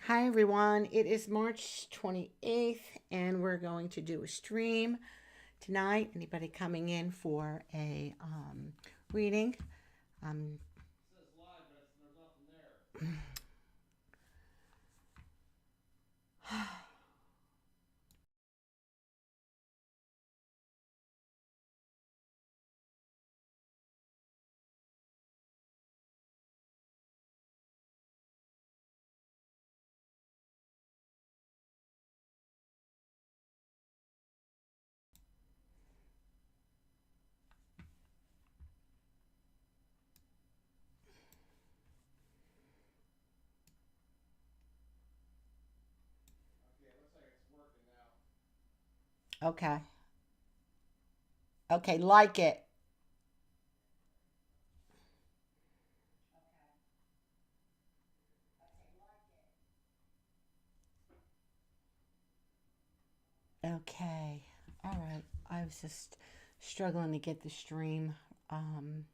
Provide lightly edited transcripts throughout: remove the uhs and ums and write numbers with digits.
Hi everyone, it is March 28th and we're going to do a stream tonight. Anybody coming in for a reading? Um, okay. Okay, like it. Okay. All right. I was just struggling to get the stream. Um,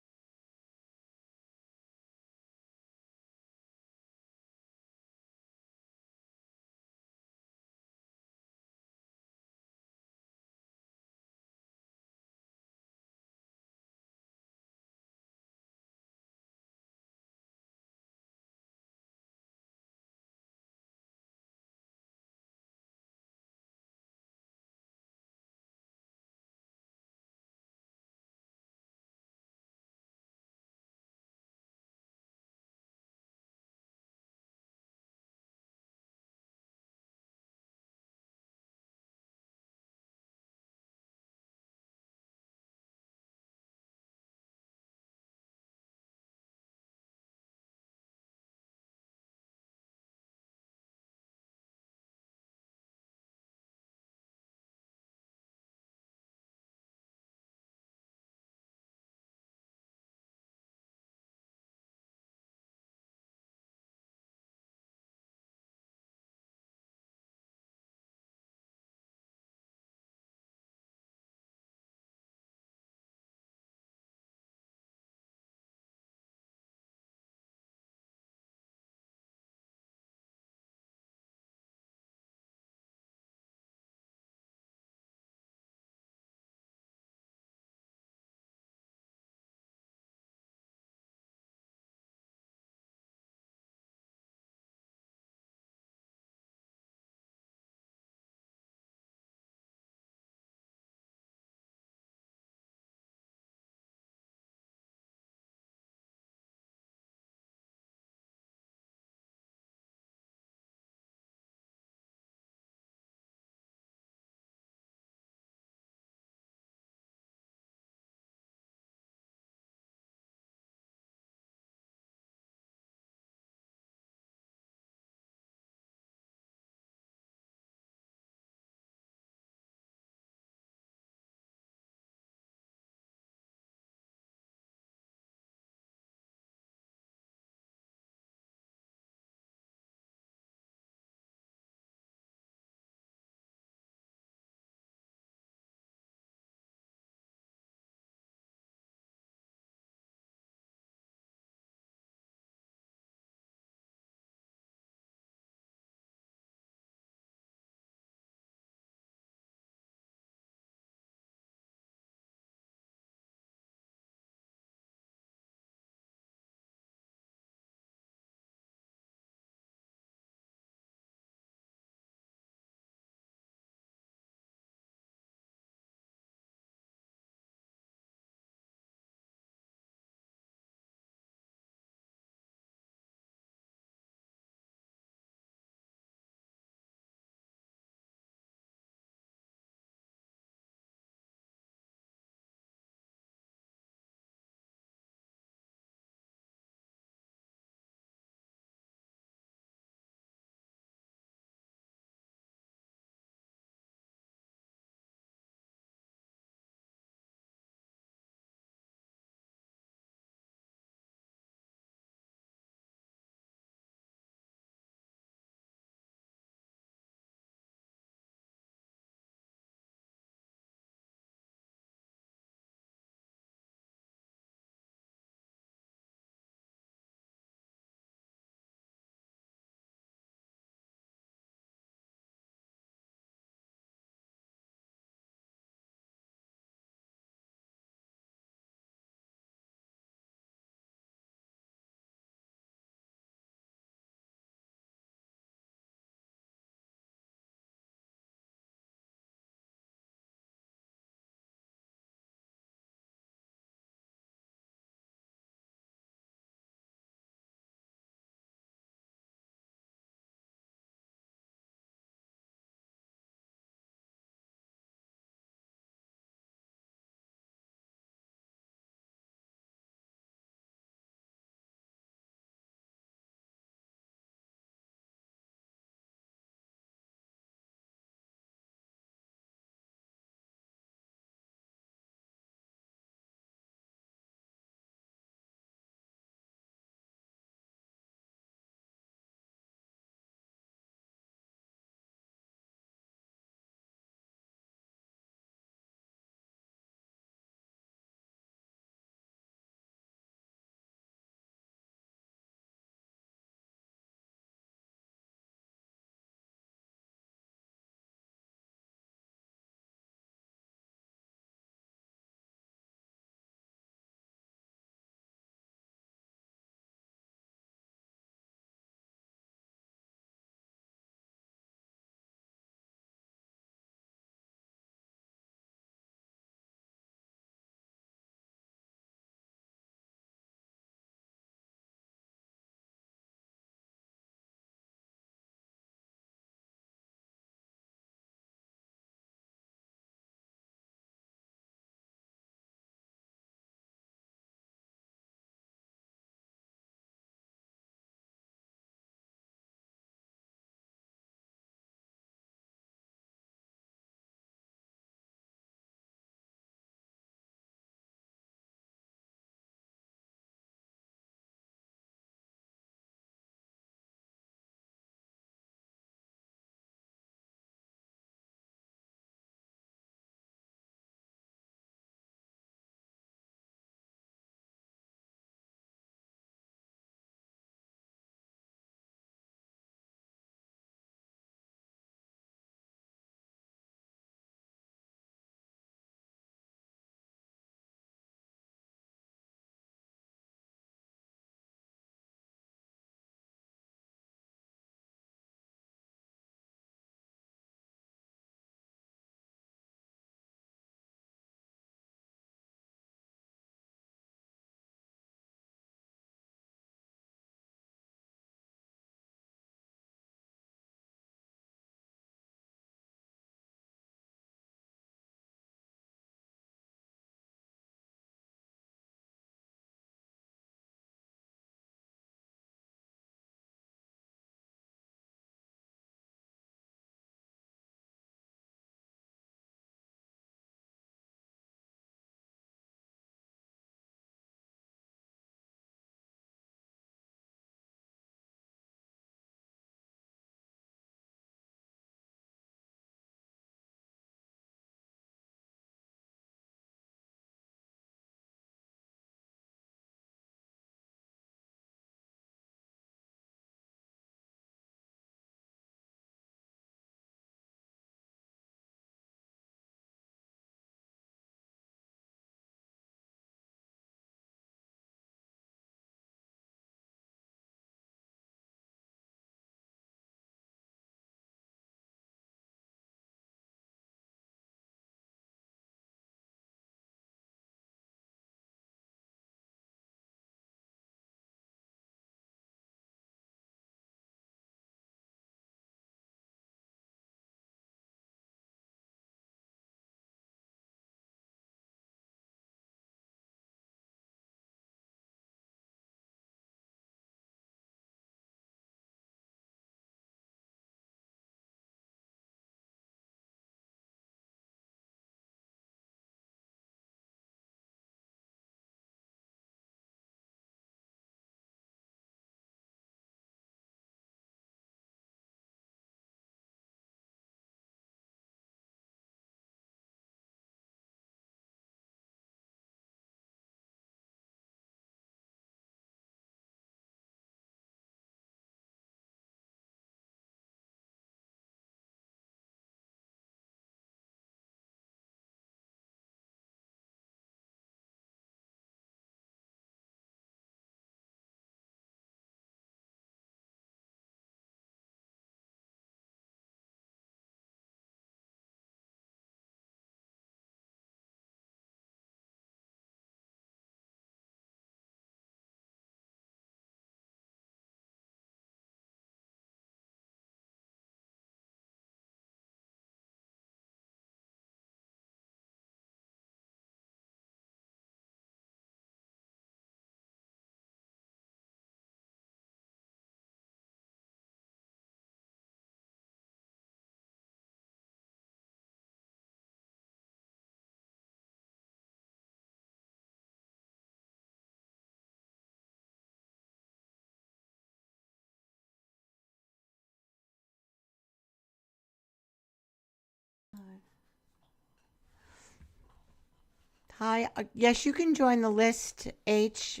Hi. Yes, you can join the list, H.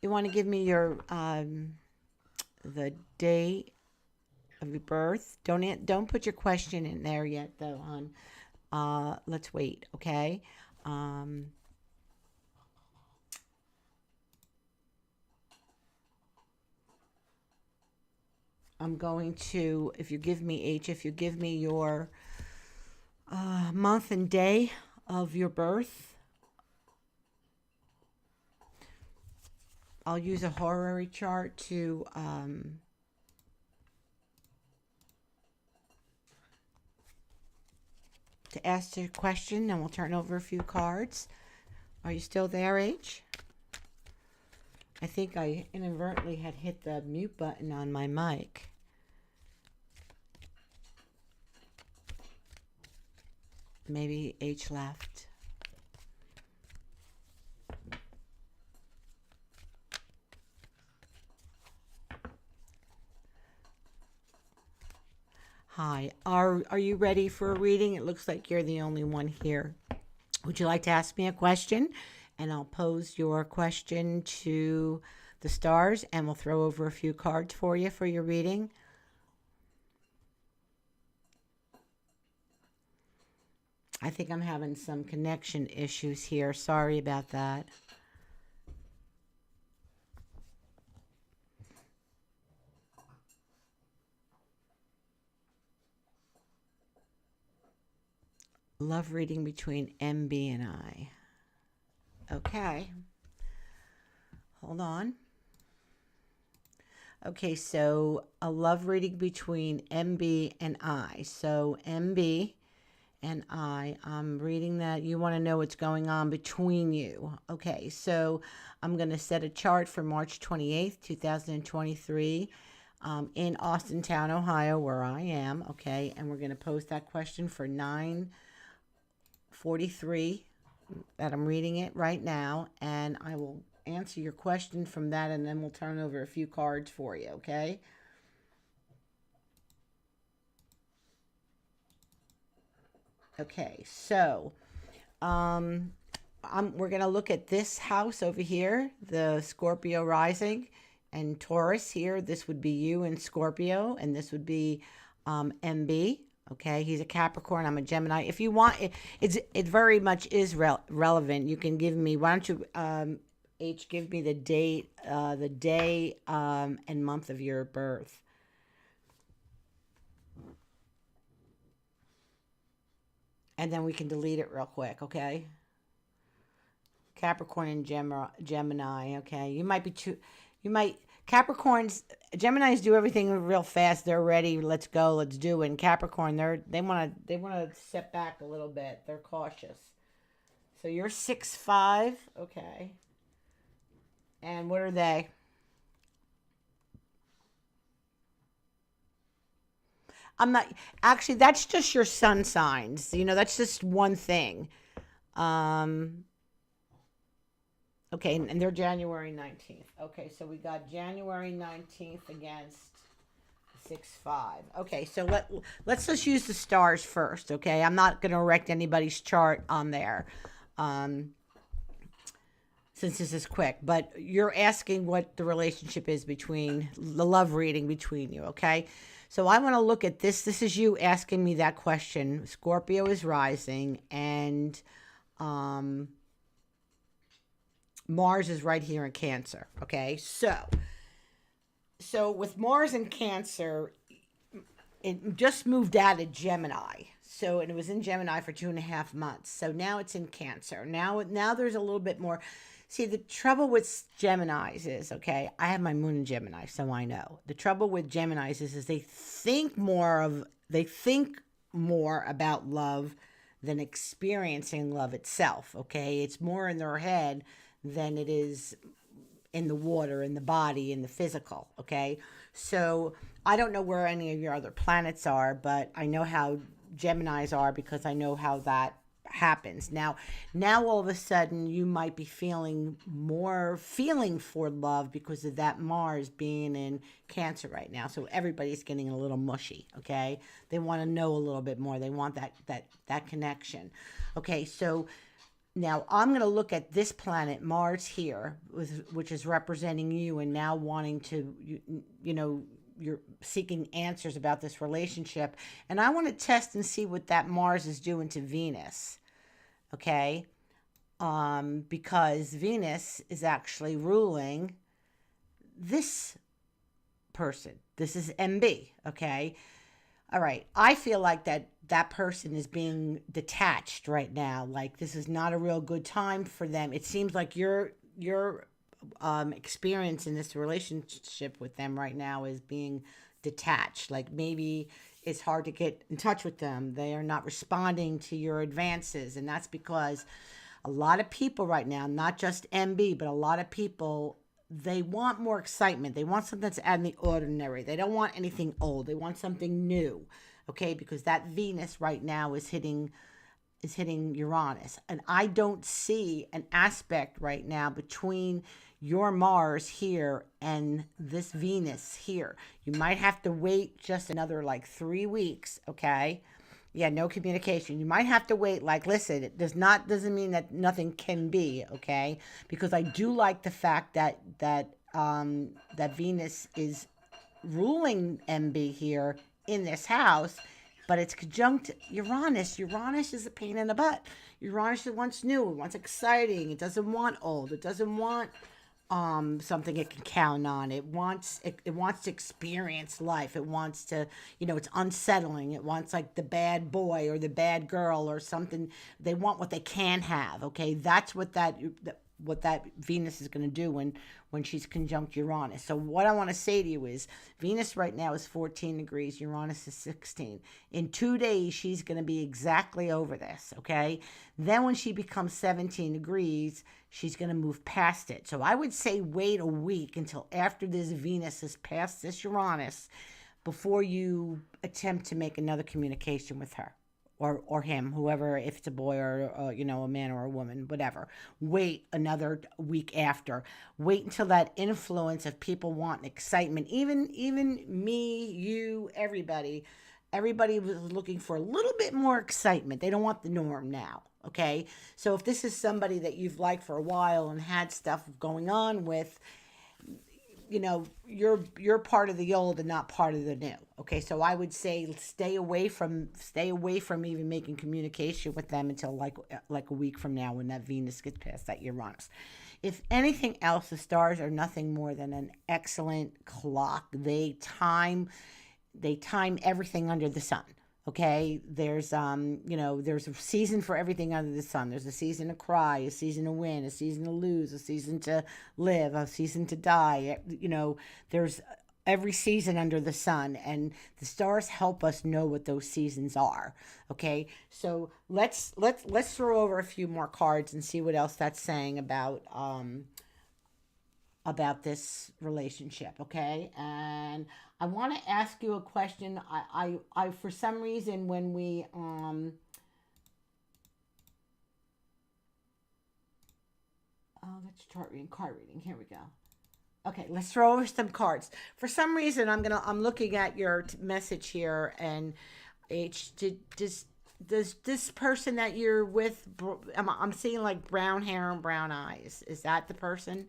You want to give me your the day of your birth? Don't put your question in there yet, though, hon. Let's wait, okay? Um, I'm going to, if you give me H, if you give me your month and day of your birth, I'll use a horary chart to ask the question, and we'll turn over a few cards. Are you still there, H? I think I inadvertently had hit the mute button on my mic. Maybe H left. Hi, are you ready for a reading? It looks like you're the only one here. Would you like to ask me a question? And I'll pose your question to the stars, and we'll throw over a few cards for you for your reading. I think I'm having some connection issues here. Sorry about that. Love reading between MB and I. Okay. Hold on. Okay, so a love reading between MB and I. So MB and I'm reading that you want to know what's going on between you. Okay, so I'm going to set a chart for March 28th, 2023 in Austintown, Ohio, where I am. Okay, and we're going to post that question for 9:43 that I'm reading it right now, and I will answer your question from that, and then we'll turn over a few cards for you, okay? Okay, so we're going to look at this house over here, the Scorpio rising, and Taurus here. This would be you in Scorpio, and this would be MB. Okay, he's a Capricorn. I'm a Gemini. If you want, it very much is relevant. You can give me. Why don't you, H, give me the date, the day, and month of your birth. And then we can delete it real quick. Okay. Capricorn and Gemini. Okay, you might be too. You might. Geminis do everything real fast. They're ready. Let's go. Let's do it. And Capricorn, they want to step back a little bit. They're cautious. So you're 6'5". Okay. And what are they? I'm not actually. That's just your sun signs. You know, that's just one thing. Okay, and they're January 19th. Okay, so we got January 19th against 6'5". Okay, so let's just use the stars first, okay? I'm not going to erect anybody's chart on there since this is quick. But you're asking what the relationship is between, the love reading between you, okay? So I want to look at this. This is you asking me that question. Scorpio is rising, and Mars is right here in Cancer. Okay, so with Mars in Cancer, it just moved out of Gemini. So, and it was in Gemini for 2.5 months. So now it's in Cancer. Now there's a little bit more. See, the trouble with Geminis is, okay, I have my moon in Gemini, so I know. The trouble with Geminis is they think more about love than experiencing love itself, okay? It's more in their head than it is in the water, in the body, in the physical, okay? So I don't know where any of your other planets are, but I know how Geminis are because I know how happens. Now all of a sudden you might be feeling more feeling for love because of that Mars being in Cancer right now. So everybody's getting a little mushy, okay? They want to know a little bit more. They want that connection. Okay, so now I'm going to look at this planet Mars here, which is representing you, and now wanting to, you know, you're seeking answers about this relationship, and I want to test and see what that Mars is doing to Venus, okay? Because Venus is actually ruling this person. This is MB, okay? All right. I feel like that person is being detached right now. Like this is not a real good time for them. It seems like your experience in this relationship with them right now is being detached. Like maybe it's hard to get in touch with them. They are not responding to your advances, and that's because a lot of people right now, not just MB, but a lot of people, they want more excitement. They want something that's out of the ordinary. They don't want anything old. They want something new, okay? Because that Venus right now is hitting Uranus. And I don't see an aspect right now between your Mars here and this Venus here. You might have to wait just another like 3 weeks, okay? Yeah, no communication. You might have to wait. Like, listen, it doesn't mean that nothing can be, okay? Because I do like the fact that Venus is ruling MB here in this house, but it's conjunct Uranus. Uranus is a pain in the butt. Uranus wants new. It wants exciting. It doesn't want old. It doesn't want something it can count on. It wants to experience life. It wants to, it's unsettling. It wants like the bad boy or the bad girl or something. They want what they can have. Okay, that's what that Venus is going to do when she's conjunct Uranus. So what I want to say to you is Venus right now is 14 degrees. Uranus is 16. In 2 days, she's going to be exactly over this, okay? Then when she becomes 17 degrees, she's going to move past it. So I would say wait a week until after this Venus is past this Uranus before you attempt to make another communication with her. Or him, whoever, if it's a boy or, a man or a woman, whatever. Wait another week after. Wait until that influence of people want excitement. Even me, you, everybody was looking for a little bit more excitement. They don't want the norm now, okay? So if this is somebody that you've liked for a while and had stuff going on with, you're part of the old and not part of the new. Okay, so I would say stay away from even making communication with them until like a week from now when that Venus gets past that Uranus. If anything else, the stars are nothing more than an excellent clock. They time everything under the sun. Okay, there's there's a season for everything under the sun. There's a season to cry, a season to win, a season to lose, a season to live, a season to die. There's every season under the sun, and the stars help us know what those seasons are. Okay, so let's throw over a few more cards and see what else that's saying about this relationship, okay? And I want to ask you a question. I for some reason when we that's card reading. Here we go. Okay, let's throw over some cards. For some reason, I'm looking at your message here, and does this person that you're with? I'm seeing like brown hair and brown eyes. Is that the person?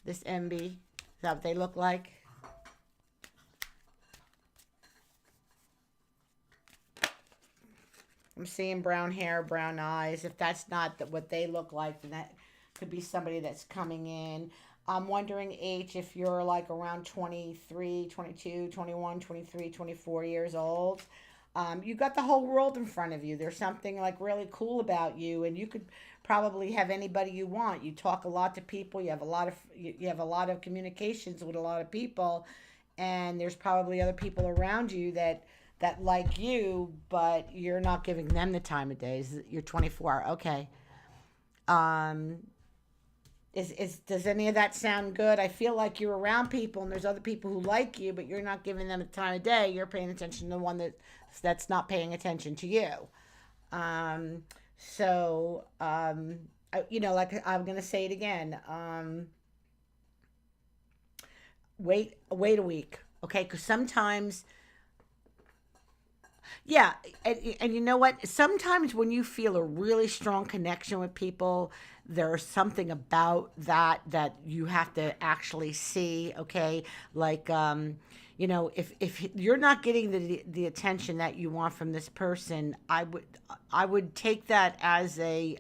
This MB? Is that what they look like? I'm seeing brown hair, brown eyes. If that's not what they look like, then that could be somebody that's coming in. I'm wondering, H, if you're like around 23, 22, 21, 23, 24 years old. You got the whole world in front of you. There's something like really cool about you, and you could probably have anybody you want. You talk a lot to people. You have a lot of communications with a lot of people, and there's probably other people around you that like you, but you're not giving them the time of day. You're 24. Okay. Does any of that sound good? I feel like you're around people and there's other people who like you, but you're not giving them the time of day. You're paying attention to the one that's not paying attention to you. So, like I'm going to say it again. Wait a week. Okay. Cause sometimes, yeah. And you know what? Sometimes when you feel a really strong connection with people, there's something about that you have to actually see. Okay. Like, if you're not getting the attention that you want from this person, I would take that as I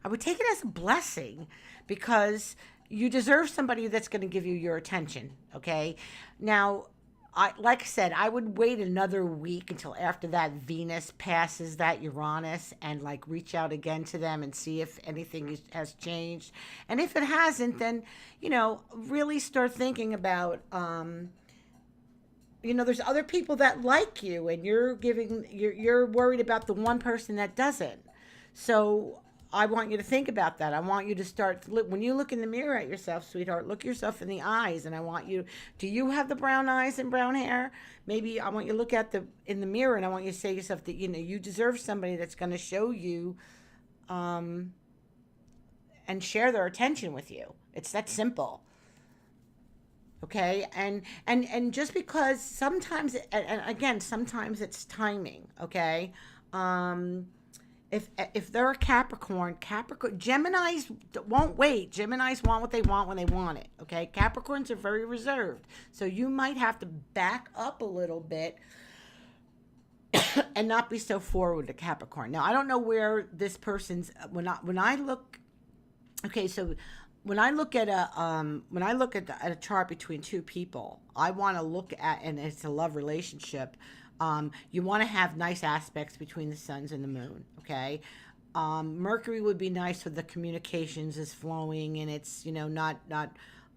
would take it as a blessing, because you deserve somebody that's going to give you your attention. Okay. Now, like I said, I would wait another week until after that Venus passes that Uranus, and like reach out again to them and see if anything has changed. And if it hasn't, then, really start thinking about, there's other people that like you, and you're worried about the one person that doesn't. So I want you to think about that. I want you to start when you look in the mirror at yourself, sweetheart. Look yourself in the eyes, and I want you. Do you have the brown eyes and brown hair? Maybe I want you to look at the in the mirror, and I want you to say to yourself that you deserve somebody that's going to show you, um, and share their attention with you. It's that simple. Okay. And just because sometimes, and again, sometimes it's timing. Okay. um if they're a Capricorn, Geminis won't wait. Geminis want what they want when they want it. Okay. Capricorns are very reserved, so you might have to back up a little bit and not be so forward to Capricorn. Now, I don't know where this person's, when I look. Okay, so when I look at a chart between two people, I want to look at, and it's a love relationship. You want to have nice aspects between the suns and the moon. Okay. Mercury would be nice so the communications is flowing, and it's not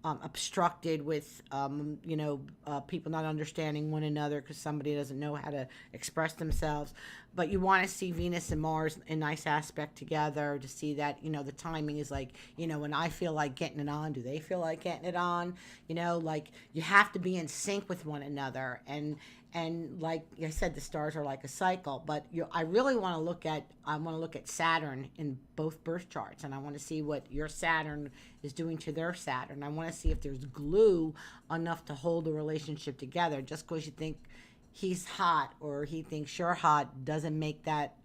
obstructed with people not understanding one another because somebody doesn't know how to express themselves. But you want to see Venus and Mars in nice aspect together, to see that the timing is like, when I feel like getting it on, do they feel like getting it on? Like, you have to be in sync with one another. And like I said, the stars are like a cycle. But I really want to look at Saturn in both birth charts, and I want to see what your Saturn is doing to their Saturn. I want to see if there's glue enough to hold the relationship together. Just because you think he's hot or he thinks you're hot doesn't make that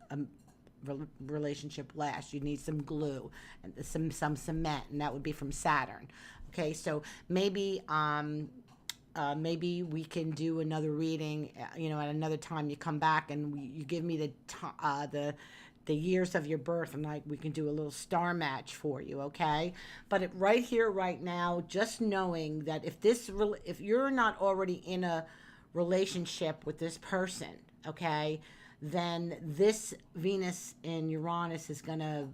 relationship last. You need some glue and some cement, and that would be from Saturn. Okay, so maybe we can do another reading, at another time. You come back and you give me the years of your birth, and we can do a little star match for you. Okay. But right here, right now, just knowing that if you're not already in a relationship with this person, okay, then this Venus and Uranus is gonna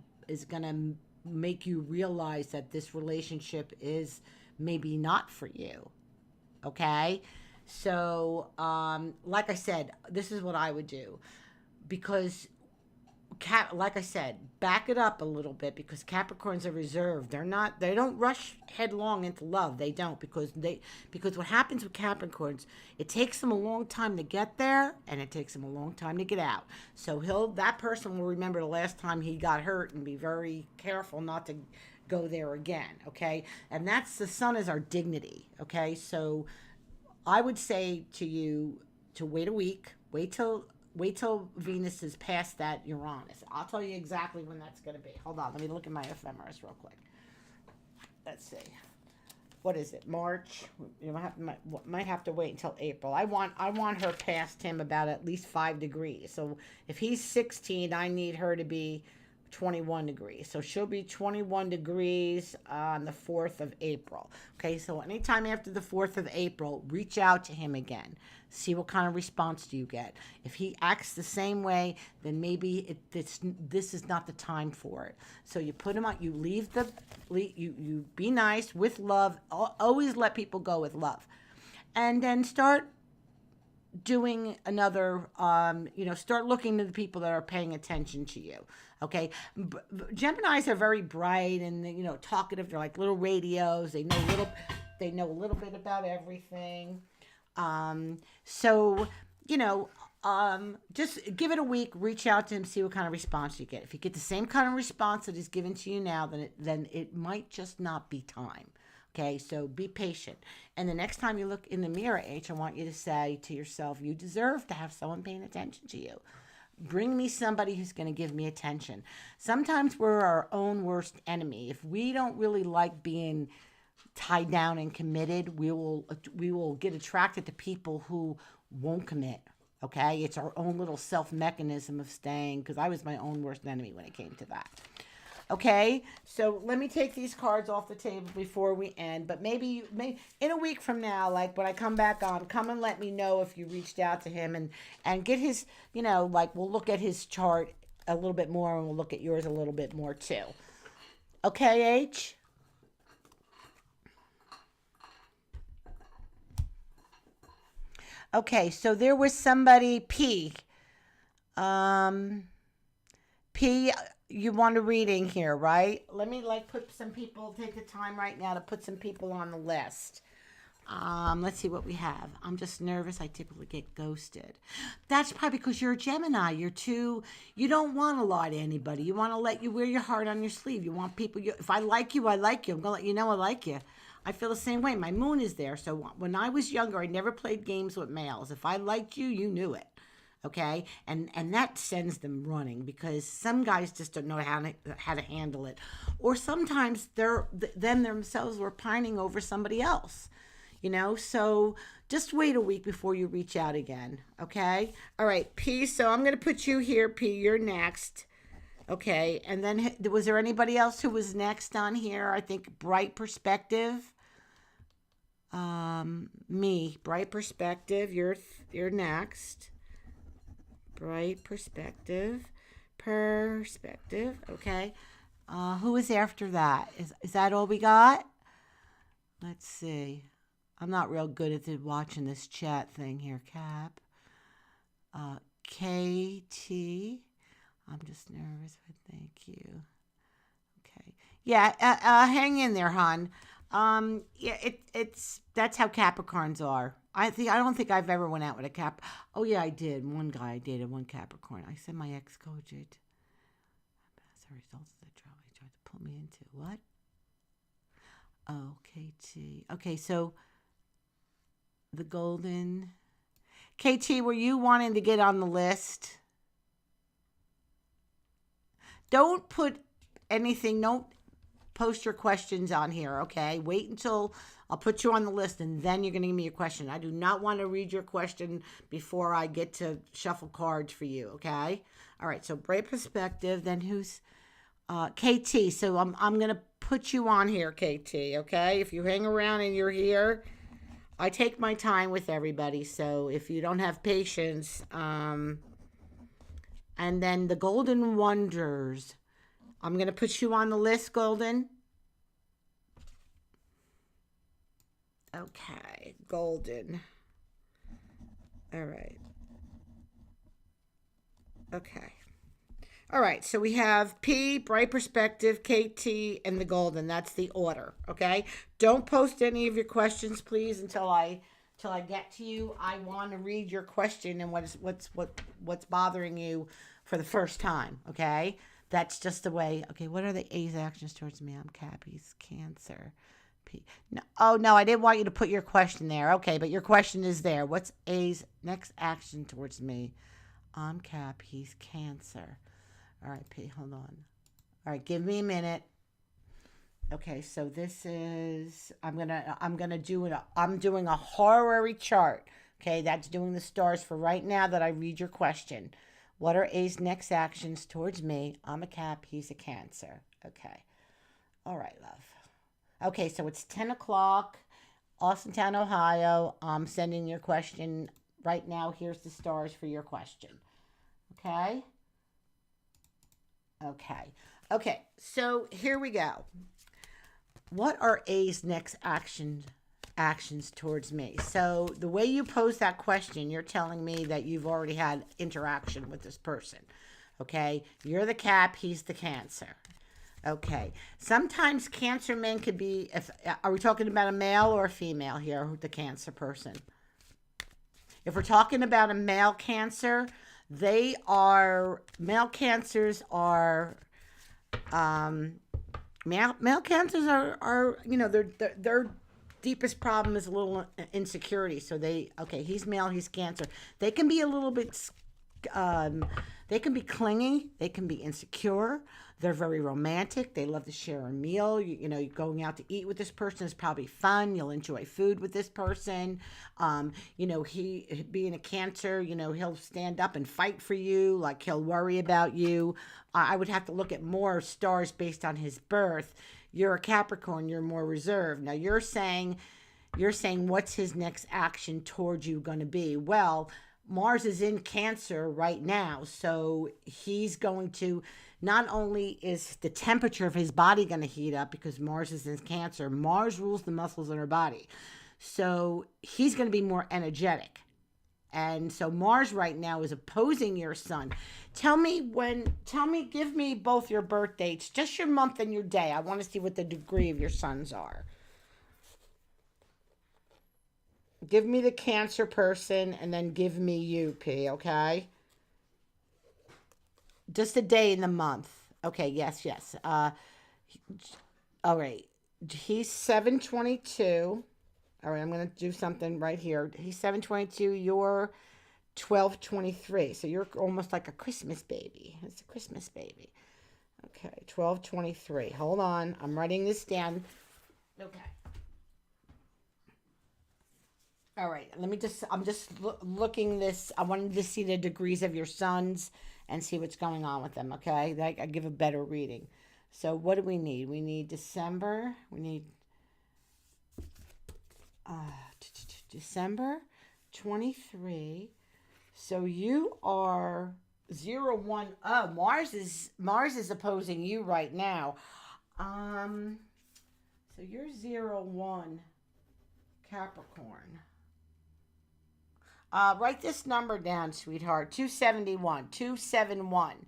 make you realize that this relationship is maybe not for you. Okay. So, like I said, this is what I would do, because like I said, back it up a little bit, because Capricorns are reserved. They don't rush headlong into love. They don't, because what happens with Capricorns, it takes them a long time to get there, and it takes them a long time to get out. So that person will remember the last time he got hurt and be very careful not to go there again. Okay. And the sun is our dignity. Okay. So I would say to you to wait a week, wait till Venus is past that Uranus. I'll tell you exactly when that's going to be. Hold on, let me look at my ephemeris real quick. Let's see. What is it? March. You might have to wait until April. I want her past him about at least 5 degrees. So if he's 16, I need her to be 21 degrees. So she'll be 21 degrees on the 4th of April. Okay, so anytime after the 4th of April, reach out to him again. See what kind of response do you get. If he acts the same way, then maybe this is not the time for it. So you put him out, you you be nice with love. Always let people go with love. And then start doing another, start looking to the people that are paying attention to you. Okay. Geminis are very bright and, talkative. They're like little radios. They know a little bit about everything. So, Just give it a week, reach out to him, see what kind of response you get. If you get the same kind of response that he's given to you now, then it might just not be time. Okay, so be patient. And the next time you look in the mirror, H, I want you to say to yourself, you deserve to have someone paying attention to you. Bring me somebody who's going to give me attention. Sometimes we're our own worst enemy. If we don't really like being tied down and committed, we will get attracted to people who won't commit. Okay, it's our own little self mechanism of staying, because I was my own worst enemy when it came to that. Okay, so let me take these cards off the table before we end. But maybe in a week from now, like when I come back on, come and let me know if you reached out to him and get his, like we'll look at his chart a little bit more and we'll look at yours a little bit more too. Okay, H? Okay, so there was somebody, P. P, you want a reading here, right? Let me put some people, take the time right now to put some people on the list. Let's see what we have. I'm just nervous. I typically get ghosted. That's probably because you're a Gemini. You don't want to lie to anybody. You want to let you wear your heart on your sleeve. You want people, if I like you, I like you. I'm going to let you know I like you. I feel the same way. My moon is there. So when I was younger, I never played games with males. If I liked you, you knew it. Okay, and that sends them running, because some guys just don't know how to handle it, or sometimes them themselves were pining over somebody else, So just wait a week before you reach out again. Okay, all right, P. So I'm gonna put you here, P. You're next. Okay, and then was there anybody else who was next on here? I think Bright Perspective. Me, Bright Perspective. You're next. Bright perspective. Okay. Who is after that? Is that all we got? Let's see. I'm not real good at watching this chat thing here, Cap. KT. I'm just nervous, but thank you. Okay. Yeah, hang in there, hon. Yeah, that's how Capricorns are. I don't think I've ever went out with a Cap. Oh yeah, I did. One guy I dated, one Capricorn. I said my ex-coach. As a result of the drama he tried to pull me into. What? Oh, KT. Okay, so the golden. KT, were you wanting to get on the list? Don't put anything. Don't post your questions on here, okay? Wait until I'll put you on the list, and then you're going to give me your question. I do not want to read your question before I get to shuffle cards for you, okay? All right, so Bright Perspective. Then who's KT? So I'm going to put you on here, KT, okay? If you hang around and you're here, I take my time with everybody, so if you don't have patience, and then the Golden Wonders. I'm going to put you on the list, Golden. Okay, Golden. All right. Okay. All right, so we have P, Bright Perspective, KT, and the Golden. That's the order, okay? Don't post any of your questions, please, until I get to you. I want to read your question and what's bothering you for the first time, okay? That's just the way. Okay, what are the A's actions towards me? I'm Cap. He's Cancer. P. No, oh, no, I didn't want you to put your question there. Okay, but your question is there. What's A's next action towards me? I'm Cap. He's Cancer. All right, P, hold on. All right, give me a minute. Okay, so this is, I'm doing a horary chart. Okay, that's doing the stars for right now that I read your question. What are A's next actions towards me? I'm a Cap. He's a Cancer. Okay. All right, love. Okay, so it's 10 o'clock, Austintown, Ohio. I'm sending your question right now. Here's the stars for your question. Okay? Okay. Okay, so here we go. What are A's next actions towards me? So the way you pose that question, you're telling me that you've already had interaction with this person. Okay, you're the Cap, he's the Cancer. Okay, sometimes Cancer men could be, are we talking about a male or a female here, the Cancer person? If we're talking about a male Cancer, male Cancers are, male Cancers are, you know, their deepest problem is a little insecurity. So he's male, he's Cancer. They can be a little bit, they can be clingy, they can be insecure. They're very romantic. They love to share a meal. You know, going out to eat with this person is probably fun. You'll enjoy food with this person. You know, he being a Cancer, you know, he'll stand up and fight for you. Like, he'll worry about you. I would have to look at more stars based on his birth. You're a Capricorn. You're more reserved. Now, you're saying what's his next action towards you going to be? Well, Mars is in Cancer right now, so he's going to, not only is the temperature of his body going to heat up because Mars is in Cancer, Mars rules the muscles in our body. So he's going to be more energetic. And so Mars right now is opposing your sun. Give me both your birth dates, just your month and your day. I want to see what the degree of your suns are. Give me the Cancer person and then give me you, P, okay? Just a day in the month. Okay, yes. All right. He's 7/22. All right, I'm going to do something right here. He's 7/22. You're 12/23. So you're almost like a Christmas baby. It's a Christmas baby. Okay, 12/23. Hold on. I'm writing this down. Okay. All right, I'm just looking this. I wanted to see the degrees of your suns and see what's going on with them, okay? I give a better reading. So what do we need? We need December. We need December 23. So you are 0/1. Oh, Mars is opposing you right now. So you're 0/1 Capricorn. Write this number down, sweetheart. 271. 271.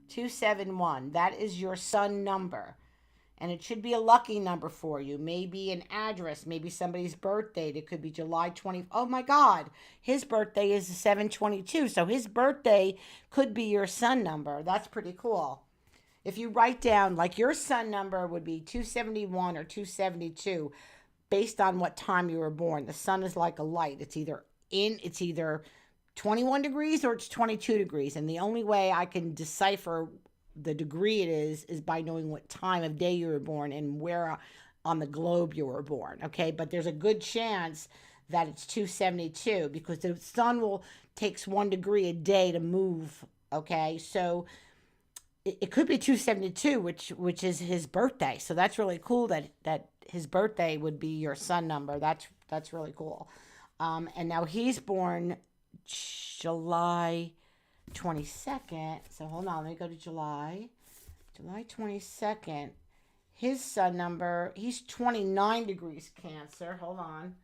271. That is your sun number. And it should be a lucky number for you. Maybe an address. Maybe somebody's birthday. It could be July 20. Oh, my God. His birthday is 7/22. So his birthday could be your sun number. That's pretty cool. If you write down, like, your sun number would be 271 or 272 based on what time you were born. The sun is like a light. It's either 21 degrees or it's 22 degrees. And the only way I can decipher the degree it is by knowing what time of day you were born and where on the globe you were born. Okay. But there's a good chance that it's 272 because the sun takes 1 degree a day to move. Okay. So it could be 272, which is his birthday. So that's really cool that his birthday would be your sun number. That's really cool. And now he's born July 22nd. So hold on, let me go to July 22nd. His sun number, he's 29 degrees Cancer. Hold on.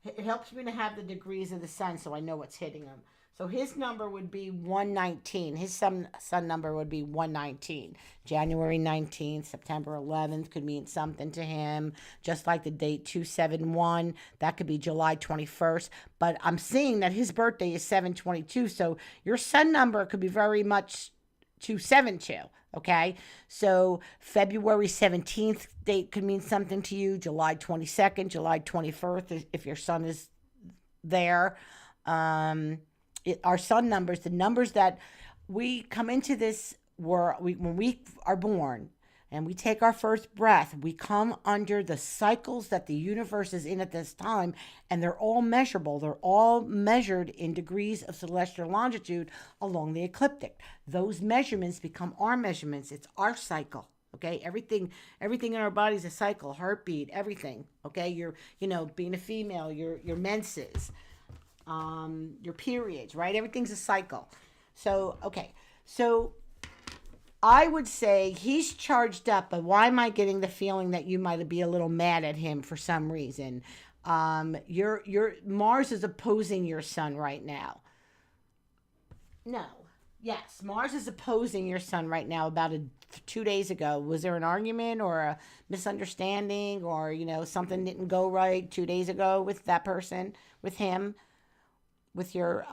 It helps me to have the degrees of the sun so I know what's hitting him. So his number would be 119. His sun number would be 119. January 19th, September 11th could mean something to him. Just like the date 271, that could be July 21st. But I'm seeing that his birthday is 7/22. So your sun number could be very much 272. Okay, so February 17th date could mean something to you. July 22nd, July 21st, if your sun is there. Our sun numbers, the numbers that we come into this world, when we are born and we take our first breath, we come under the cycles that the universe is in at this time, and they're all measurable. They're all measured in degrees of celestial longitude along the ecliptic. Those measurements become our measurements. It's our cycle. Okay, everything in our body is a cycle, heartbeat, everything. Okay, being a female, your menses, your periods, right? Everything's a cycle. So, okay. So I would say he's charged up, but why am I getting the feeling that you might be a little mad at him for some reason? Your Mars is opposing your sun right now. No. Yes, Mars is opposing your sun right now. About 2 days ago, was there an argument or a misunderstanding, or something didn't go right 2 days ago with that person, with him? with your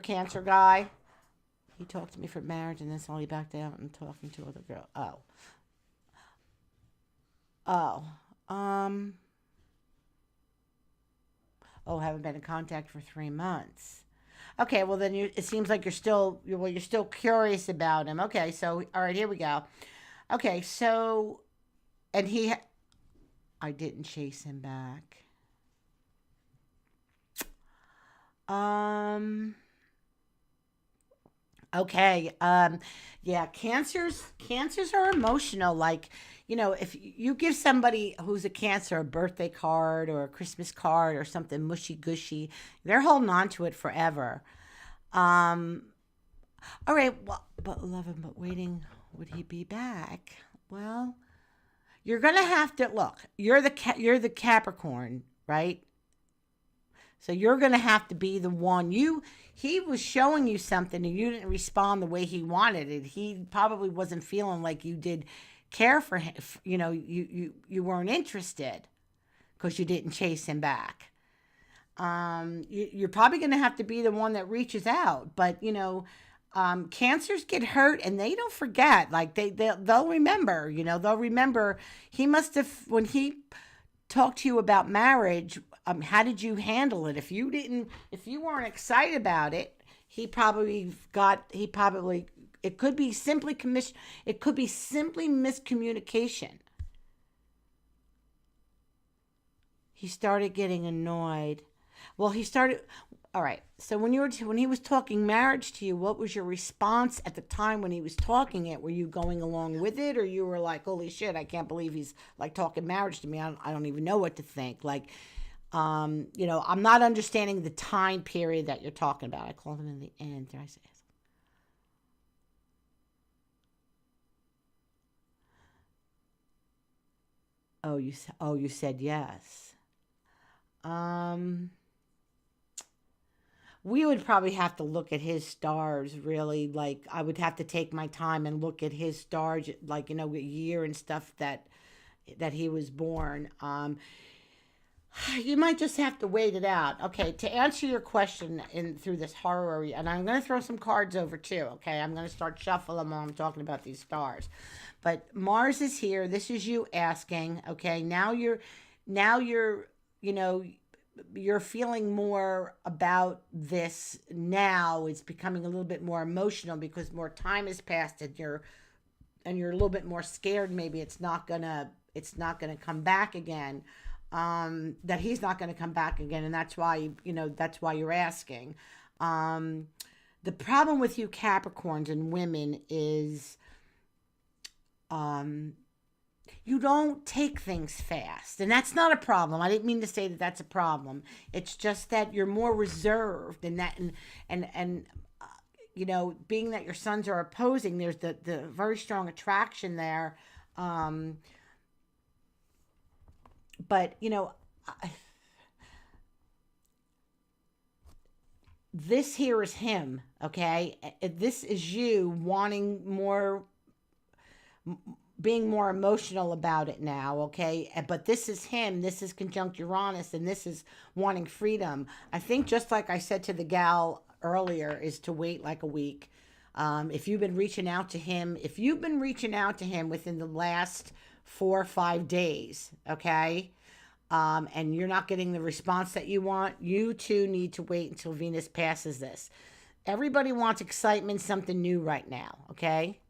Cancer guy? He talked to me for marriage, and then suddenly backed out and talking to other girl. Haven't been in contact for 3 months. Okay, well then it seems like you're still curious about him. Okay, so all right, here we go. Okay, so and I didn't chase him back. Okay. Yeah, cancers are emotional. Like, if you give somebody who's a Cancer a birthday card or a Christmas card or something mushy gushy, they're holding on to it forever. Um, all right, well, but love him, but waiting, would he be back? Well, you're gonna have to look. You're the Capricorn, right? So you're going to have to be the one. He was showing you something and you didn't respond the way he wanted it. He probably wasn't feeling like you did care for him. You weren't interested because you didn't chase him back. You're probably going to have to be the one that reaches out. But, Cancers get hurt and they don't forget. Like they'll remember, they'll remember he must have, when he talked to you about marriage, how did you handle it? If you weren't excited about it, it could be simply miscommunication. He started getting annoyed. Well, all right. So when he was talking marriage to you, what was your response at the time when he was talking it? Were you going along with it, or you were like, "Holy shit, I can't believe he's like talking marriage to me. I don't even know what to think." Like, I'm not understanding the time period that you're talking about. I called him in the end. Did I say? You said yes. Um, we would probably have to look at his stars, really. Like, I would have to take my time and look at his stars, like, a year and stuff that he was born. You might just have to wait it out. Okay, to answer your question through this horror, and I'm going to throw some cards over too. Okay, I'm going to start shuffling while I'm talking about these stars. But Mars is here. This is you asking. Okay, now you're you're feeling more about this now. It's becoming a little bit more emotional because more time has passed, and you're a little bit more scared. Maybe it's not gonna come back again. That he's not going to come back again, and that's why you're asking. The problem with you Capricorns and women is you don't take things fast, and that's not a problem. I didn't mean to say that that's a problem. It's just that you're more reserved, and being that your sons are opposing, there's the very strong attraction there. But this here is him, okay? This is you wanting more, being more emotional about it now, okay? But this is him. This is conjunct Uranus, and this is wanting freedom. I think, just like I said to the gal earlier, is to wait like a week. If you've been reaching out to him within the last 4 or 5 days, okay? And you're not getting the response that you want, you too need to wait until Venus passes this. Everybody wants excitement, something new right now, okay?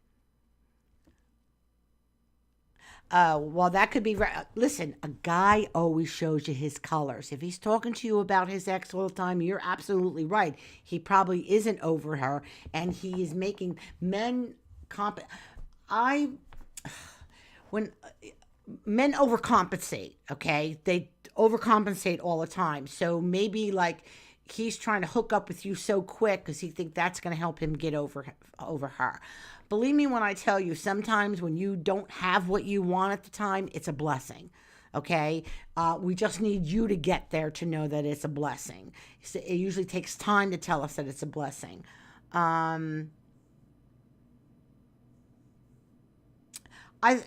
Well, that could be right. Listen, a guy always shows you his colors. If he's talking to you about his ex all the time, you're absolutely right. He probably isn't over her, and he is making men I when men overcompensate, okay? They overcompensate all the time. So maybe like he's trying to hook up with you so quick because he thinks that's going to help him get over her. Believe me when I tell you, sometimes when you don't have what you want at the time, it's a blessing. Okay, we just need you to get there to know that it's a blessing. So it usually takes time to tell us that it's a blessing.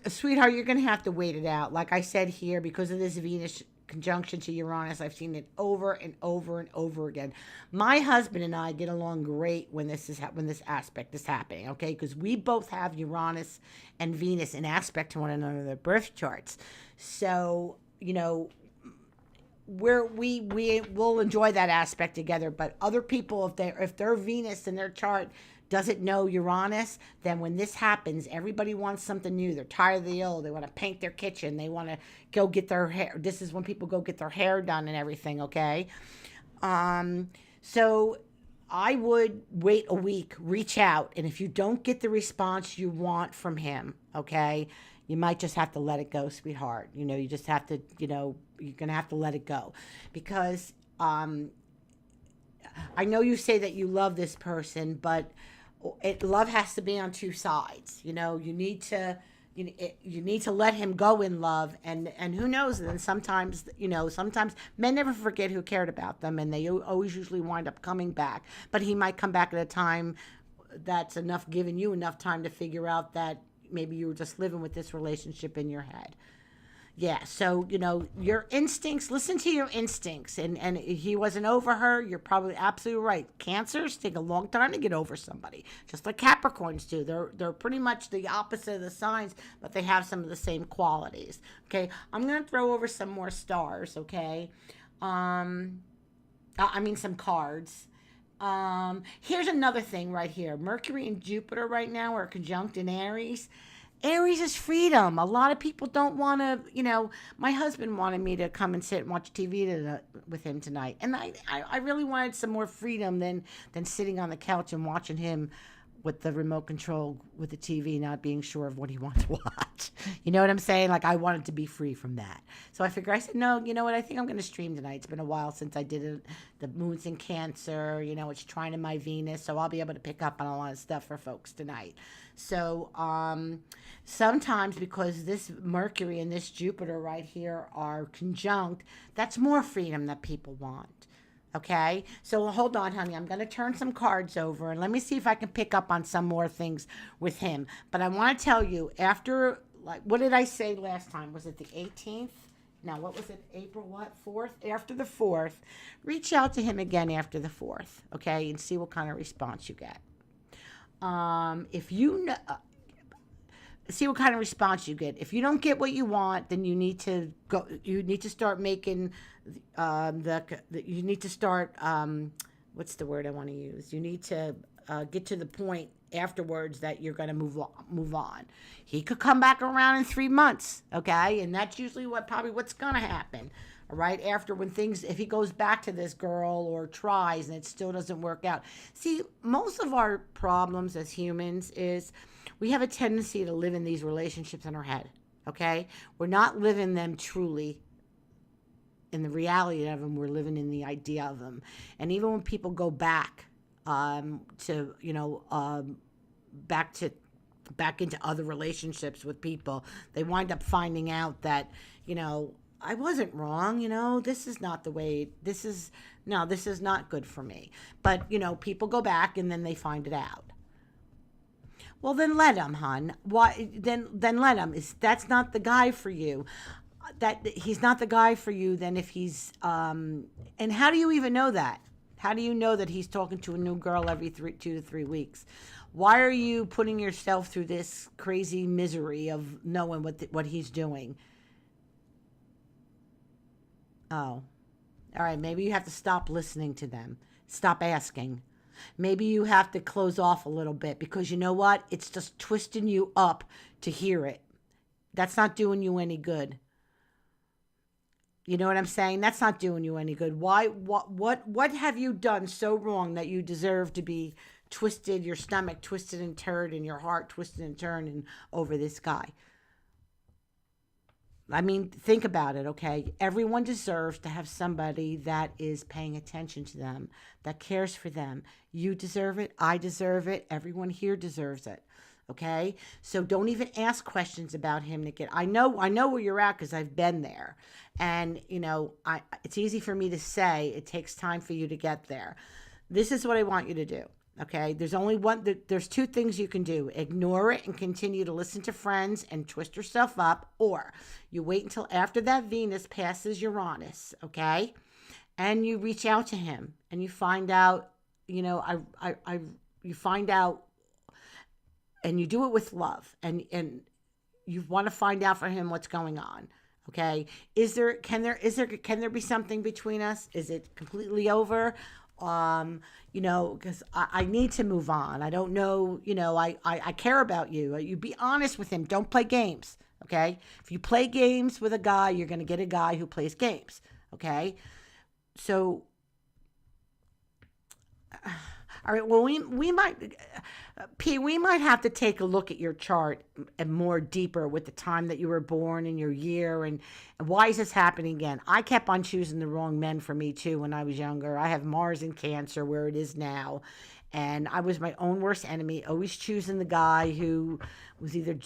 Sweetheart, you're gonna have to wait it out. Like I said here, because of this Venus conjunction to Uranus. I've seen it over and over and over again. My husband and I get along great when this aspect is happening, okay? Because we both have Uranus and Venus in aspect to one another in their birth charts. So, you know, we will enjoy that aspect together. But other people, if their Venus in their chart doesn't know Uranus, then when this happens, everybody wants something new. They're tired of the old. They want to paint their kitchen. They want to go get their hair. This is when people go get their hair done and everything, okay? So I would wait a week, reach out, and if you don't get the response you want from him, okay, you might just have to let it go, sweetheart. You know, you just have to, you know, you're going to have to let it go. Because I know you say that you love this person, but love has to be on two sides. You know, you need to let him go in love, and who knows, and then sometimes men never forget who cared about them, and they always usually wind up coming back. But he might come back at a time that's giving you enough time to figure out that maybe you were just living with this relationship in your head. Yeah, so, you know, your instincts, listen to your instincts. And he wasn't over her. You're probably absolutely right. Cancers take a long time to get over somebody, just like Capricorns do. They're pretty much the opposite of the signs, but they have some of the same qualities. Okay, I'm going to throw over some more stars, okay? Some cards. Here's another thing right here. Mercury and Jupiter right now are conjunct in Aries. Aries is freedom. A lot of people don't want to, you know, my husband wanted me to come and sit and watch TV with him tonight. And I really wanted some more freedom than sitting on the couch and watching him with the remote control with the TV, not being sure of what he wants to watch. You know what I'm saying? Like, I wanted to be free from that. So I said, no, you know what? I think I'm going to stream tonight. It's been a while since I did it. The moon's in Cancer, you know, it's trying to my Venus. So I'll be able to pick up on a lot of stuff for folks tonight. So sometimes because this Mercury and this Jupiter right here are conjunct, that's more freedom that people want. Okay, so hold on, honey. I'm going to turn some cards over and let me see if I can pick up on some more things with him. But I want to tell you, after, like, what did I say last time? Was it the 18th? No, what was it? April what? 4th? After the 4th, reach out to him again after the 4th, okay, and see what kind of response you get. If you know, see what kind of response you get. If you don't get what you want, then you need to go. You need to start making you need to start. What's the word I want to use? You need to get to the point afterwards that you're going to move on. He could come back around in 3 months, okay, and that's usually what's going to happen. All right, if he goes back to this girl or tries and it still doesn't work out. See, most of our problems as humans is we have a tendency to live in these relationships in our head, okay? We're not living them truly in the reality of them. We're living in the idea of them. And even when people go back to, you know, back into other relationships with people, they wind up finding out that, you know, I wasn't wrong, you know, this is not good for me. But, you know, people go back and then they find it out. Well, then let him, hon. Why? Then let him. That's not the guy for you. That he's not the guy for you. Then if he's, and how do you even know that? How do you know that he's talking to a new girl every 2 to 3 weeks? Why are you putting yourself through this crazy misery of knowing what he's doing? Oh, all right. Maybe you have to stop listening to them. Stop asking. Maybe you have to close off a little bit because you know what? It's just twisting you up to hear it. That's not doing you any good. You know what I'm saying? That's not doing you any good. Why? What have you done so wrong that you deserve to be twisted, your stomach twisted and turned, and your heart twisted and turned over this guy? I mean, think about it, okay? Everyone deserves to have somebody that is paying attention to them, that cares for them. You deserve it. I deserve it. Everyone here deserves it, okay? So don't even ask questions about him, Nikki. I know where you're at because I've been there. And, you know, it's easy for me to say. It takes time for you to get there. This is what I want you to do, Okay, there's only one, there's two things you can do: ignore it and continue to listen to friends and twist yourself up, or you wait until after that Venus passes Uranus, okay? And you reach out to him and you find out, you find out, and you do it with love, and you want to find out for him what's going on. Okay, can there be something between us? Is it completely over? Because I need to move on. I don't know, I care about you. You be honest with him. Don't play games. Okay, if you play games with a guy, you're going to get a guy who plays games. Okay, so all right, well, we might, we might have to take a look at your chart and more deeper with the time that you were born and your year, and why is this happening again? I kept on choosing the wrong men for me too when I was younger. I have Mars in Cancer where it is now, and I was my own worst enemy, always choosing the guy who was either,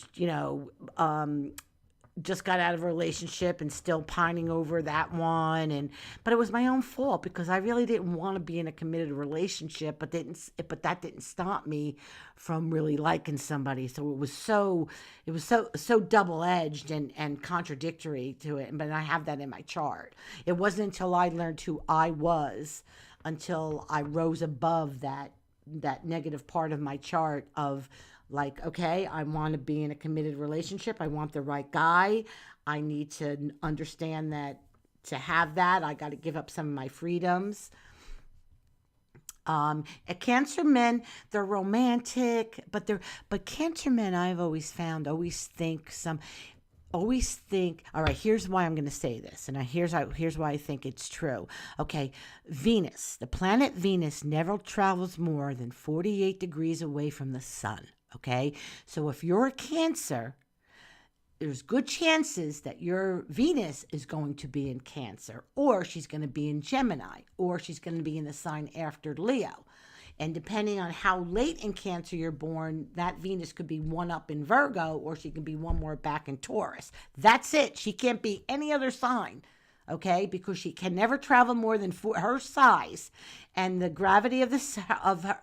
just got out of a relationship and still pining over that one, but it was my own fault because I really didn't want to be in a committed relationship, but that didn't stop me from really liking somebody. So it was so double-edged and contradictory to it. But I have that in my chart. It wasn't until I learned who I was, until I rose above that negative part of my chart of, like, okay, I want to be in a committed relationship. I want the right guy. I need to understand that to have that, I got to give up some of my freedoms. At Cancer men, they're romantic, but Cancer men, I've always found, always think, all right, here's why I'm going to say this, and here's why I think it's true. Okay, Venus, the planet Venus never travels more than 48 degrees away from the sun. Okay, so if you're a Cancer, there's good chances that your Venus is going to be in Cancer, or she's going to be in Gemini, or she's going to be in the sign after Leo. And depending on how late in Cancer you're born, that Venus could be one up in Virgo, or she can be one more back in Taurus. That's it. She can't be any other sign. Okay, because she can never travel more than her size, and the gravity of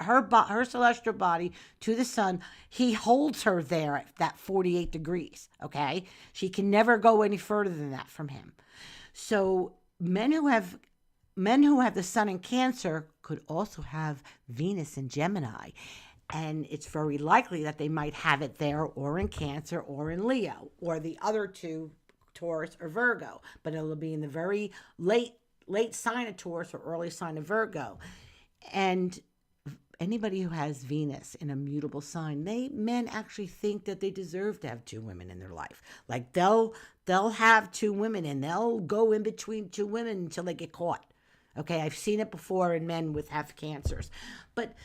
her celestial body to the sun, he holds her there at that 48 degrees. Okay, she can never go any further than that from him. So men who have the sun in Cancer could also have Venus in Gemini, and it's very likely that they might have it there, or in Cancer, or in Leo, or the other two, Taurus or Virgo, but it'll be in the very late sign of Taurus or early sign of Virgo. And anybody who has Venus in a mutable sign, men actually think that they deserve to have two women in their life. Like they'll have two women and they'll go in between two women until they get caught. Okay, I've seen it before in men with have Cancers, but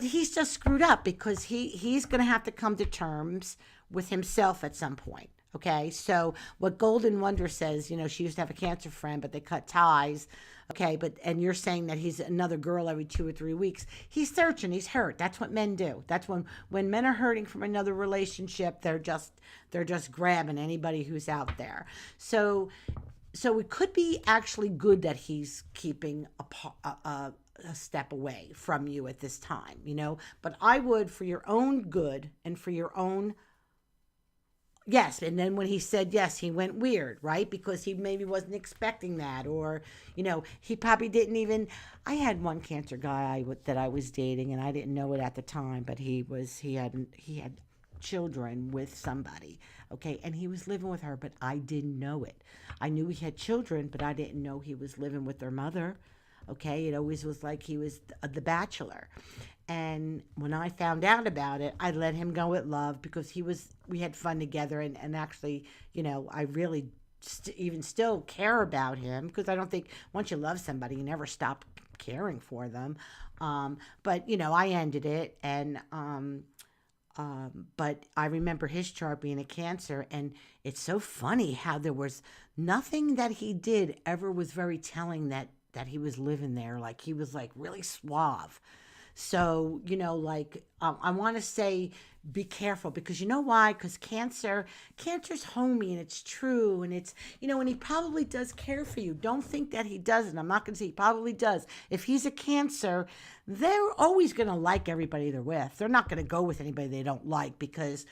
he's just screwed up because he's going to have to come to terms with himself at some point. Okay, so what Golden Wonder says, she used to have a Cancer friend, but they cut ties. Okay, and you're saying that he's another girl every 2 or 3 weeks. He's searching, he's hurt. That's what men do. That's when men are hurting from another relationship, they're just grabbing anybody who's out there. So it could be actually good that he's keeping a step away from you at this time, But I would, for your own good and for your own. Yes, and then when he said yes, he went weird, right? Because he maybe wasn't expecting that, or, he probably didn't even. I had one Cancer guy that I was dating, and I didn't know it at the time, but he had children with somebody, okay, and he was living with her, but I didn't know it. I knew he had children, but I didn't know he was living with their mother. Okay, it always was like he was the bachelor. And when I found out about it, I let him go with love because we had fun together, and actually, I really even still care about him, because I don't think once you love somebody, you never stop caring for them. But I ended it, and but I remember his chart being a Cancer, and it's so funny how there was nothing that he did ever was very telling that he was living there. Like, he was like really suave. So, I want to say be careful, because you know why? Because Cancer's homey, and it's true, and it's, and he probably does care for you. Don't think that he doesn't. I'm not going to say he probably does. If he's a Cancer, they're always going to like everybody they're with. They're not going to go with anybody they don't like, because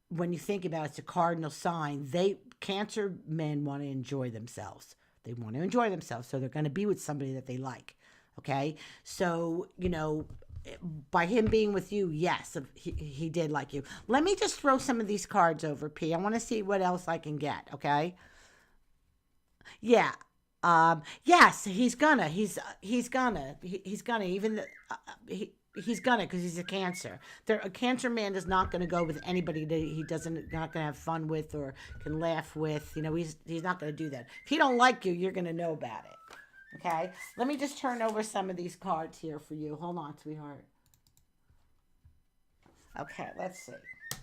when you think about it, it's a cardinal sign. Cancer men want to enjoy themselves. They want to enjoy themselves, so they're going to be with somebody that they like. Okay, so by him being with you, yes, he did like you. Let me just throw some of these cards over, P. I want to see what else I can get. Okay, yeah. Yes, he's gonna even he's gonna, because he's a Cancer. A Cancer man is not gonna go with anybody that he doesn't not gonna have fun with or can laugh with. He's not gonna do that. If he don't like you, you're gonna know about it. Okay, let me just turn over some of these cards here for you. Hold on, sweetheart. Okay, let's see.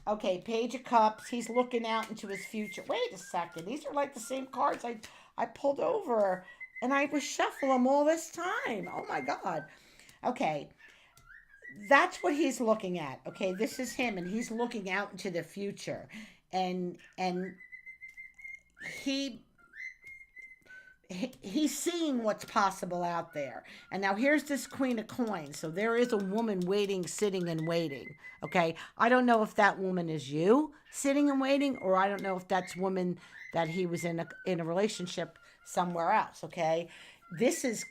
Okay, Page of Cups. He's looking out into his future. Wait a second. These are like the same cards I pulled over, and I was shuffling them all this time. Oh my God. Okay, that's what he's looking at. Okay, this is him, and he's looking out into the future, and he he's seeing what's possible out there. And now here's this Queen of Coins. So there is a woman waiting, sitting and waiting. Okay, I don't know if that woman is you sitting and waiting, or I don't know if that's woman that he was in a relationship somewhere else. Okay, this is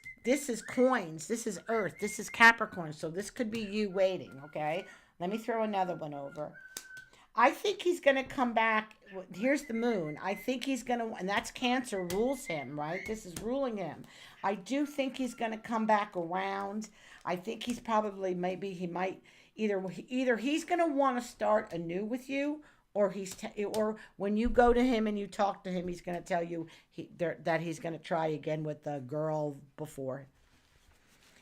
coins. This is Earth. This is Capricorn. So this could be you waiting. Okay, let me throw another one over. I think he's going to come back. Here's the Moon. I think he's going to, and that's Cancer rules him, right? This is ruling him. I do think he's going to come back around. I think he's probably, he might, either he's going to want to start anew with you, or or when you go to him and you talk to him, he's going to tell you that he's going to try again with the girl before.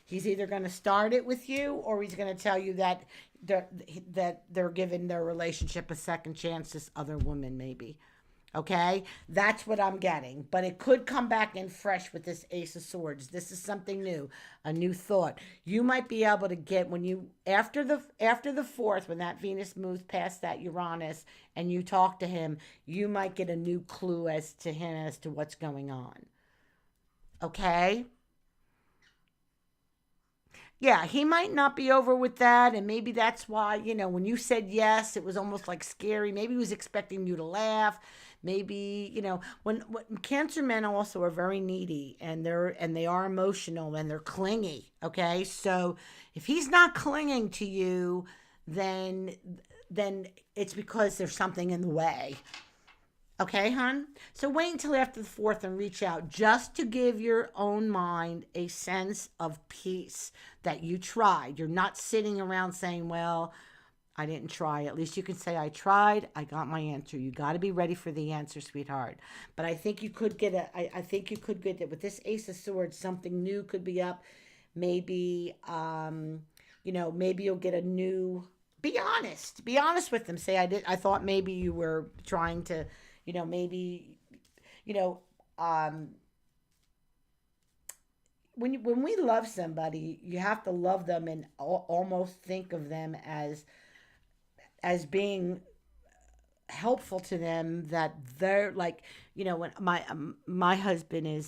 He's either going to start it with you, or he's going to tell you that they're giving their relationship a second chance, this other woman maybe. Okay? That's what I'm getting. But it could come back in fresh with this Ace of Swords. This is something new, a new thought. You might be able to get, when you, after the 4th, when that Venus moves past that Uranus and you talk to him, you might get a new clue as to what's going on. Okay? Yeah, he might not be over with that, and maybe that's why, when you said yes, it was almost like scary. Maybe he was expecting you to laugh. Maybe, when Cancer men also are very needy, and they are emotional, and they're clingy, okay? So if he's not clinging to you, then it's because there's something in the way. Okay, hon? So wait until after the 4th and reach out, just to give your own mind a sense of peace that you tried. You're not sitting around saying, well, I didn't try. At least you can say, I tried. I got my answer. You got to be ready for the answer, sweetheart. But I think you could get I think you could get it. With this Ace of Swords, something new could be up. Maybe, maybe you'll get a new... Be honest. Be honest with them. Say, I thought maybe you were trying to... maybe, when we love somebody, you have to love them and almost think of them as being helpful to them, that they're like, when my husband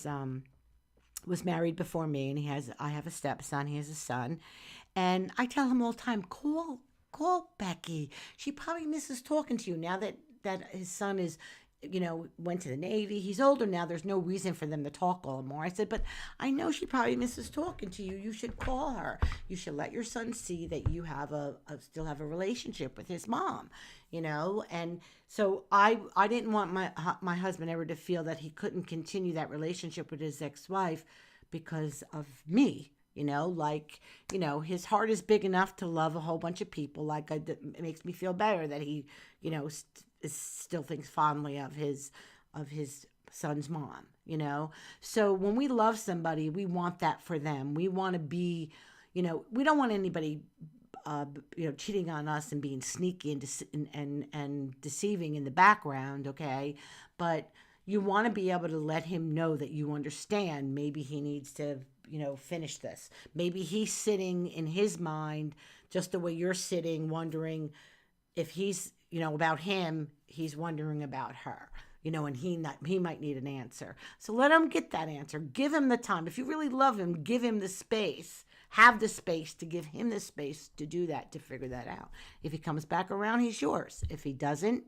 was married before me, and I have a stepson, he has a son, and I tell him all the time, call Becky. She probably misses talking to you now that his son is, went to the Navy. He's older now. There's no reason for them to talk all the more. I said, but I know she probably misses talking to you. You should call her. You should let your son see that you have still have a relationship with his mom, And so I didn't want my husband ever to feel that he couldn't continue that relationship with his ex-wife because of me. His heart is big enough to love a whole bunch of people. It makes me feel better that he, still thinks fondly of his son's mom, So when we love somebody, we want that for them. We want to be, we don't want anybody, cheating on us and being sneaky and deceiving in the background, okay? But you want to be able to let him know that you understand. Maybe he needs to, finish this. Maybe he's sitting in his mind just the way you're sitting, wondering, if he's, about him, he's wondering about her, and he might need an answer. So let him get that answer. Give him the time. If you really love him, give him the space. Have the space to give him the space to do that, to figure that out. If he comes back around, he's yours. If he doesn't,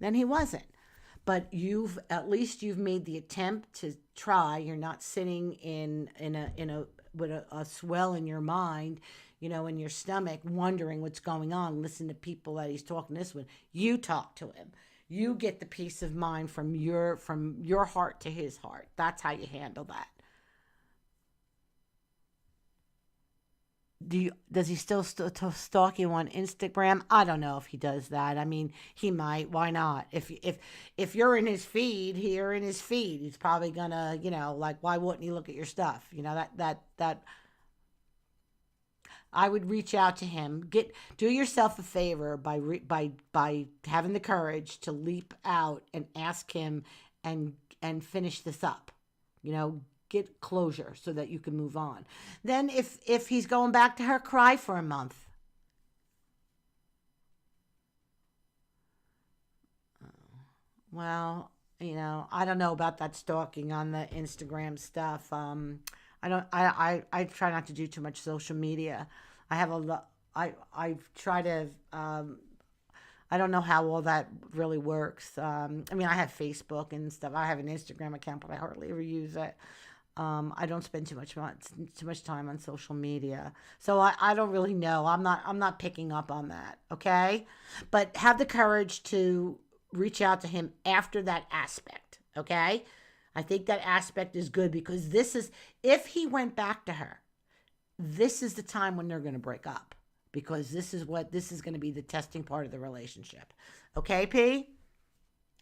then he wasn't. But at least you've made the attempt to try. You're not sitting with a swell in your mind, in your stomach, wondering what's going on. Listen to people that he's talking this with. You talk to him. You get the peace of mind from your heart to his heart. That's how you handle that. Does he still stalk you on Instagram? I don't know if he does that. I mean, he might. Why not? If you're in his feed, he's probably gonna, like, why wouldn't he look at your stuff? That I would reach out to him. Do yourself a favor by having the courage to leap out and ask him and finish this up. Get closure so that you can move on. Then if he's going back to her, cry for a month. Well, I don't know about that stalking on the Instagram stuff. I try not to do too much social media. I have a lot. I try to. I don't know how all that really works. I mean, I have Facebook and stuff. I have an Instagram account, but I hardly ever use it. I don't spend too much time on social media, so I don't really know. I'm not picking up on that. Okay, but have the courage to reach out to him after that aspect. Okay, I think that aspect is good, because if he went back to her, this is the time when they're going to break up, because this is going to be the testing part of the relationship. Okay, P?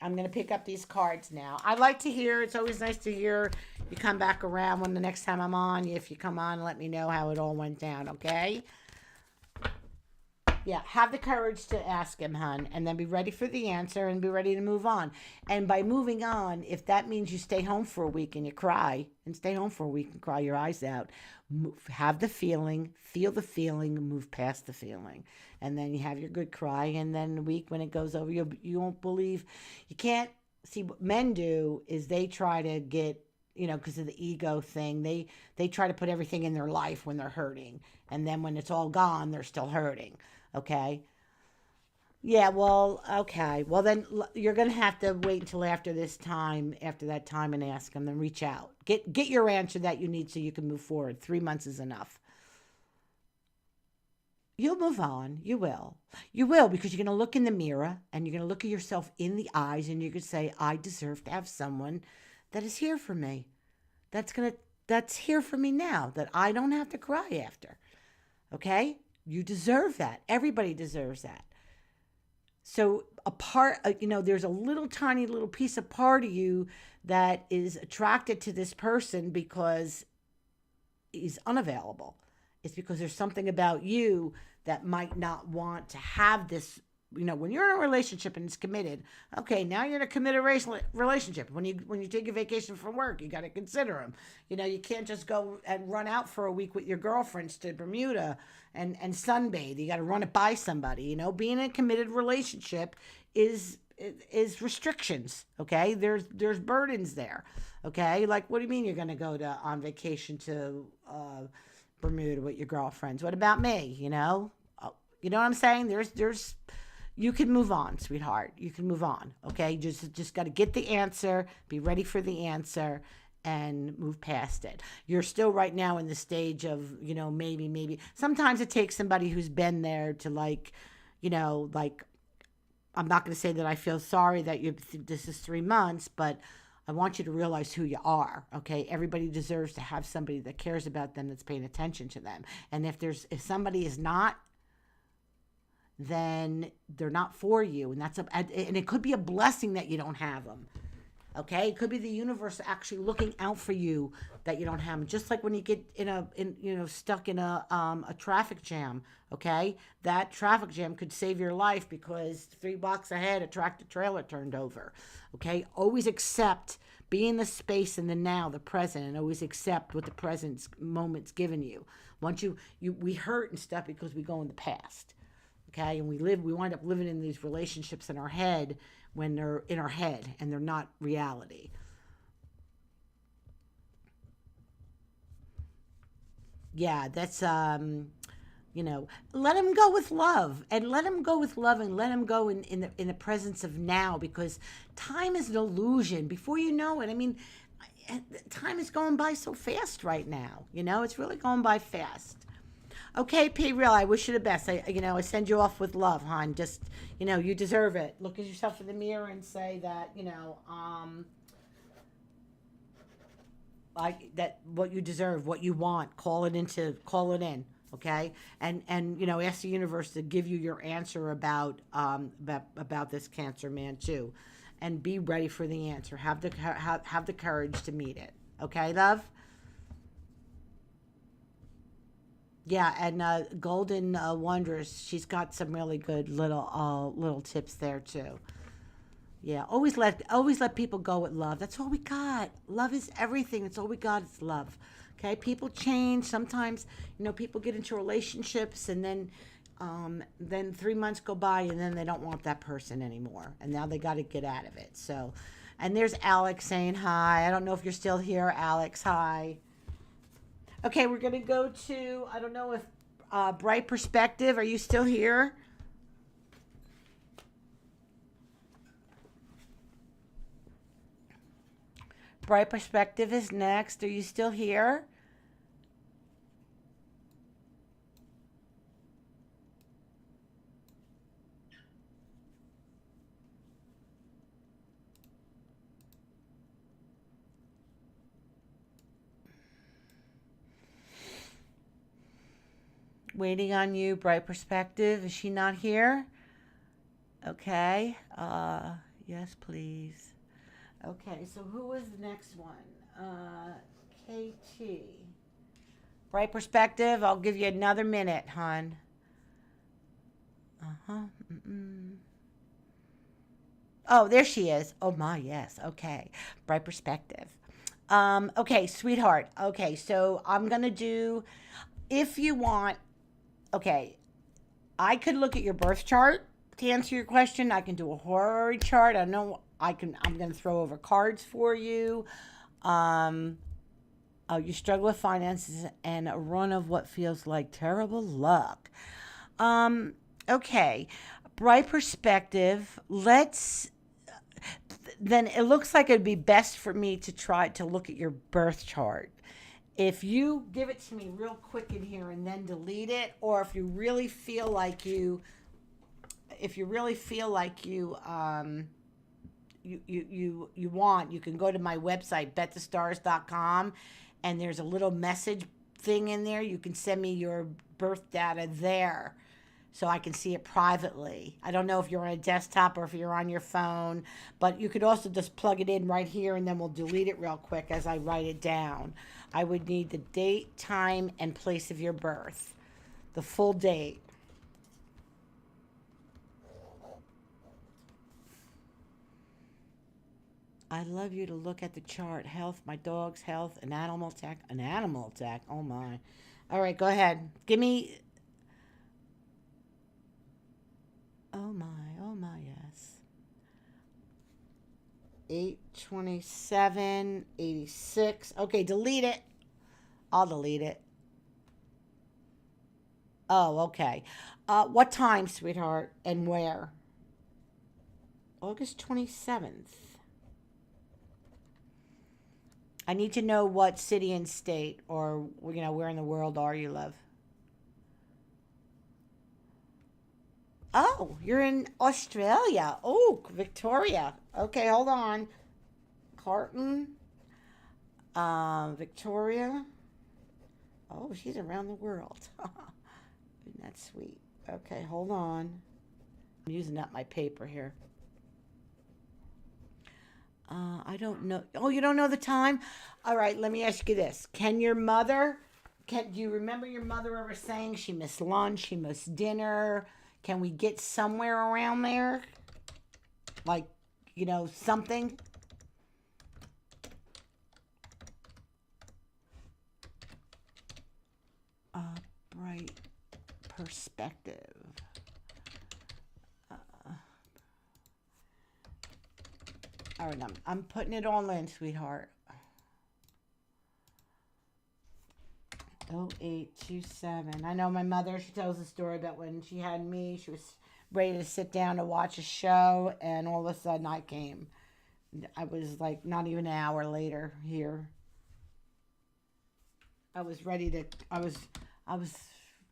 I'm going to pick up these cards now. I like to hear, it's always nice to hear you come back around when the next time I'm on. If you come on, let me know how it all went down, okay? Yeah, have the courage to ask him, hon, and then be ready for the answer and be ready to move on. And by moving on, if that means you stay home for a week and you cry, and stay home for a week and cry your eyes out, have the feeling, feel the feeling, move past the feeling. And then you have your good cry, and then a week when it goes over, you won't believe. You can't see what men do is they try to get, because of the ego thing, they try to put everything in their life when they're hurting. And then when it's all gone, they're still hurting. Okay. Yeah, well, okay. Well, then you're going to have to wait until after that time and ask them, then reach out. Get your answer that you need so you can move forward. 3 months is enough. You'll move on. You will. You will, because you're going to look in the mirror and you're going to look at yourself in the eyes and you're going to say, I deserve to have someone that is here for me. That's here for me now, that I don't have to cry after. Okay? You deserve that. Everybody deserves that. So there's a little tiny little piece of part of you that is attracted to this person because he's unavailable. It's because there's something about you that might not want to have this. When you're in a relationship and it's committed, okay, now you're in a committed relationship. When you take a vacation from work, you got to consider them. You can't just go and run out for a week with your girlfriends to Bermuda and sunbathe. You got to run it by somebody. Being in a committed relationship is restrictions. Okay, there's burdens there. Okay, like, what do you mean you're going to go on vacation to Bermuda with your girlfriends? What about me? You know what I'm saying? There's you can move on, sweetheart. You can move on, okay? Just got to get the answer, be ready for the answer, and move past it. You're still right now in the stage of, maybe. Sometimes it takes somebody who's been there to, like, I'm not going to say that I feel sorry that this is 3 months, but I want you to realize who you are, okay? Everybody deserves to have somebody that cares about them, that's paying attention to them. And if somebody is not, then they're not for you, and and it could be a blessing that you don't have them. Okay, it could be the universe actually looking out for you that you don't have them. Just like when you get stuck in a traffic jam. Okay, that traffic jam could save your life because 3 blocks ahead a tractor trailer turned over. Okay, always accept, be in the space in the now, the present, and always accept what the present moment's given you. Once we hurt and stuff because we go in the past. Okay, and we wind up living in these relationships in our head when they're in our head and they're not reality. Yeah, that's let him go with love, and let him go with love, and let him go in the presence of now, because time is an illusion. Before you know it, I mean, time is going by so fast right now. It's really going by fast. Okay, P. Real, I wish you the best. I send you off with love, hon. Just, you deserve it. Look at yourself in the mirror and say that, like that, what you deserve, what you want. Call it in. Okay, and ask the universe to give you your answer about this Cancer man too, and be ready for the answer. Have the courage to meet it. Okay, love. Yeah, and Golden Wonders, she's got some really good little tips there too. Yeah, always let people go with love. That's all we got. Love is everything. It's all we got is love. Okay, people change. Sometimes, people get into relationships, and then 3 months go by, and then they don't want that person anymore, and now they got to get out of it. So, and there's Alex saying hi. I don't know if you're still here, Alex. Hi. Okay, we're gonna go to, I don't know if Bright Perspective. Are you still here? Bright Perspective is next. Are you still here? Waiting on you, Bright Perspective. Is she not here? Okay. Yes, please. Okay, so who is the next one? KT. Bright Perspective, I'll give you another minute, hon. Uh-huh. Mm-mm. Oh, there she is. Oh my, yes. Okay. Bright Perspective. Okay, sweetheart. Okay, so I'm gonna do, if you want, okay, I could look at your birth chart to answer your question. I can do a horary chart. I know I'm gonna throw over cards for you. Um, oh, you struggle with finances and a run of what feels like terrible luck. Um, okay. Bright Perspective. Then it looks like it'd be best for me to try to look at your birth chart. If you give it to me real quick in here and then delete it, or if you really feel like you want, you can go to my website, TheseStars.com, and there's a little message thing in there. You can send me your birth data there so I can see it privately. I don't know if you're on a desktop or if you're on your phone, but you could also just plug it in right here, and then we'll delete it real quick as I write it down. I would need the date, time, and place of your birth, the full date. I love you to look at the chart. Health, my dog's health, an animal attack. An animal attack. Oh my. All right, go ahead. Give me. Oh my, yes. 8/27/86. Okay, delete it. I'll delete it. Oh, okay. What time, sweetheart, and where? August 27th. I need to know what city and state, or where in the world are you, love? Oh, you're in Australia. Oh, Victoria. Okay, hold on. Carlton, Victoria. Oh, she's around the world. Isn't that sweet? Okay, hold on. I'm using up my paper here. I don't know. Oh, you don't know the time? All right, let me ask you this. Do you remember your mother ever saying she missed lunch, she missed dinner? Can we get somewhere around there? Like, something? Bright Perspective. All right, I'm putting it all in, sweetheart. 0827. I know my mother, she tells a story about when she had me, she was ready to sit down to watch a show, and all of a sudden I came. I was like not even an hour later here. I was ready to, I was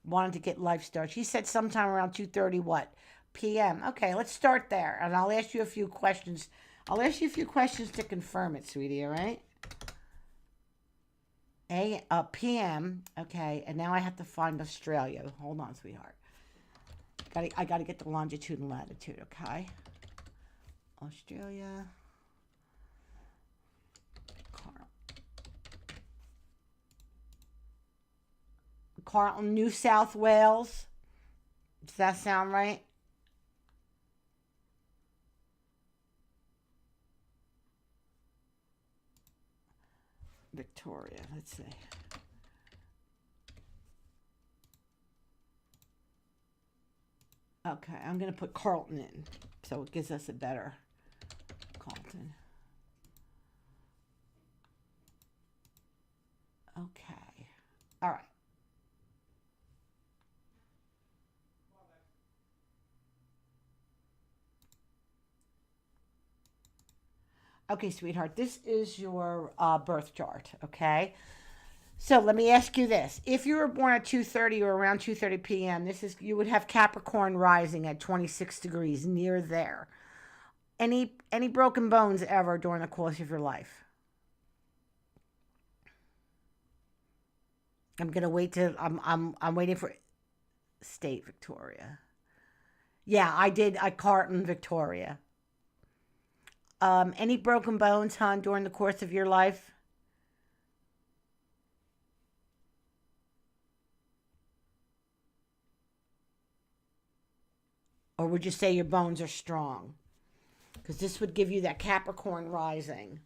wanting to get life started. She said sometime around 2:30 what? PM. Okay, let's start there. And I'll ask you a few questions. I'll ask you a few questions to confirm it, sweetie, all right? PM. Okay, and now I have to find Australia. Hold on, sweetheart. I gotta get the longitude and latitude, okay? Australia. Carlton, New South Wales. Does that sound right? Victoria, let's see. Okay, I'm going to put Carlton in, so it gives us a better Carlton. Okay. All right. Okay, sweetheart, this is your birth chart, okay? So let me ask you this. If you were born at 2:30 or around 2:30 p.m., you would have Capricorn rising at 26 degrees, near there. Any broken bones ever during the course of your life? I'm gonna wait till I'm waiting for state Victoria. Yeah, I did. I Carlton, Victoria. Any broken bones, hon, during the course of your life? Or would you say your bones are strong? Because this would give you that Capricorn rising.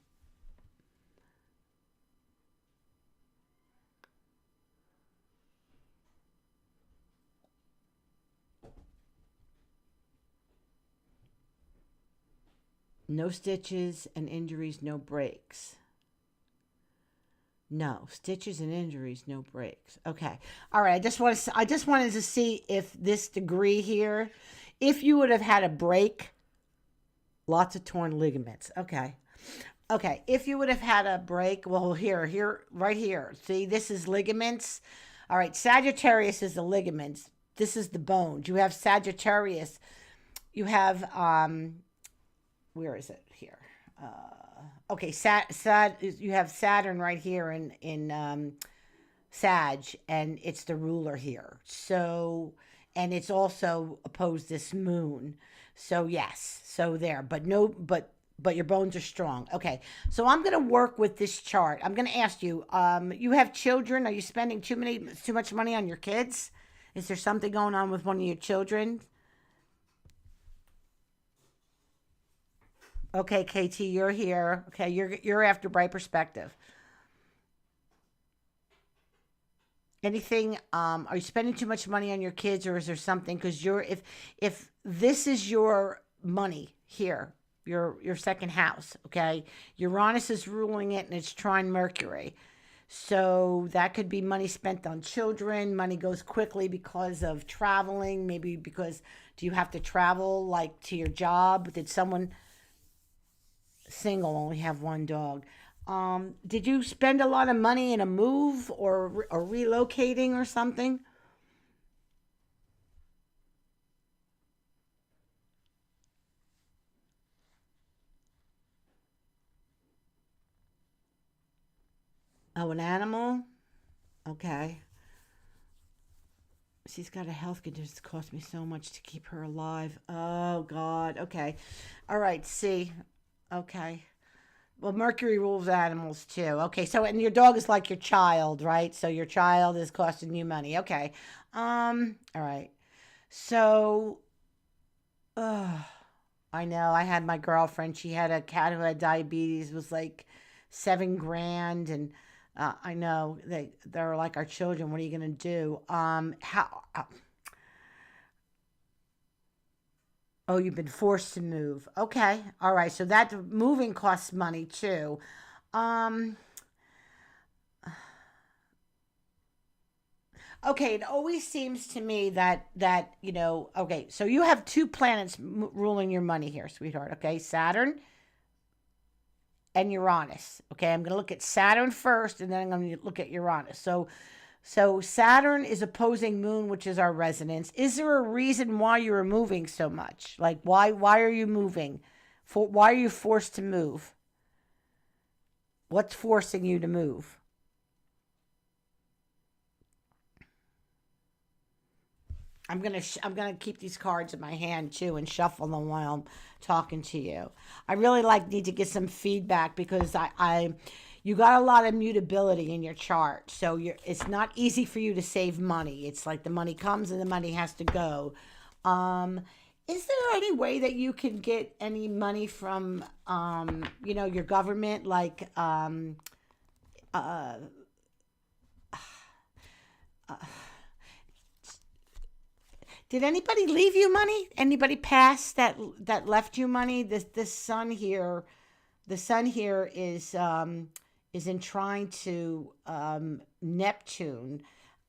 No stitches and injuries, no breaks. No stitches and injuries, no breaks. Okay. All right. I just wanted to see if this degree here, if you would have had a break, lots of torn ligaments. Okay. Okay. If you would have had a break, well, right here. See, this is ligaments. All right. Sagittarius is the ligaments. This is the bones. You have Sagittarius. You have where is it here? Okay, you have Saturn right here in Sag, and it's the ruler here. So, and it's also opposed this moon. So yes, so there, but no, but your bones are strong. Okay, so I'm gonna work with this chart. I'm gonna ask you. You have children. Are you spending too much money on your kids? Is there something going on with one of your children? Okay, KT, you're here. Okay, you're after bright perspective. Anything? Are you spending too much money on your kids, or is there something? Because if this is your money here, your second house. Okay, Uranus is ruling it, and it's trine Mercury. So that could be money spent on children. Money goes quickly because of traveling. Maybe because do you have to travel like to your job? Did someone single only have one dog? Did you spend a lot of money in a move or relocating or something? Oh, an animal? Okay. She's got a health condition that's cost me so much to keep her alive. Oh, God. Okay. All right. See. Okay. Well, Mercury rules animals too. Okay. So, and your dog is like your child, right? So your child is costing you money. Okay. All right. So, uh, I know I had my girlfriend. She had a cat who had diabetes. It was like 7 grand, and I know they're like our children. What are you gonna do? How? Oh, you've been forced to move. Okay. All right. So that moving costs money too. Um, okay, it always seems to me that, okay, so you have two planets ruling your money here, sweetheart. Okay, Saturn and Uranus. Okay, I'm going to look at Saturn first, and then I'm going to look at Uranus. So Saturn is opposing Moon, which is our resonance. Is there a reason why you are moving so much? Like why are you moving? Why are you forced to move? What's forcing you to move? I'm gonna keep these cards in my hand too and shuffle them while I'm talking to you. I really need to get some feedback because I you got a lot of mutability in your chart, so it's not easy for you to save money. It's like the money comes and the money has to go. Um, is there any way that you can get any money from your government, like uh, did anybody leave you money? Anybody pass that left you money? This sun here, the sun here is in trying to Neptune.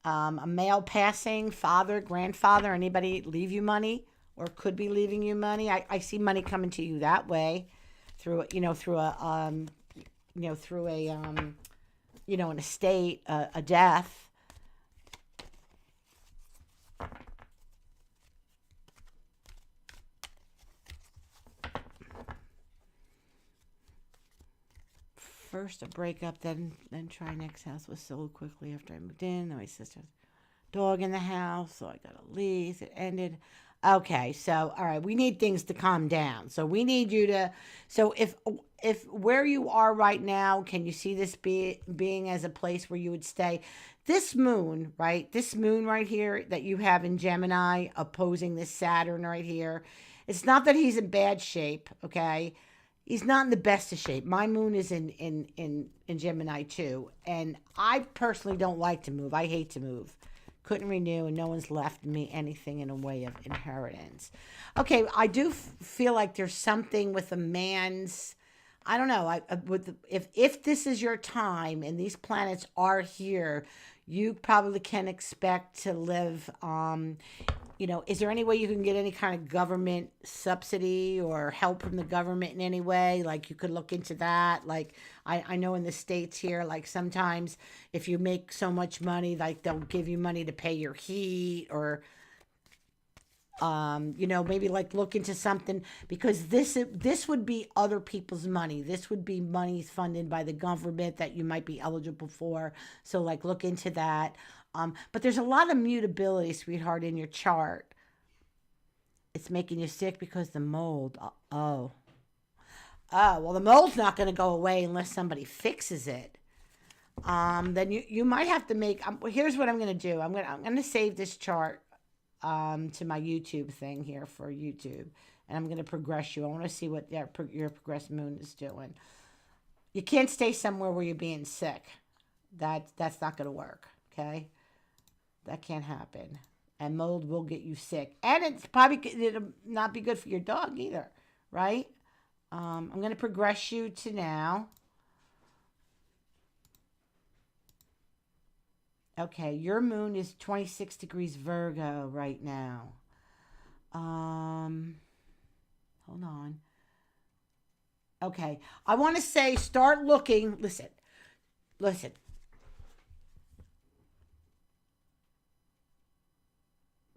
A male passing, father, grandfather, anybody leave you money or could be leaving you money? I see money coming to you that way through through a an estate, a death. First a breakup, then try next house was sold quickly after I moved in. Then my sister's dog in the house, so I got a lease. It ended. Okay, so all right, we need things to calm down. So we need you to. So if where you are right now, can you see this being as a place where you would stay? This moon, right? This moon right here that you have in Gemini opposing this Saturn right here. It's not that he's in bad shape, okay? He's not in the best of shape. My moon is in Gemini too, and I personally don't like to move. I hate to move. Couldn't renew, and no one's left me anything in a way of inheritance. Okay, I do feel like there's something with a man's. I don't know. If this is your time and these planets are here, you probably can expect to live. Is there any way you can get any kind of government subsidy or help from the government in any way? Like you could look into that. Like I know in the States here, like sometimes if you make so much money, like they'll give you money to pay your heat or, maybe like look into something because this would be other people's money. This would be money funded by the government that you might be eligible for. So like look into that. But there's a lot of mutability, sweetheart, in your chart. It's making you sick because the mold. Oh. Oh, well, the mold's not going to go away unless somebody fixes it. Then you might have to make. Here's what I'm going to do. I'm going to save this chart to my YouTube thing here for YouTube, and I'm going to progress you. I want to see what your progressed moon is doing. You can't stay somewhere where you're being sick. That's not going to work. Okay. That can't happen. And mold will get you sick. And it'll not be good for your dog either, right? I'm going to progress you to now. Okay, your moon is 26 degrees Virgo right now. Hold on. Okay, I want to say start looking. Listen.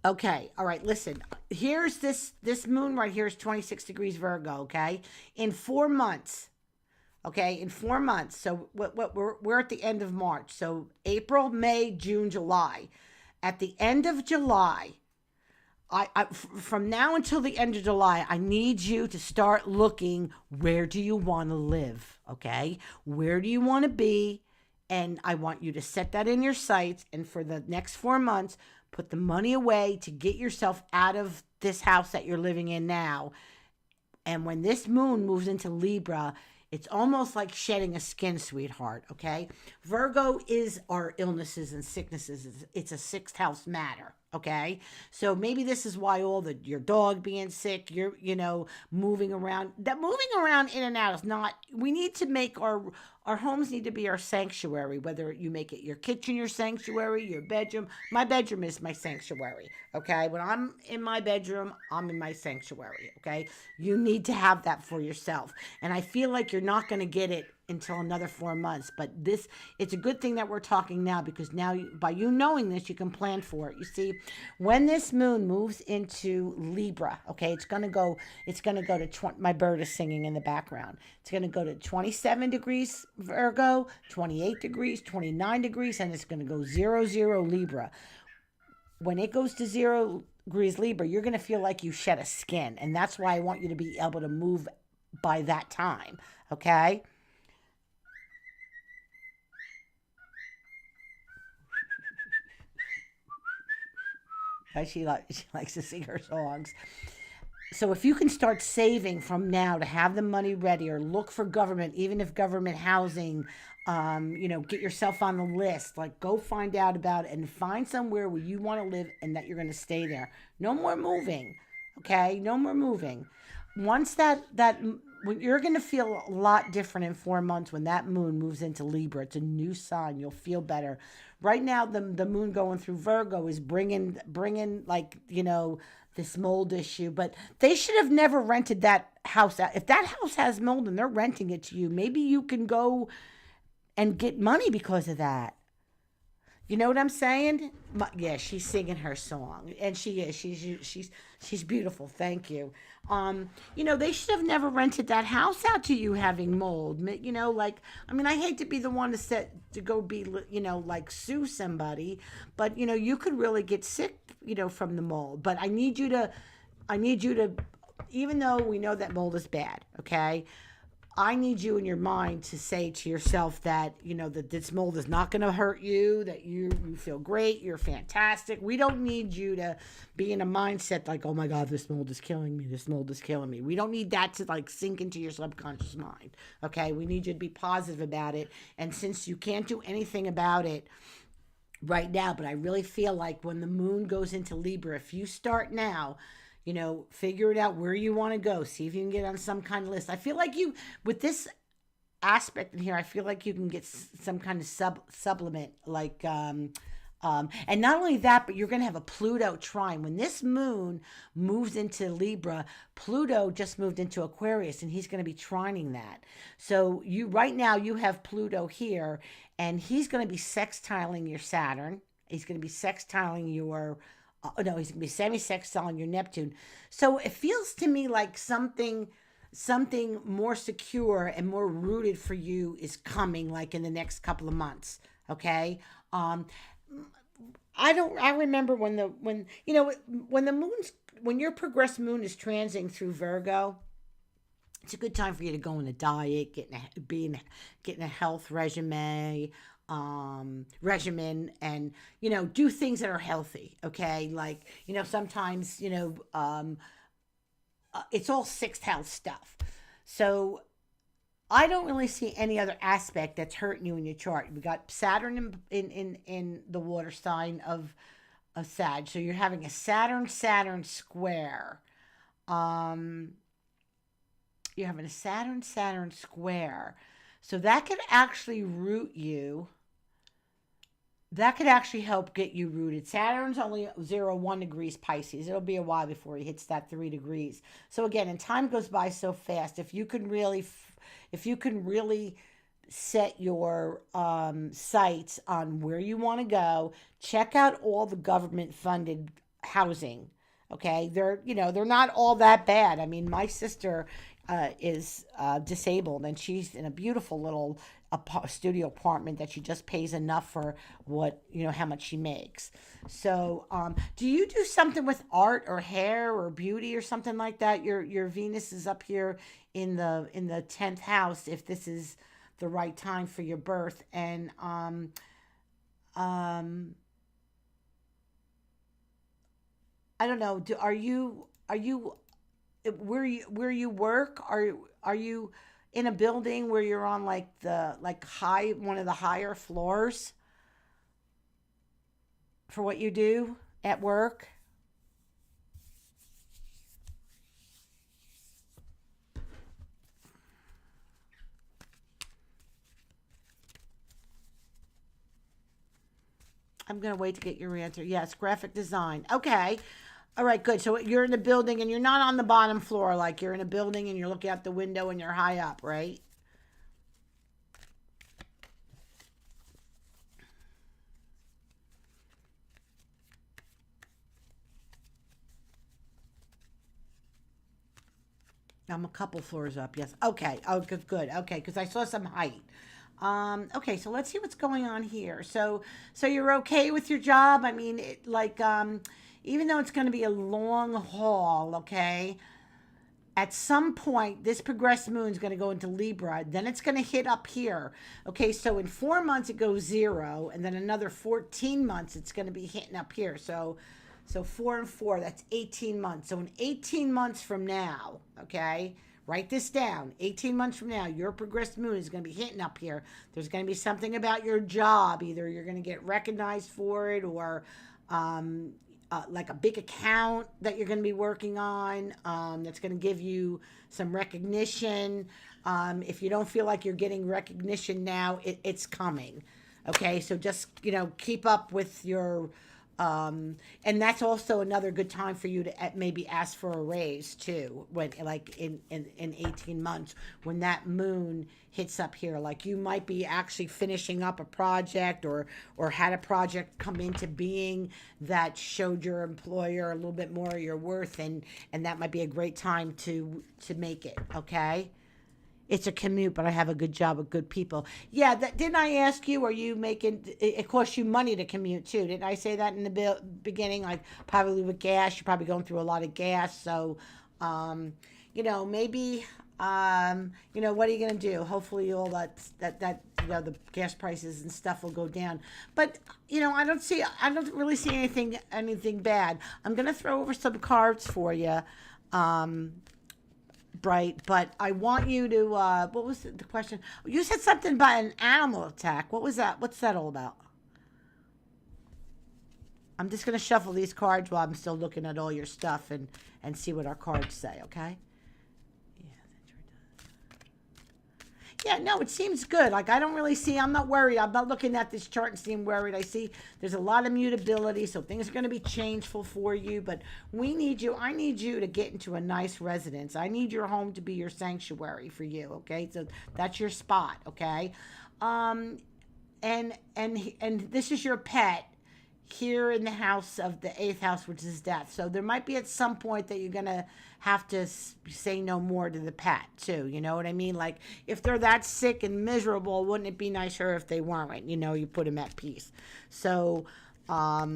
Okay, all right, listen. Here's this moon right here is 26 degrees Virgo, okay? In 4 months. Okay, in 4 months. So what we're at the end of March. So April, May, June, July. At the end of July, from now until the end of July, I need you to start looking, where do you want to live, okay? Where do you want to be? And I want you to set that in your sights, and for the next 4 months, put the money away to get yourself out of this house that you're living in now. And when this moon moves into Libra, it's almost like shedding a skin, sweetheart, okay? Virgo is our illnesses and sicknesses. It's a sixth house matter, Okay. So maybe this is why all the your dog being sick, you're, moving around. That moving around in and out is not, we need to make our homes need to be our sanctuary, whether you make it your kitchen, your sanctuary, your bedroom. My bedroom is my sanctuary. Okay. When I'm in my bedroom, I'm in my sanctuary. Okay. You need to have that for yourself. And I feel like you're not going to get it until another 4 months. But it's a good thing that we're talking now, because now by you knowing this, you can plan for it. You see, when this moon moves into Libra, okay, it's going to go to my bird is singing in the background. It's going to go to 27 degrees Virgo, 28 degrees, 29 degrees, and it's going to go 0 Libra. When it goes to 0 degrees Libra, you're going to feel like you shed a skin. And that's why I want you to be able to move by that time. Okay. She likes to sing her songs. So if you can start saving from now to have the money ready, or look for government, even if government housing, get yourself on the list. Like, go find out about it and find somewhere where you want to live and that you're going to stay there. No more moving. Okay, no more moving. Once when you're going to feel a lot different in 4 months when that moon moves into Libra. It's a new sign. You'll feel better. Right now, the moon going through Virgo is bringing like, this mold issue. But they should have never rented that house out. If that house has mold and they're renting it to you, maybe you can go and get money because of that. You know what I'm saying? Yeah, she's singing her song, and she is. She's beautiful. Thank you. They should have never rented that house out to you having mold. I hate to be the one to go be, like sue somebody, but you could really get sick, from the mold. But I need you to, even though we know that mold is bad, okay? I need you in your mind to say to yourself that, that this mold is not going to hurt you, that you feel great, you're fantastic. We don't need you to be in a mindset like, oh my God, this mold is killing me. This mold is killing me. We don't need that to like sink into your subconscious mind. Okay. We need you to be positive about it. And since you can't do anything about it right now, but I really feel like when the moon goes into Libra, if you start now, figure it out where you want to go. See if you can get on some kind of list. I feel like with this aspect in here, I feel like you can get some kind of supplement, like, and not only that, but you're going to have a Pluto trine. When this moon moves into Libra, Pluto just moved into Aquarius, and he's going to be trining that. So right now you have Pluto here, and he's going to be sextiling your Saturn. He's going to be sextiling your he's going to be semi-sextile on your Neptune. So it feels to me like something more secure and more rooted for you is coming, like in the next couple of months. Okay. I remember when your progressed moon is transiting through Virgo, it's a good time for you to go on a diet, getting a health regimen, and do things that are healthy. Okay, like sometimes it's all sixth house stuff. So I don't really see any other aspect that's hurting you in your chart. We got Saturn in the water sign of Sag, so you're having a Saturn square. You're having a Saturn square. So that could actually root you. That could actually help get you rooted. Saturn's only 1 degrees Pisces. It'll be a while before he hits that 3 degrees. So again, and time goes by so fast. If you can really set your sights on where you want to go, check out all the government funded housing. Okay, they're not all that bad. I mean, my sister is disabled, and she's in a beautiful little studio apartment that she just pays enough for how much she makes. So do you do something with art or hair or beauty or something like that? Your Venus is up here in the 10th house, if this is the right time for your birth. And I don't know, are you where you work, are you in a building where you're on one of the higher floors for what you do? at work? I'm going to wait to get your answer. Yes, graphic design. Okay. All right, good. So you're in a building and you're not on the bottom floor. Like you're in a building and you're looking out the window and you're high up, right? I'm a couple floors up. Yes. Okay. Oh, good. Good. Okay. Because I saw some height. Okay. So let's see what's going on here. So you're okay with your job? I mean, even though it's going to be a long haul, okay, at some point, this progressed moon is going to go into Libra. Then it's going to hit up here. Okay, so in 4 months, it goes 0. And then another 14 months, it's going to be hitting up here. So 4 and 4, that's 18 months. So in 18 months from now, okay, write this down. 18 months from now, your progressed moon is going to be hitting up here. There's going to be something about your job. Either you're going to get recognized for it or like a big account that you're going to be working on that's going to give you some recognition. If you don't feel like you're getting recognition now, it's coming. Okay, so just, keep up with your... and that's also another good time for you to maybe ask for a raise too, when like in 18 months, when that moon hits up here. Like you might be actually finishing up a project or had a project come into being that showed your employer a little bit more of your worth, and that might be a great time to make it. Okay. It's a commute, but I have a good job with good people. Yeah, didn't I ask you, are you making, it costs you money to commute too. Didn't I say that in the beginning? Like probably with gas, you're probably going through a lot of gas. So, maybe, what are you going to do? Hopefully all that, the gas prices and stuff will go down. But, I don't really see anything bad. I'm going to throw over some cards for you. Bright, but I want you to, what was the question? You said something about an animal attack. What was that? What's that all about? I'm just going to shuffle these cards while I'm still looking at all your stuff and see what our cards say, okay? Yeah, no, it seems good. Like, I don't really see, I'm not worried. I'm not looking at this chart and seeing worried. I see there's a lot of mutability, so things are going to be changeful for you, but I need you to get into a nice residence. I need your home to be your sanctuary for you, okay? So that's your spot, okay? And this is your pet here in the house of the 8th house, which is death. So there might be at some point that you're going to have to say no more to the pet too. You know what I mean? Like if they're that sick and miserable, wouldn't it be nicer if they weren't? You put them at peace. So, I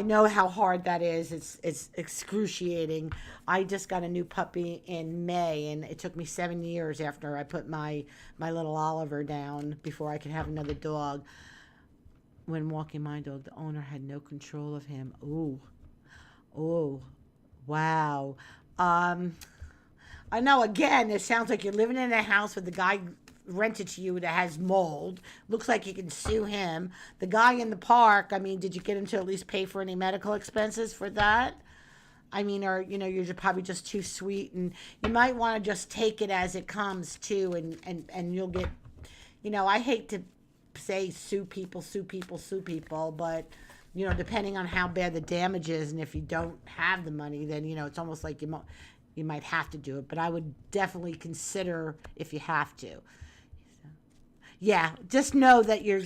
know how hard that is. It's excruciating. I just got a new puppy in May, and it took me 7 years after I put my little Oliver down before I could have another dog. When walking my dog, the owner had no control of him. Oh, wow. I know, again, it sounds like you're living in a house with the guy rented to you that has mold. Looks like you can sue him. The guy in the park, I mean, did you get him to at least pay for any medical expenses for that? I mean, or, you're probably just too sweet, and you might want to just take it as it comes too, and you'll get, I hate to say sue people, but depending on how bad the damage is, and if you don't have the money, then it's almost like you might have to do it. But I would definitely consider if you have to. Yeah, just know that you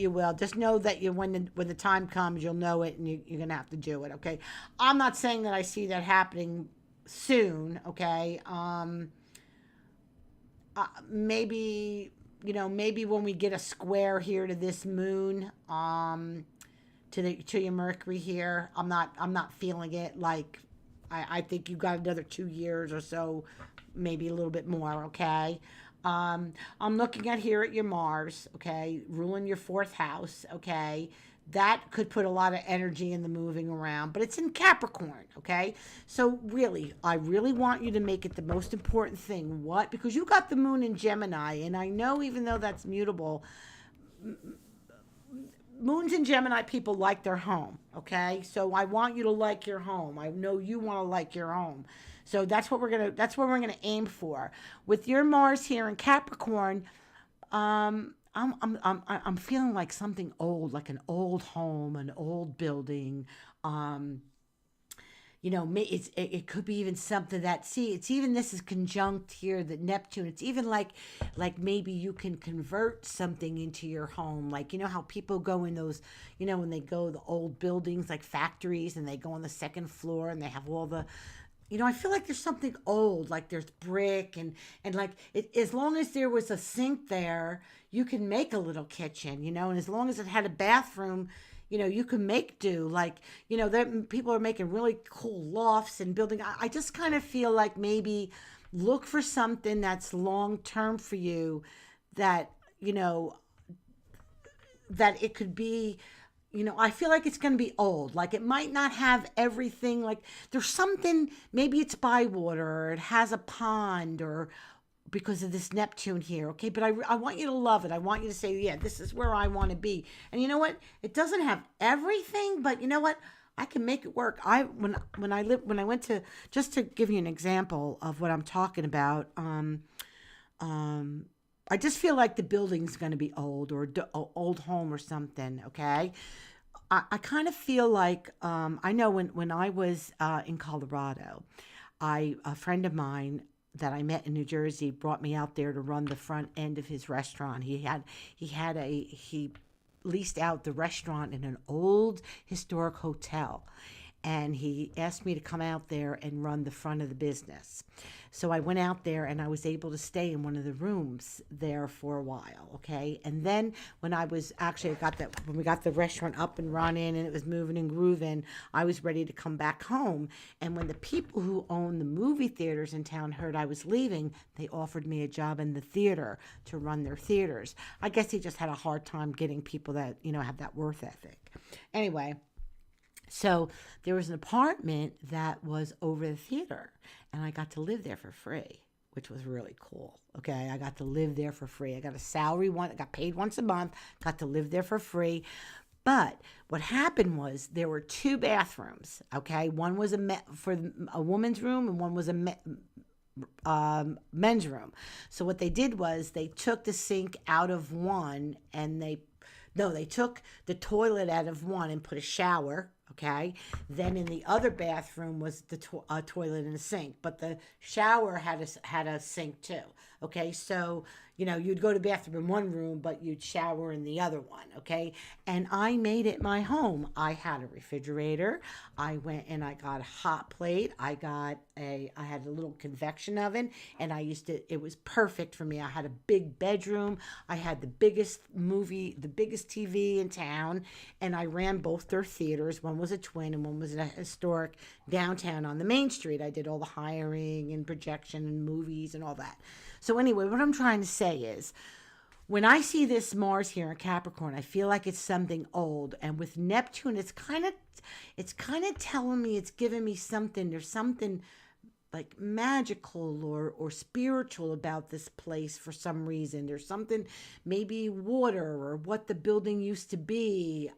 will. Just know that when the time comes, you'll know it, and you're gonna have to do it. Okay, I'm not saying that I see that happening soon. Okay, maybe when we get a square here to this moon, to your Mercury here, I'm not feeling it. Like, I think you got another 2 years or so, maybe a little bit more. Okay. I'm looking at here at your Mars. Okay, ruling your 4th house. Okay. That could put a lot of energy in the moving around, but it's in Capricorn, okay? So really, I really want you to make it the most important thing. What? Because you got the moon in Gemini, and I know even though that's mutable, moons in Gemini people like their home, okay? So I want you to like your home. I know you want to like your home. So that's what we're gonna aim for. With your Mars here in Capricorn, I'm feeling like something old, like an old home, an old building. Um, it could be even something that, see, it's even, this is conjunct here, the Neptune. It's even like maybe you can convert something into your home. Like, you know how people go in those, when they go the old buildings like factories, and they go on the second floor and they have all the, I feel like there's something old, like there's brick, and like as long as there was a sink there, you can make a little kitchen, and as long as it had a bathroom, you can make do. Like, that people are making really cool lofts and building. I just kind of feel like maybe look for something that's long term for you, that, that it could be, I feel like it's going to be old. Like, it might not have everything. Like, there's something, maybe it's by water, or it has a pond, or because of this Neptune here, okay? But I want you to love it. I want you to say, yeah, this is where I want to be. And you know what? It doesn't have everything, but you know what? I can make it work. When I went to, just to give you an example of what I'm talking about, I just feel like the building's going to be old, or old home or something, okay? I kind of feel like, I know when I was in Colorado, a friend of mine that I met in New Jersey brought me out there to run the front end of his restaurant. He leased out the restaurant in an old historic hotel. And he asked me to come out there and run the front of the business. So I went out there, and I was able to stay in one of the rooms there for a while, okay? And then when when we got the restaurant up and running and it was moving and grooving, I was ready to come back home. And when the people who own the movie theaters in town heard I was leaving, they offered me a job in the theater to run their theaters. I guess he just had a hard time getting people that, have that worth ethic. Anyway, so there was an apartment that was over the theater, and I got to live there for free, which was really cool. Okay, I got to live there for free. I got a salary I got paid once a month, got to live there for free. But what happened was there were two bathrooms. Okay, one was for a woman's room, and one was a men's room. So what they did was they took the sink out of one, and they took the toilet out of one and put a shower. Okay. Then in the other bathroom was the toilet and a sink, but the shower had a sink too. Okay. So, you'd go to the bathroom in one room, but you'd shower in the other one. Okay. And I made it my home. I had a refrigerator. I went and I got a hot plate. I had a little convection oven, and it was perfect for me. I had a big bedroom. I had the biggest TV in town, and I ran both their theaters. One was a twin and one was a historic downtown on the main street. I did all the hiring and projection and movies and all that. So anyway, what I'm trying to say is, when I see this Mars here in Capricorn, I feel like it's something old. And with Neptune, it's kind of telling me, it's giving me something. There's something like magical or spiritual about this place for some reason. There's something, maybe water, or what the building used to be.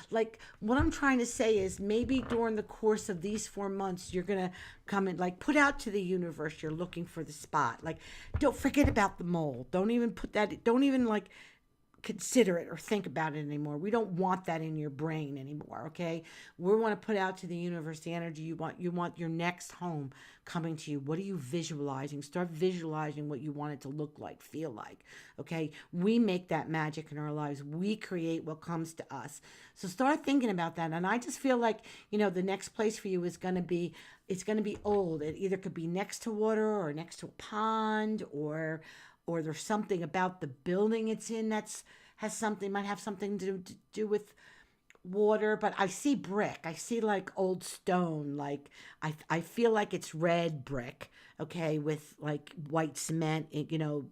Like, what I'm trying to say is, maybe during the course of these 4 months, you're going to come and like put out to the universe, you're looking for the spot. Like, don't forget about the mole. Don't even like consider it or think about it anymore. We don't want that in your brain anymore, okay? We want to put out to the universe the energy you want. You want your next home coming to you. What are you visualizing? Start visualizing what you want it to look like, feel like, okay? We make that magic in our lives. We create what comes to us. So start thinking about that. And I just feel like, the next place for you is going to be, it's going to be old. It either could be next to water, or next to a pond, or there's something about the building it's in might have something to do with water. But I see brick. I see like old stone. Like I feel like it's red brick, okay, with like white cement,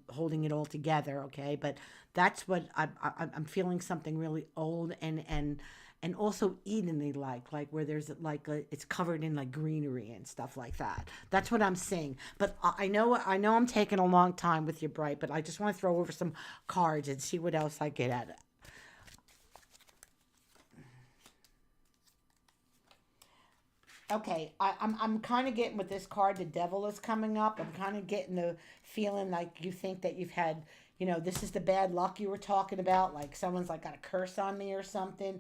holding it all together, okay. But that's what I'm feeling, something really old and also Edeny like where there's it's covered in like greenery and stuff like that. That's what I'm seeing. But I know I'm taking a long time with you, Bright, but I just want to throw over some cards and see what else I get at it. Okay, I'm kind of getting with this card, the devil is coming up. I'm kind of getting the feeling like you think that you've had, this is the bad luck you were talking about. Like someone's like got a curse on me or something.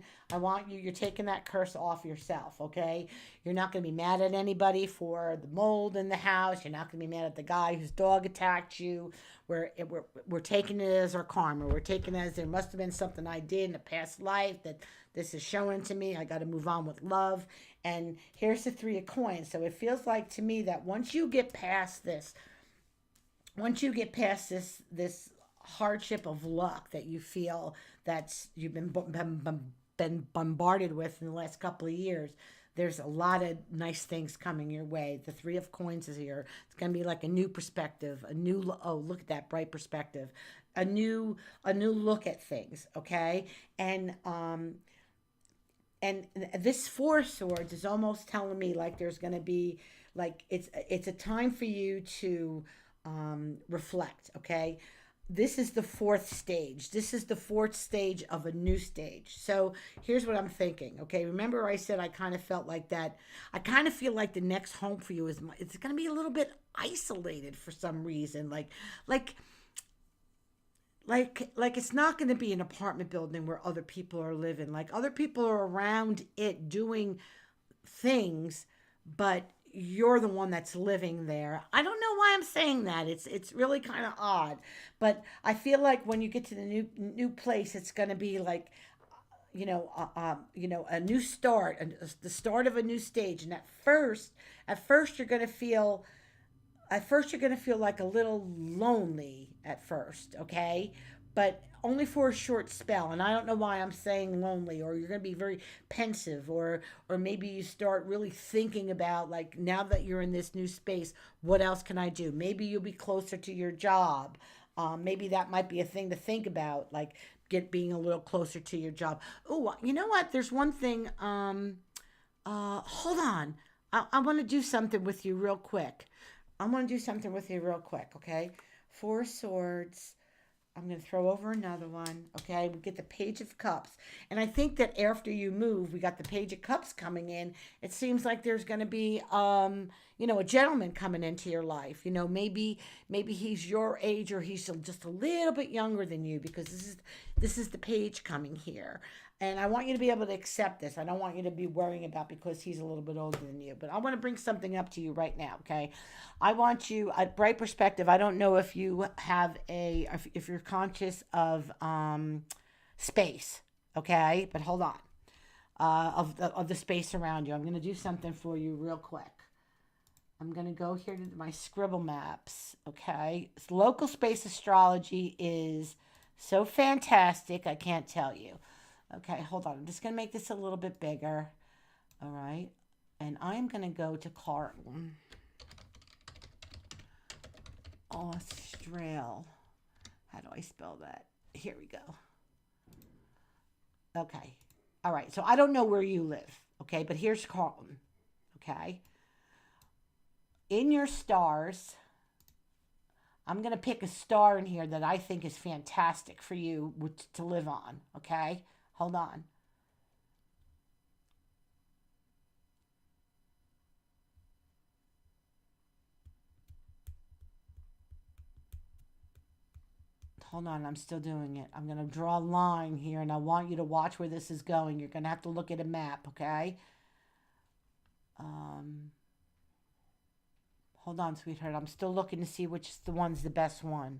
You're taking that curse off yourself, okay? You're not going to be mad at anybody for the mold in the house. You're not going to be mad at the guy whose dog attacked you. We're taking it as our karma. We're taking it as there must have been something I did in a past life that this is showing to me. I got to move on with love. And here's the three of coins. So it feels like to me that once you get past this, this hardship of luck that you feel that's you've been bombarded with in the last couple of years, there's a lot of nice things coming your way. The three of coins is here. It's going to be like a new perspective, oh, look at that bright perspective, a new look at things, okay? And this four of swords is almost telling me like there's going to be like it's a time for you to reflect, okay? This is the fourth stage. This is the fourth stage of a new stage. So here's what I'm thinking, okay? Remember I said I kind of felt like that. I kind of feel like the next home for you it's going to be a little bit isolated for some reason, like it's not going to be an apartment building where other people are living. Like other people are around it doing things, but you're the one that's living there. I don't know why I'm saying that. It's really kind of odd, but I feel like when you get to the new place, it's going to be like a new start, the start of a new stage. And at first you're going to feel like a little lonely at first, okay? But only for a short spell. And I don't know why I'm saying lonely, or you're going to be very pensive, or maybe you start really thinking about like now that you're in this new space, what else can I do? Maybe you'll be closer to your job. Maybe that might be a thing to think about, like being a little closer to your job. Oh, you know what? There's one thing. Hold on. I want to do something with you real quick. I'm going to do something with you real quick, okay? Four swords. I'm going to throw over another one, okay? We get the Page of Cups. And I think that after you move, we got the Page of Cups coming in. It seems like there's going to be, a gentleman coming into your life. Maybe he's your age or he's just a little bit younger than you, because this is the page coming here. And I want you to be able to accept this. I don't want you to be worrying about because he's a little bit older than you. But I want to bring something up to you right now, okay? I want you, a bright perspective. I don't know if you have if you're conscious of space, okay? But hold on. Of the space around you. I'm going to do something for you real quick. I'm going to go here to my scribble maps, okay? Local space astrology is so fantastic, I can't tell you. Okay, hold on. I'm just going to make this a little bit bigger. All right. And I'm going to go to Carlton. Austral. How do I spell that? Here we go. Okay. All right. So I don't know where you live. Okay. But here's Carlton. Okay. In your stars, I'm going to pick a star in here that I think is fantastic for you to live on. Okay. Hold on. Hold on, I'm still doing it. I'm going to draw a line here, and I want you to watch where this is going. You're going to have to look at a map, okay? Hold on, sweetheart. I'm still looking to see which one's the best one.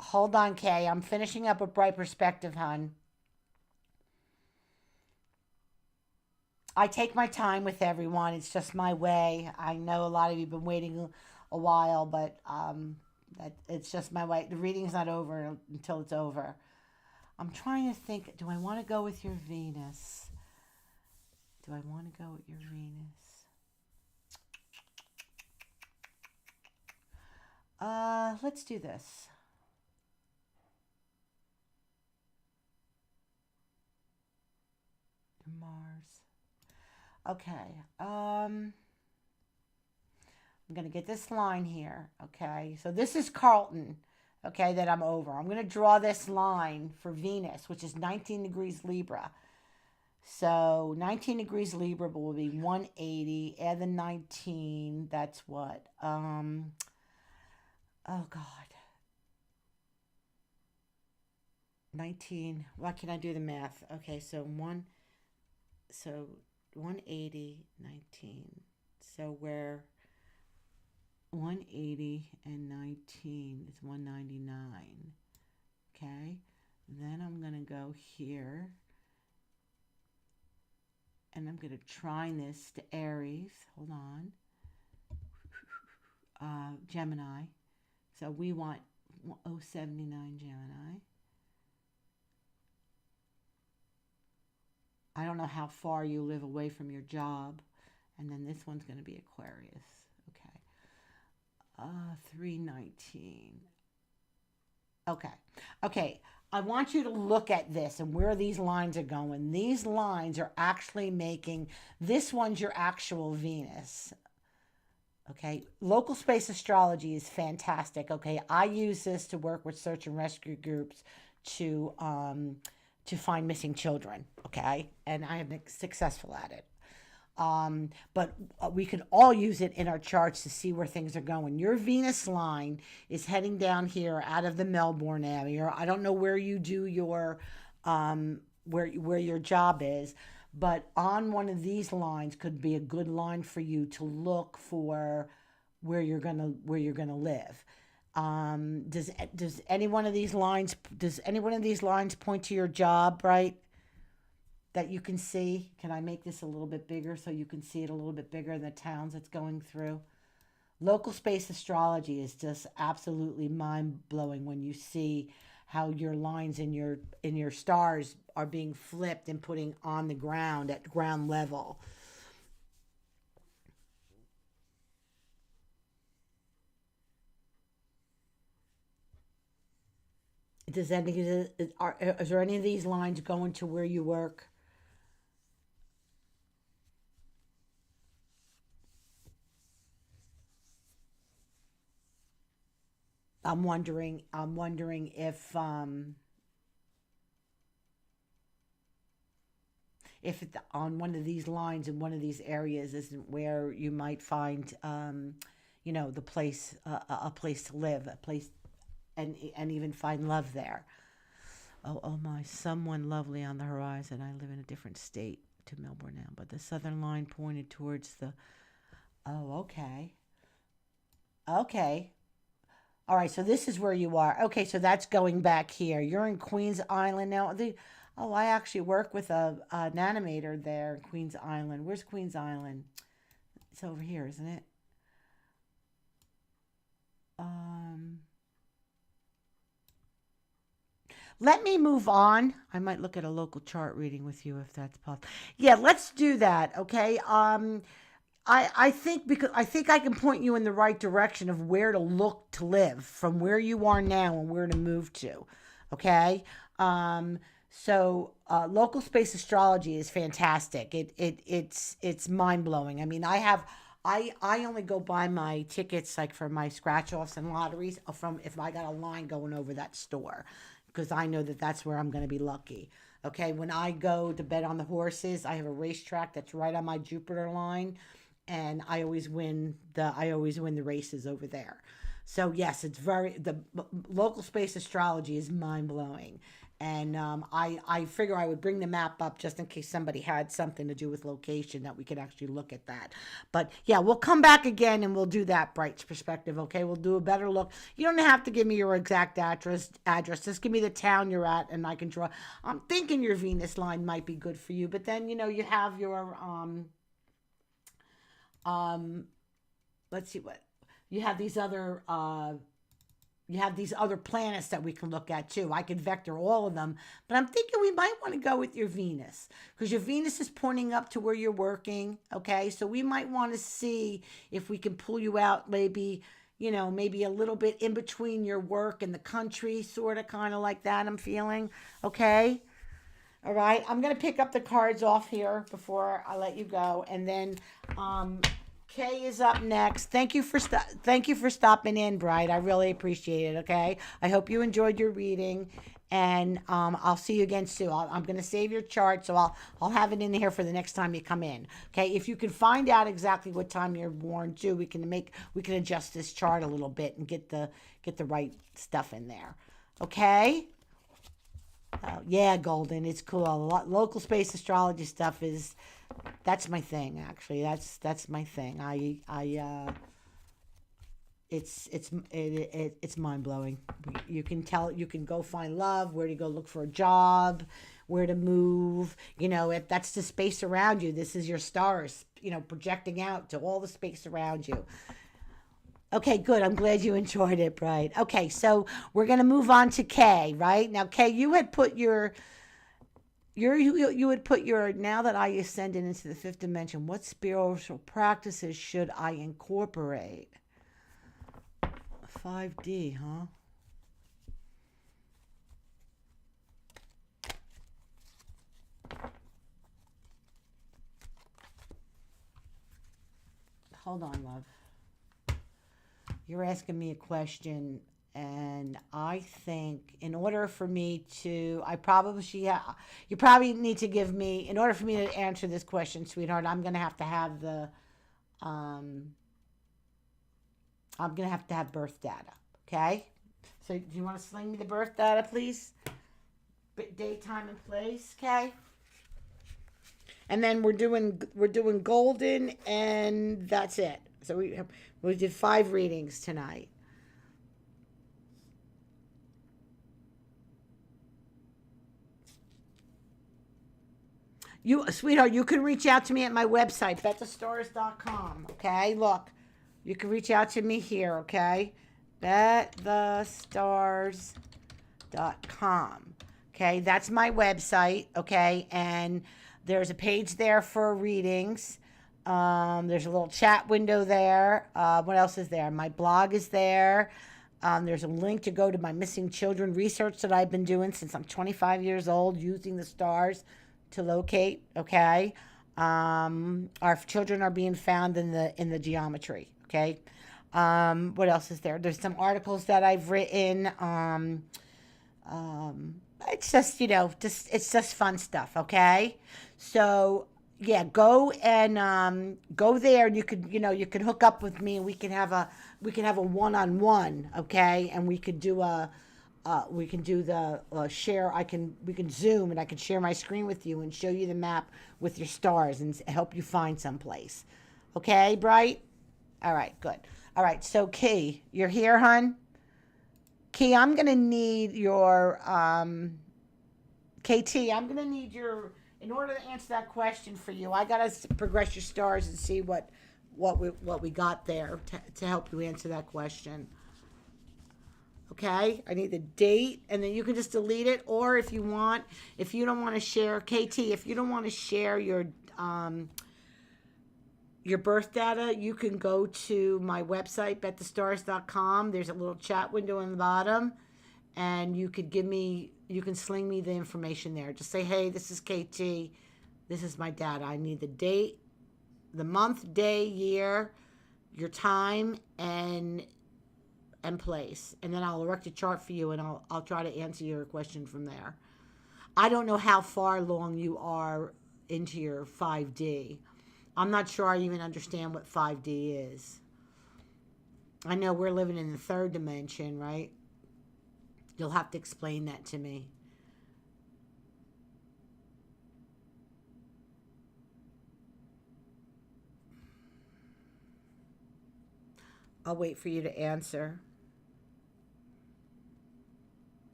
Hold on, Kay. I'm finishing up a bright perspective, hon. I take my time with everyone. It's just my way. I know a lot of you have been waiting a while, but it's just my way. The reading's not over until it's over. I'm trying to think, do I want to go with your Venus? Do I want to go with your Venus? Let's do this. Mars. Okay. I'm going to get this line here. Okay. So this is Carlton. okay, that I'm over. I'm going to draw this line for Venus, which is 19 degrees Libra. So 19 degrees Libra will be 180. Add the 19. That's what? Oh God. 19. Why can't I do the math? Okay, so 180, 19. So we're 180 and 19 is 199. Okay. Then I'm going to go here. And I'm going to trine this to Aries. Hold on. Gemini. So we want 079 Gemini. I don't know how far you live away from your job. And then this one's going to be Aquarius. Okay. 319. Okay. Okay. I want you to look at this and where these lines are going. These lines are actually making, this one's your actual Venus. Okay. Local space astrology is fantastic. Okay. I use this to work with search and rescue groups to find missing children. Okay. And I have been successful at it. But we can all use it in our charts to see where things are going. Your Venus line is heading down here out of the Melbourne area. I don't know where you do your, where your job is, but on one of these lines could be a good line for you to look for where you're gonna live. Does any one of these lines point to your job, right? That you can see? Can I make this a little bit bigger so you can see it a little bit bigger in the towns it's going through? Local space astrology is just absolutely mind-blowing when you see how your lines in your stars are being flipped and putting on the ground at ground level. Is there any of these lines going to where you work? I'm wondering if on one of these lines in one of these areas isn't where you might find the place, a place to live, a place, and even find love there. Oh my, someone lovely on the horizon. I live in a different state to Melbourne now, but the southern line pointed towards the. Oh, okay. Okay. All right, so this is where you are. Okay, so that's going back here. You're in Queens Island now. I actually work with an animator there in Queens Island. Where's Queens Island? It's over here, isn't it? Um, Let me move on. I might look at a local chart reading with you if that's possible. Yeah, let's do that. Okay. I think because I think I can point you in the right direction of where to look to live from where you are now and where to move to. Okay. Local space astrology is fantastic. It's mind blowing. I mean, I only go buy my tickets like for my scratch offs and lotteries from if I got a line going over that store because I know that that's where I'm going to be lucky. Okay, when I go to bet on the horses, I have a racetrack that's right on my Jupiter line, and I always win the races over there. So yes, the local space astrology is mind blowing, and I figure I would bring the map up just in case somebody had something to do with location that we could actually look at that. But yeah, we'll come back again and we'll do that bright perspective. Okay, we'll do a better look. You don't have to give me your exact address. Just give me the town you're at, and I can draw. I'm thinking your Venus line might be good for you, but then you have your um let's see what you have these other planets that we can look at too. I could vector all of them, but I'm thinking we might want to go with your Venus because your Venus is pointing up to where you're working. Okay, so we might want to see if we can pull you out, maybe a little bit in between your work and the country, sort of, kind of like that. I'm feeling okay. All right, I'm gonna pick up the cards off here before I let you go, and then Kay is up next. Thank you for stopping in, Bright. I really appreciate it. Okay. I hope you enjoyed your reading, and I'll see you again soon. I'm going to save your chart, so I'll have it in here for the next time you come in. Okay. If you can find out exactly what time you're born too, we can adjust this chart a little bit and get the right stuff in there. Okay. Yeah, Golden. It's cool. Local space astrology stuff that's my thing. Actually, that's my thing. It's mind blowing. You can go find love, where to go look for a job, where to move. If that's the space around you, this is your stars. Projecting out to all the space around you. Okay, good. I'm glad you enjoyed it, Bright. Okay, so we're gonna move on to Kay, right? Now, Kay, you had put you would put your, now that I ascended into the fifth dimension, what spiritual practices should I incorporate? 5D, huh? Hold on, love. You're asking me a question, and I think in order for me to, you probably need to give me, in order for me to answer this question, sweetheart, I'm going to have birth data, okay? So do you want to sling me the birth data, please? Date, time, and place, okay? And then we're doing golden, and that's it. So we did 5 readings tonight. Sweetheart, you can reach out to me at my website, TheseStars.com. Okay, look, you can reach out to me here. Okay, TheseStars.com. Okay, that's my website. Okay, and there's a page there for readings. There's a little chat window there. What else is there? My blog is there. There's a link to go to my missing children research that I've been doing since I'm 25 years old, using the stars to locate. Okay. Our children are being found in the geometry. Okay. What else is there? There's some articles that I've written. It's just, it's just fun stuff. Okay. So, yeah, go and go there, and you could hook up with me, and we can have a one-on-one, okay? And we can do the share. We can Zoom, and I can share my screen with you and show you the map with your stars and help you find someplace. Okay, Bright? All right, good. All right, so Key, you're here, hon? Key, I'm going to need your KT, I'm going to need your, in order to answer that question for you, I got to progress your stars and see what we got there to help you answer that question. Okay, I need the date, and then you can just delete it, or if you don't want to share, KT, if you don't want to share your birth data, you can go to my website, TheseStars.com. There's a little chat window on the bottom, and you can sling me the information there. Just say, hey, this is KT. This is my data. I need the date, the month, day, year, your time, and place. And then I'll erect a chart for you, and I'll try to answer your question from there. I don't know how far along you are into your 5D. I'm not sure I even understand what 5D is. I know we're living in the third dimension, right? You'll have to explain that to me. I'll wait for you to answer.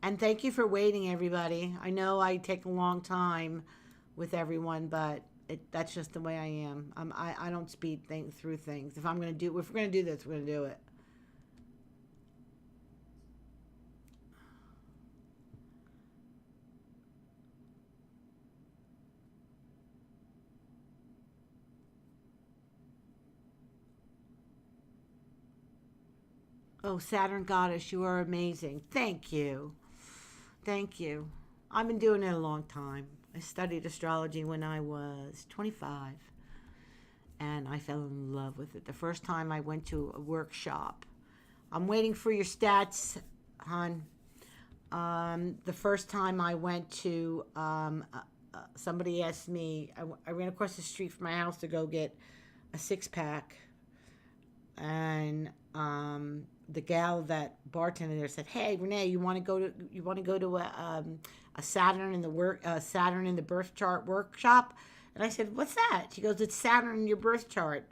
And thank you for waiting, everybody. I know I take a long time with everyone, but that's just the way I am. I don't speed through things. If we're gonna do this, we're gonna do it. Oh, Saturn Goddess, you are amazing. Thank you. Thank you. I've been doing it a long time. I studied astrology when I was 25, and I fell in love with it. The first time I went to a workshop, I'm waiting for your stats, hon. The first time I went to, somebody asked me, I ran across the street from my house to go get a six-pack, and the gal that bartender there said, "Hey, Renee, you want to go to a Saturn in the birth chart workshop?" And I said, "What's that?" She goes, "It's Saturn in your birth chart.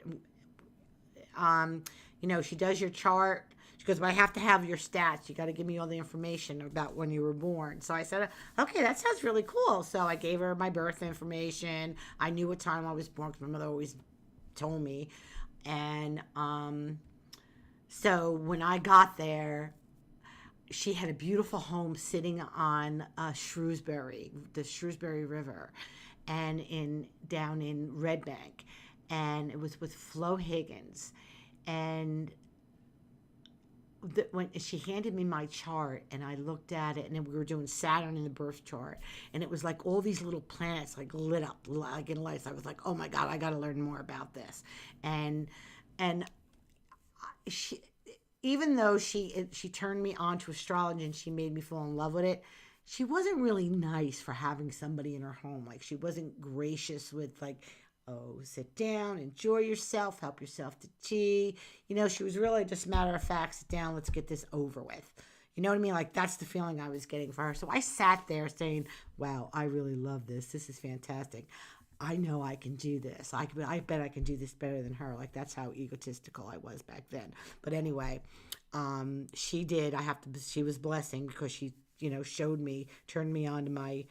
She does your chart." She goes, "But I have to have your stats. You got to give me all the information about when you were born." So I said, "Okay, that sounds really cool." So I gave her my birth information. I knew what time I was born because my mother always told me. And so when I got there, she had a beautiful home sitting on the Shrewsbury River, and down in Red Bank, and it was with Flo Higgins. And when she handed me my chart, and I looked at it, and then we were doing Saturn in the birth chart, and it was like all these little planets like lit up like in lights. I was like, "Oh my God, I got to learn more about this." And she, even though she turned me on to astrology and she made me fall in love with it, she wasn't really nice for having somebody in her home. Like, she wasn't gracious with, like, "Oh, sit down, enjoy yourself, help yourself to tea." She was really just matter of fact, "Sit down, let's get this over with." You know what I mean? Like, that's the feeling I was getting for her. So I sat there saying, "Wow, I really love this. This is fantastic. I know I can do this. I bet I can do this better than her." Like, that's how egotistical I was back then. But anyway, she did. She was blessing because she, turned me on to my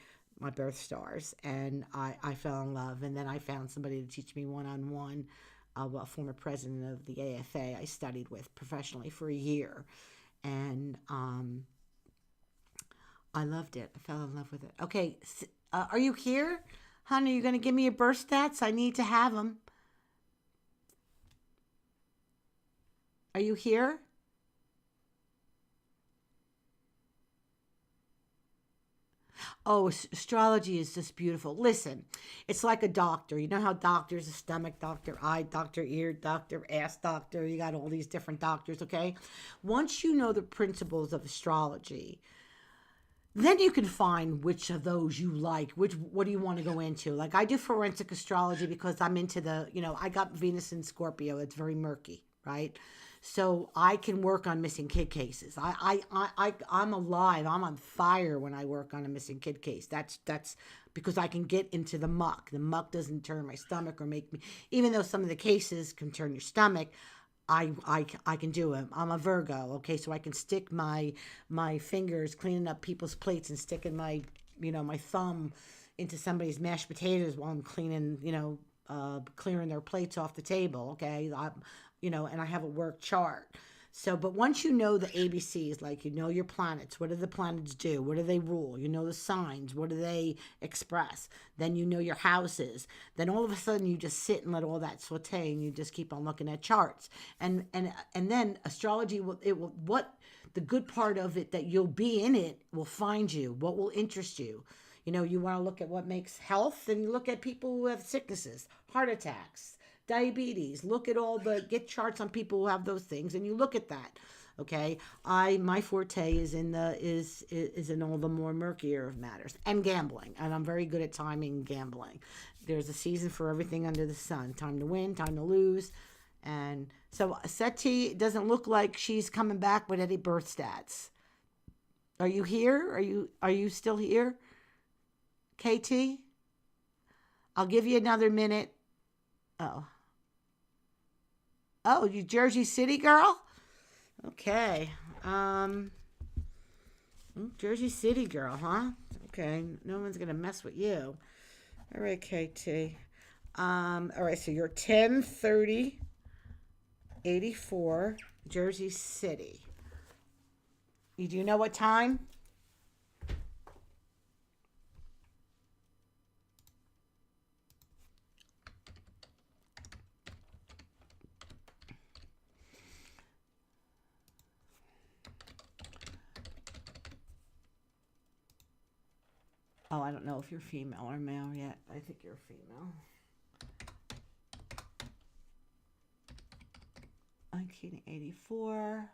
birth stars, and I fell in love. And then I found somebody to teach me one-on-one, a former president of the AFA I studied with professionally for a year. And I loved it. I fell in love with it. Okay, are you here? Honey, are you going to give me your birth stats? I need to have them. Are you here? Oh, astrology is just beautiful. Listen, it's like a doctor. You know how doctors, a stomach doctor, eye doctor, ear doctor, ass doctor, you got all these different doctors, okay? Once you know the principles of astrology, then you can find which of those you like. What do you want to go into? Like, I do forensic astrology because I'm into I got Venus in Scorpio. It's very murky, right? So I can work on missing kid cases. I'm alive. I'm on fire when I work on a missing kid case. That's because I can get into the muck. The muck doesn't turn my stomach or make me, even though some of the cases can turn your stomach, I can do it. I'm a Virgo, okay, so I can stick my fingers cleaning up people's plates and sticking my my thumb into somebody's mashed potatoes while I'm cleaning clearing their plates off the table, okay. And I have a work chart. So, but once you know the ABCs, like your planets, what do the planets do? What do they rule? The signs, what do they express? Then your houses. Then all of a sudden you just sit and let all that saute, and you just keep on looking at charts. And then astrology what the good part of it, that you'll be in it, will find you. What will interest you? You want to look at what makes health, and you look at people who have sicknesses, heart attacks, diabetes. Look at get charts on people who have those things, and you look at that. Okay, my forte is in all the more murkier of matters, and gambling, and I'm very good at timing gambling. There's a season for everything under the sun. Time to win, time to lose. And so Seti doesn't look like she's coming back with any birth stats. Are you here? Are you still here, KT? I'll give you another minute. Oh, you Jersey City girl? Okay. Jersey City girl, huh? Okay. No one's going to mess with you. All right, KT. All right, so you're 10/30/84, Jersey City. Do you know what time? Oh, I don't know if you're female or male yet. I think you're female. 1984.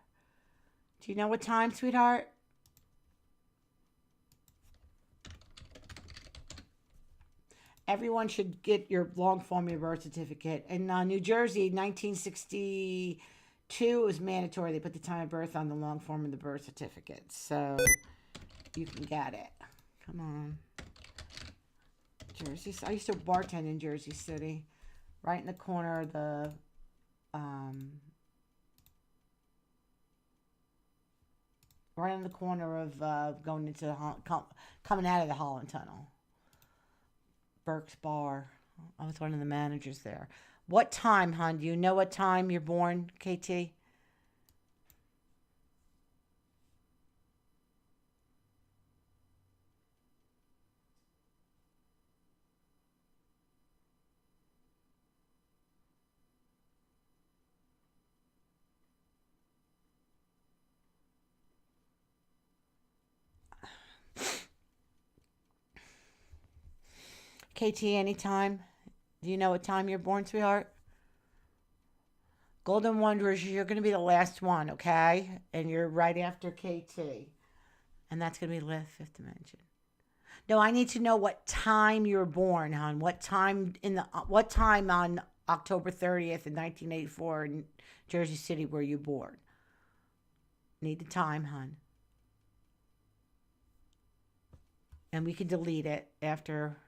Do you know what time, sweetheart? Everyone should get your long form of your birth certificate. In New Jersey, 1962 was mandatory. They put the time of birth on the long form of the birth certificate. So you can get it. Come on. Jersey. I used to bartend in Jersey City. Right in the corner of the... right in the corner of going into the... coming out of the Holland Tunnel. Burke's Bar. I was one of the managers there. What time, hon? Do you know what time you're born, KT? KT, anytime. Do you know what time you're born, sweetheart? Golden Wanderers, you're going to be the last one, okay? And you're right after KT. And that's going to be the fifth dimension. No, I need to know what time you were born, hon. What time on October 30th in 1984 in Jersey City were you born? Need the time, hon. And we can delete it after.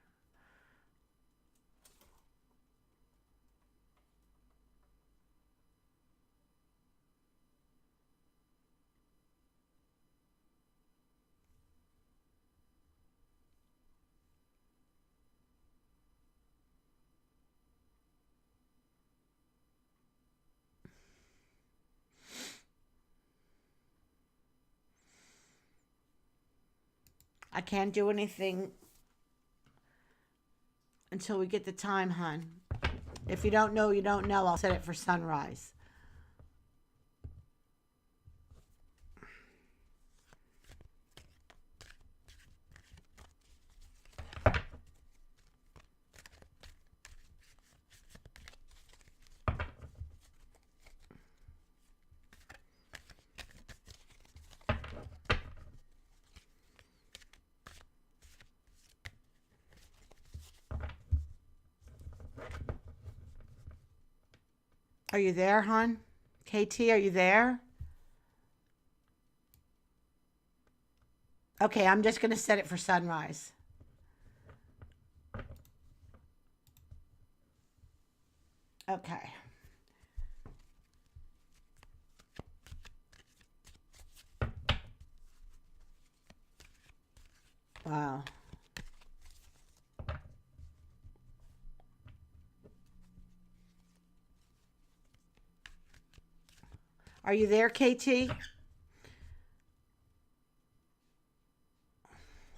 I can't do anything until we get the time, hon. If you don't know, you don't know. I'll set it for sunrise. Are you there, hon? KT, are you there? Okay, I'm just going to set it for sunrise. Okay. Wow. Are you there, KT?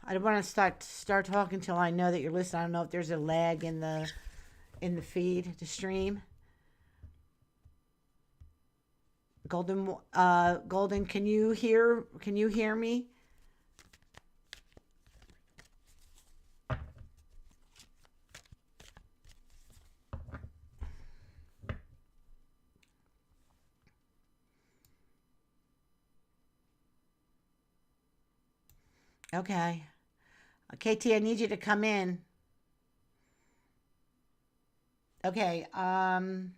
I don't want to start talking until I know that you're listening. I don't know if there's a lag in the feed, the stream. Golden, can you hear me? Okay. KT, I need you to come in. Okay. I'm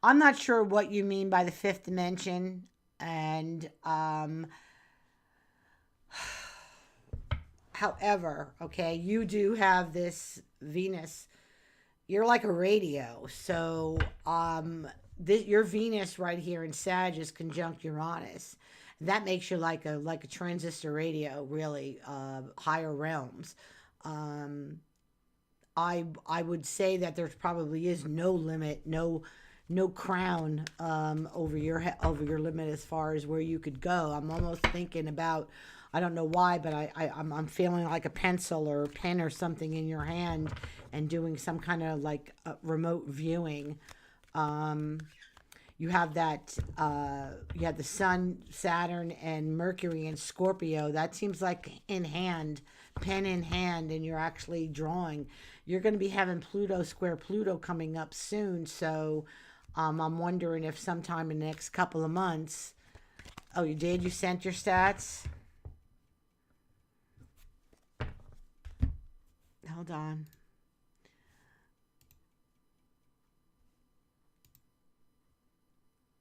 not sure what you mean by the fifth dimension. And however, okay, you do have this Venus. You're like a radio. So your Venus right here in Sag is conjunct Uranus. That makes you like a transistor radio, really, higher realms. I would say that there probably is no limit, no crown over your limit as far as where you could go. I'm almost thinking about, I don't know why, but I'm feeling like a pencil or a pen or something in your hand and doing some kind of like remote viewing. You have that, you have the Sun, Saturn, and Mercury in Scorpio. That seems like in hand pen in hand and you're actually drawing. You're going to be having Pluto square Pluto coming up soon. So I'm wondering if sometime in the next couple of months. Oh, you did? You sent your stats? Hold on.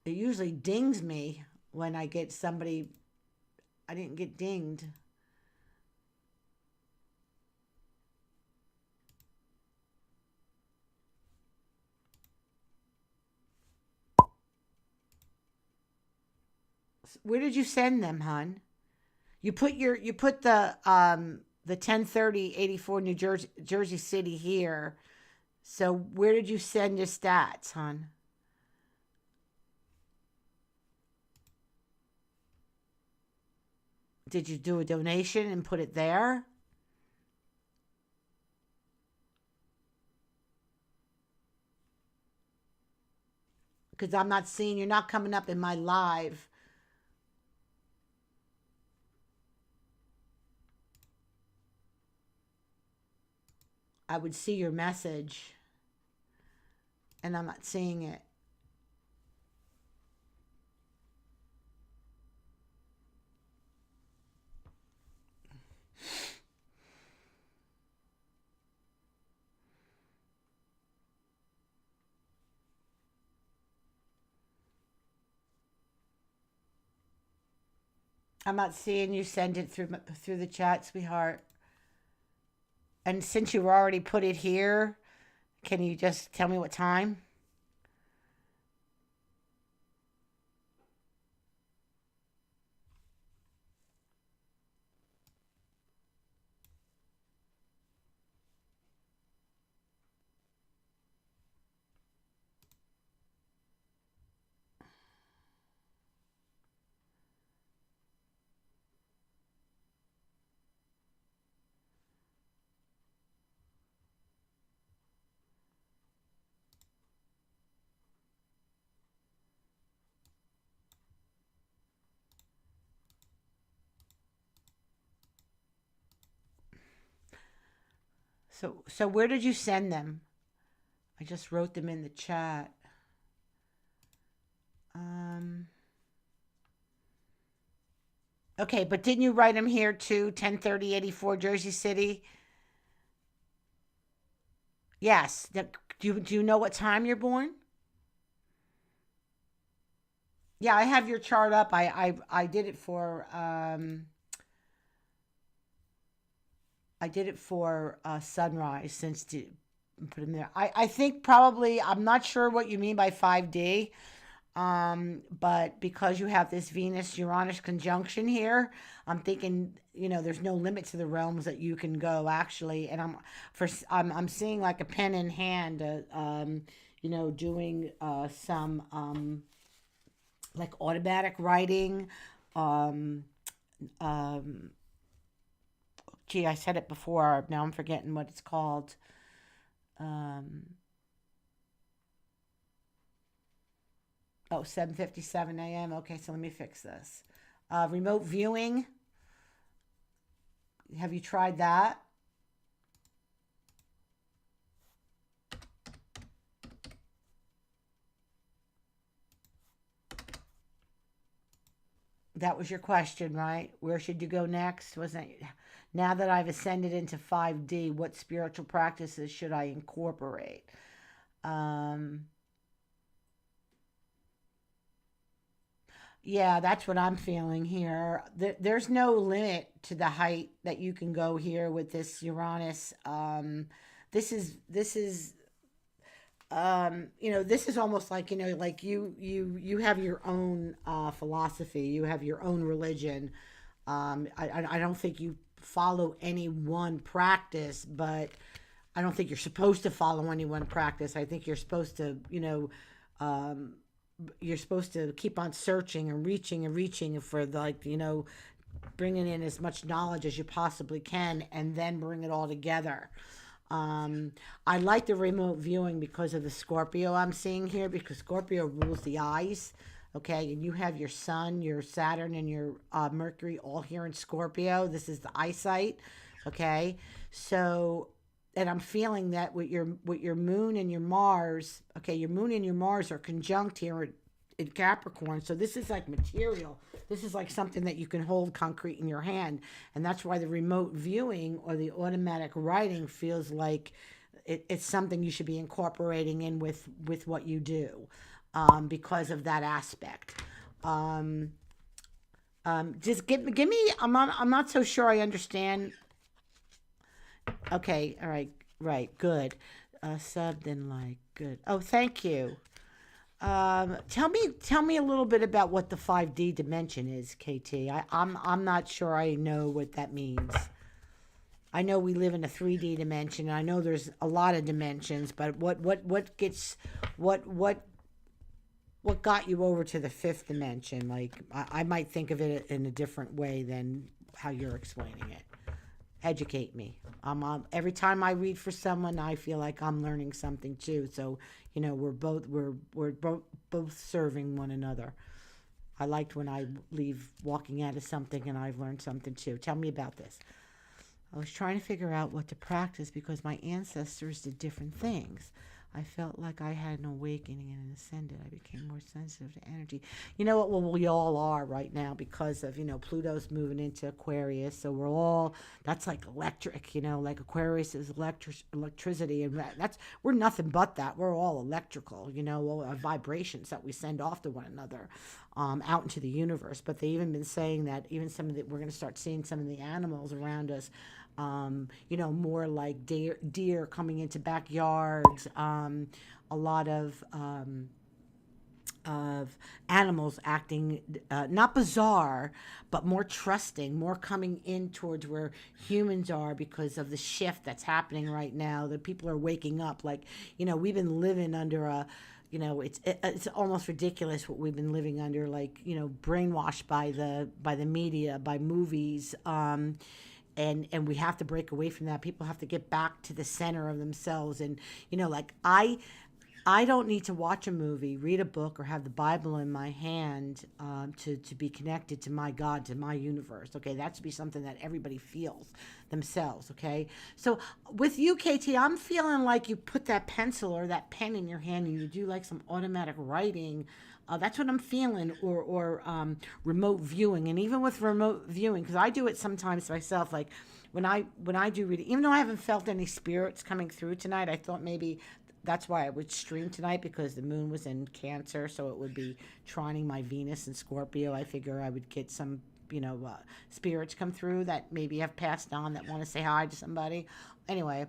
It usually dings me when I get somebody. I didn't get dinged. Where did you send them, hon? You put the 103084 New Jersey City here. So where did you send your stats, hon? Did you do a donation and put it there? Because I'm not seeing, you're not coming up in my live. I would see your message and I'm not seeing it. I'm not seeing you send it through the chat, sweetheart. And since you already put it here, can you just tell me what time? So where did you send them? I just wrote them in the chat. Okay, but didn't you write them here too? 103084 Jersey City. Yes. Do you know what time you're born? Yeah, I have your chart up. I did it for sunrise since to put them there. I think probably I'm not sure what you mean by 5D. But because you have this Venus Uranus conjunction here, I'm thinking, there's no limit to the realms that you can go actually. And I'm seeing like a pen in hand, doing some like automatic writing. Gee, I said it before. Now I'm forgetting what it's called. Oh, 7:57 a.m. Okay, so let me fix this. Remote viewing. Have you tried that? That was your question, right? Where should you go next? Wasn't it? Now that I've ascended into 5D, what spiritual practices should I incorporate? Yeah, that's what I'm feeling here. There's no limit to the height that you can go here with this Uranus. This is almost like, like you have your own philosophy. You have your own religion. I don't think you follow any one practice, but I don't think you're supposed to follow any one practice. I think you're supposed to, you're supposed to keep on searching and reaching for bringing in as much knowledge as you possibly can and then bring it all together. I like the remote viewing because of the Scorpio I'm seeing here, because Scorpio rules the eyes. Okay, and you have your Sun, your Saturn, and your Mercury all here in Scorpio. This is the eyesight. Okay, so, and I'm feeling that with your moon and your Mars. Okay, your moon and your Mars are conjunct here in Capricorn. So this is like material. This is like something that you can hold concrete in your hand, and that's why the remote viewing or the automatic writing feels like it's something you should be incorporating in with what you do, because of that aspect. Um, just give me. I'm not so sure I understand. Okay, all right, right, good. Subbed and like good. Oh, thank you. Tell me a little bit about what the 5D dimension is, KT. I'm not sure I know what that means. I know we live in a 3D dimension. I know there's a lot of dimensions, but what got you over to the fifth dimension? Like I might think of it in a different way than how you're explaining it. Educate me. Every time I read for someone, I feel like I'm learning something too. So, we're both serving one another. I liked when I leave walking out of something and I've learned something too. Tell me about this. I was trying to figure out what to practice because my ancestors did different things. I felt like I had an awakening and ascended. I became more sensitive to energy. You know what? Well, we all are right now because of, Pluto's moving into Aquarius. So that's like electric, like Aquarius is electricity. And we're nothing but that. We're all electrical, all our vibrations that we send off to one another, out into the universe. But they even been saying that even we're going to start seeing some of the animals around us, more like deer coming into backyards, a lot of animals acting not bizarre, but more trusting, more coming in towards where humans are because of the shift that's happening right now. That people are waking up. Like, we've been living under it's almost ridiculous what we've been living under. Like, brainwashed by the media, by movies. And we have to break away from that. People have to get back to the center of themselves. And, like I don't need to watch a movie, read a book, or have the Bible in my hand to be connected to my God, to my universe. Okay, that should be something that everybody feels themselves. Okay, so with you, KT, I'm feeling like you put that pencil or that pen in your hand and you do like some automatic writing. That's what I'm feeling, or remote viewing. And even with remote viewing, because I do it sometimes myself, like when I do read it, even though I haven't felt any spirits coming through tonight, I thought maybe that's why I would stream tonight, because the moon was in Cancer, so it would be trining my Venus in Scorpio. I figure I would get some, spirits come through that maybe have passed on that want to say hi to somebody. Anyway,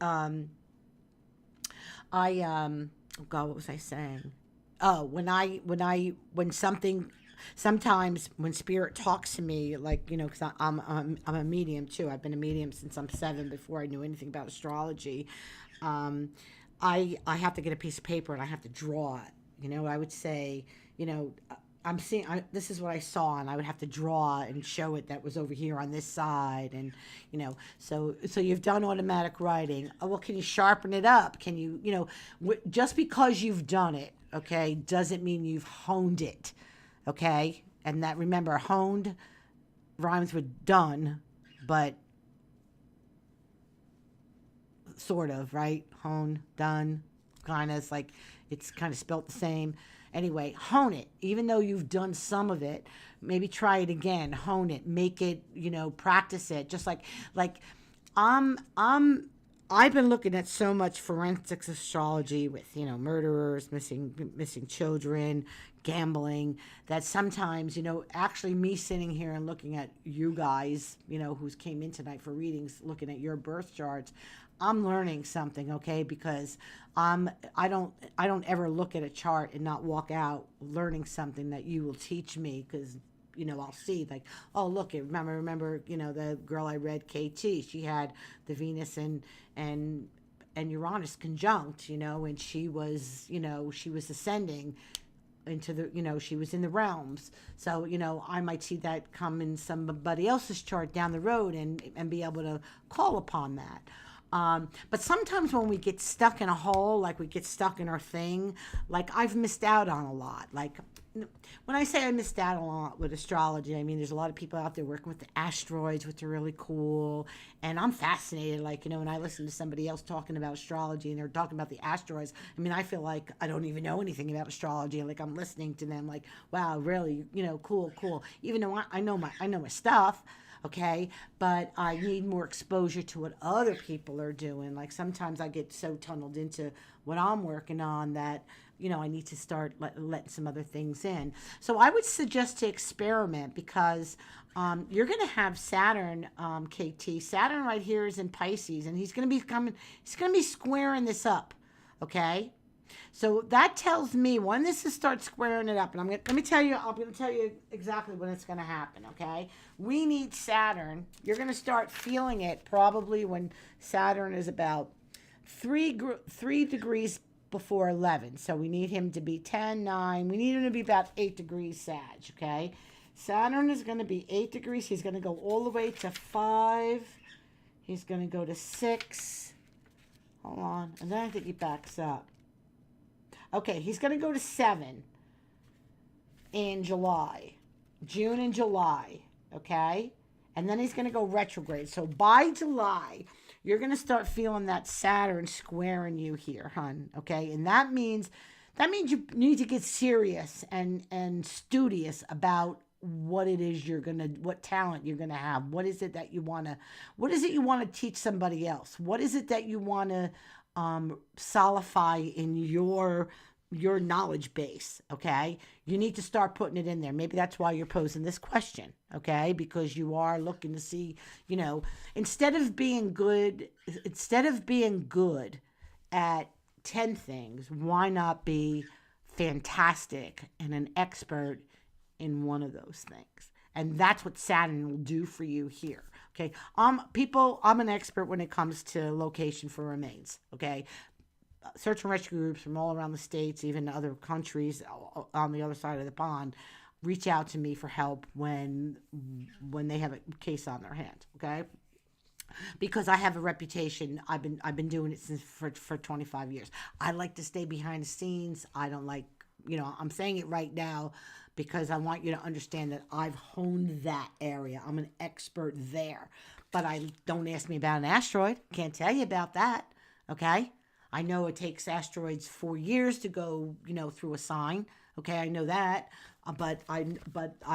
oh God, what was I saying? Oh, sometimes when spirit talks to me, like, because I'm a medium too. I've been a medium since I'm 7, before I knew anything about astrology. I have to get a piece of paper and I have to draw it. I would say, I'm seeing, this is what I saw, and I would have to draw and show it that was over here on this side. And, so you've done automatic writing. Oh, well, can you sharpen it up? Can you, just because you've done it, okay, doesn't mean you've honed it. Okay. And that, remember, honed rhymes with done, but sort of, right? Hone, done, kind of. It's like, it's kind of spelt the same. Anyway, hone it. Even though you've done some of it, maybe try it again. Hone it. Make it, practice it. Just like I've been looking at so much forensics astrology with, murderers, missing children, gambling, that sometimes, actually me sitting here and looking at you guys, who's came in tonight for readings, looking at your birth charts, I'm learning something, okay? Because I don't ever look at a chart and not walk out learning something that you will teach me, because I'll see like, oh, look, remember, the girl I read, KT, she had the Venus and Uranus conjunct, and she was ascending into the, she was in the realms. So, I might see that come in somebody else's chart down the road and be able to call upon that. But sometimes when we get stuck in a hole, like we get stuck in our thing, like I've missed out on a lot. Like, when I say I missed out a lot with astrology, I mean, there's a lot of people out there working with the asteroids, which are really cool. And I'm fascinated. Like, when I listen to somebody else talking about astrology and they're talking about the asteroids, I mean, I feel like I don't even know anything about astrology. Like, I'm listening to them like, wow, really, cool, cool. Even though I know my stuff. Okay, but I need more exposure to what other people are doing. Like, sometimes I get so tunneled into what I'm working on that I need to start letting some other things in. So I would suggest to experiment, because you're going to have Saturn, KT. Saturn right here is in Pisces, and he's going to be squaring this up. Okay. So that tells me when this is start squaring it up, and I'm going to tell you exactly when it's going to happen. Okay. We need Saturn. You're going to start feeling it probably when Saturn is about 3 degrees before 11. So we need him to be 10, 9. We need him to be about 8 degrees Sag, okay? Saturn is going to be 8 degrees. He's going to go all the way to 5. He's going to go to 6. Hold on. And then I think he backs up. Okay, he's going to go to 7 in July. June and July, okay? And then he's going to go retrograde. So by July, you're going to start feeling that Saturn squaring you here, hon. Okay. And that means you need to get serious and studious about what it is what talent you're going to have. What is it you want to teach somebody else? What is it that you want to solidify in your knowledge base? Okay. You need to start putting it in there. Maybe that's why you're posing this question. Okay. Because you are looking to see, instead of being good at 10 things, why not be fantastic and an expert in one of those things? And that's what Saturn will do for you here. Okay. I'm an expert when it comes to location for remains. Okay. Search and rescue groups from all around the states, even other countries on the other side of the pond, reach out to me for help when they have a case on their hands. Okay, because I have a reputation. I've been doing it for 25 years. I like to stay behind the scenes. I don't like, I'm saying it right now because I want you to understand that I've honed that area. I'm an expert there. But don't ask me about an asteroid. Can't tell you about that. Okay. I know it takes asteroids 4 years to go, through a sign. Okay, I know that, but I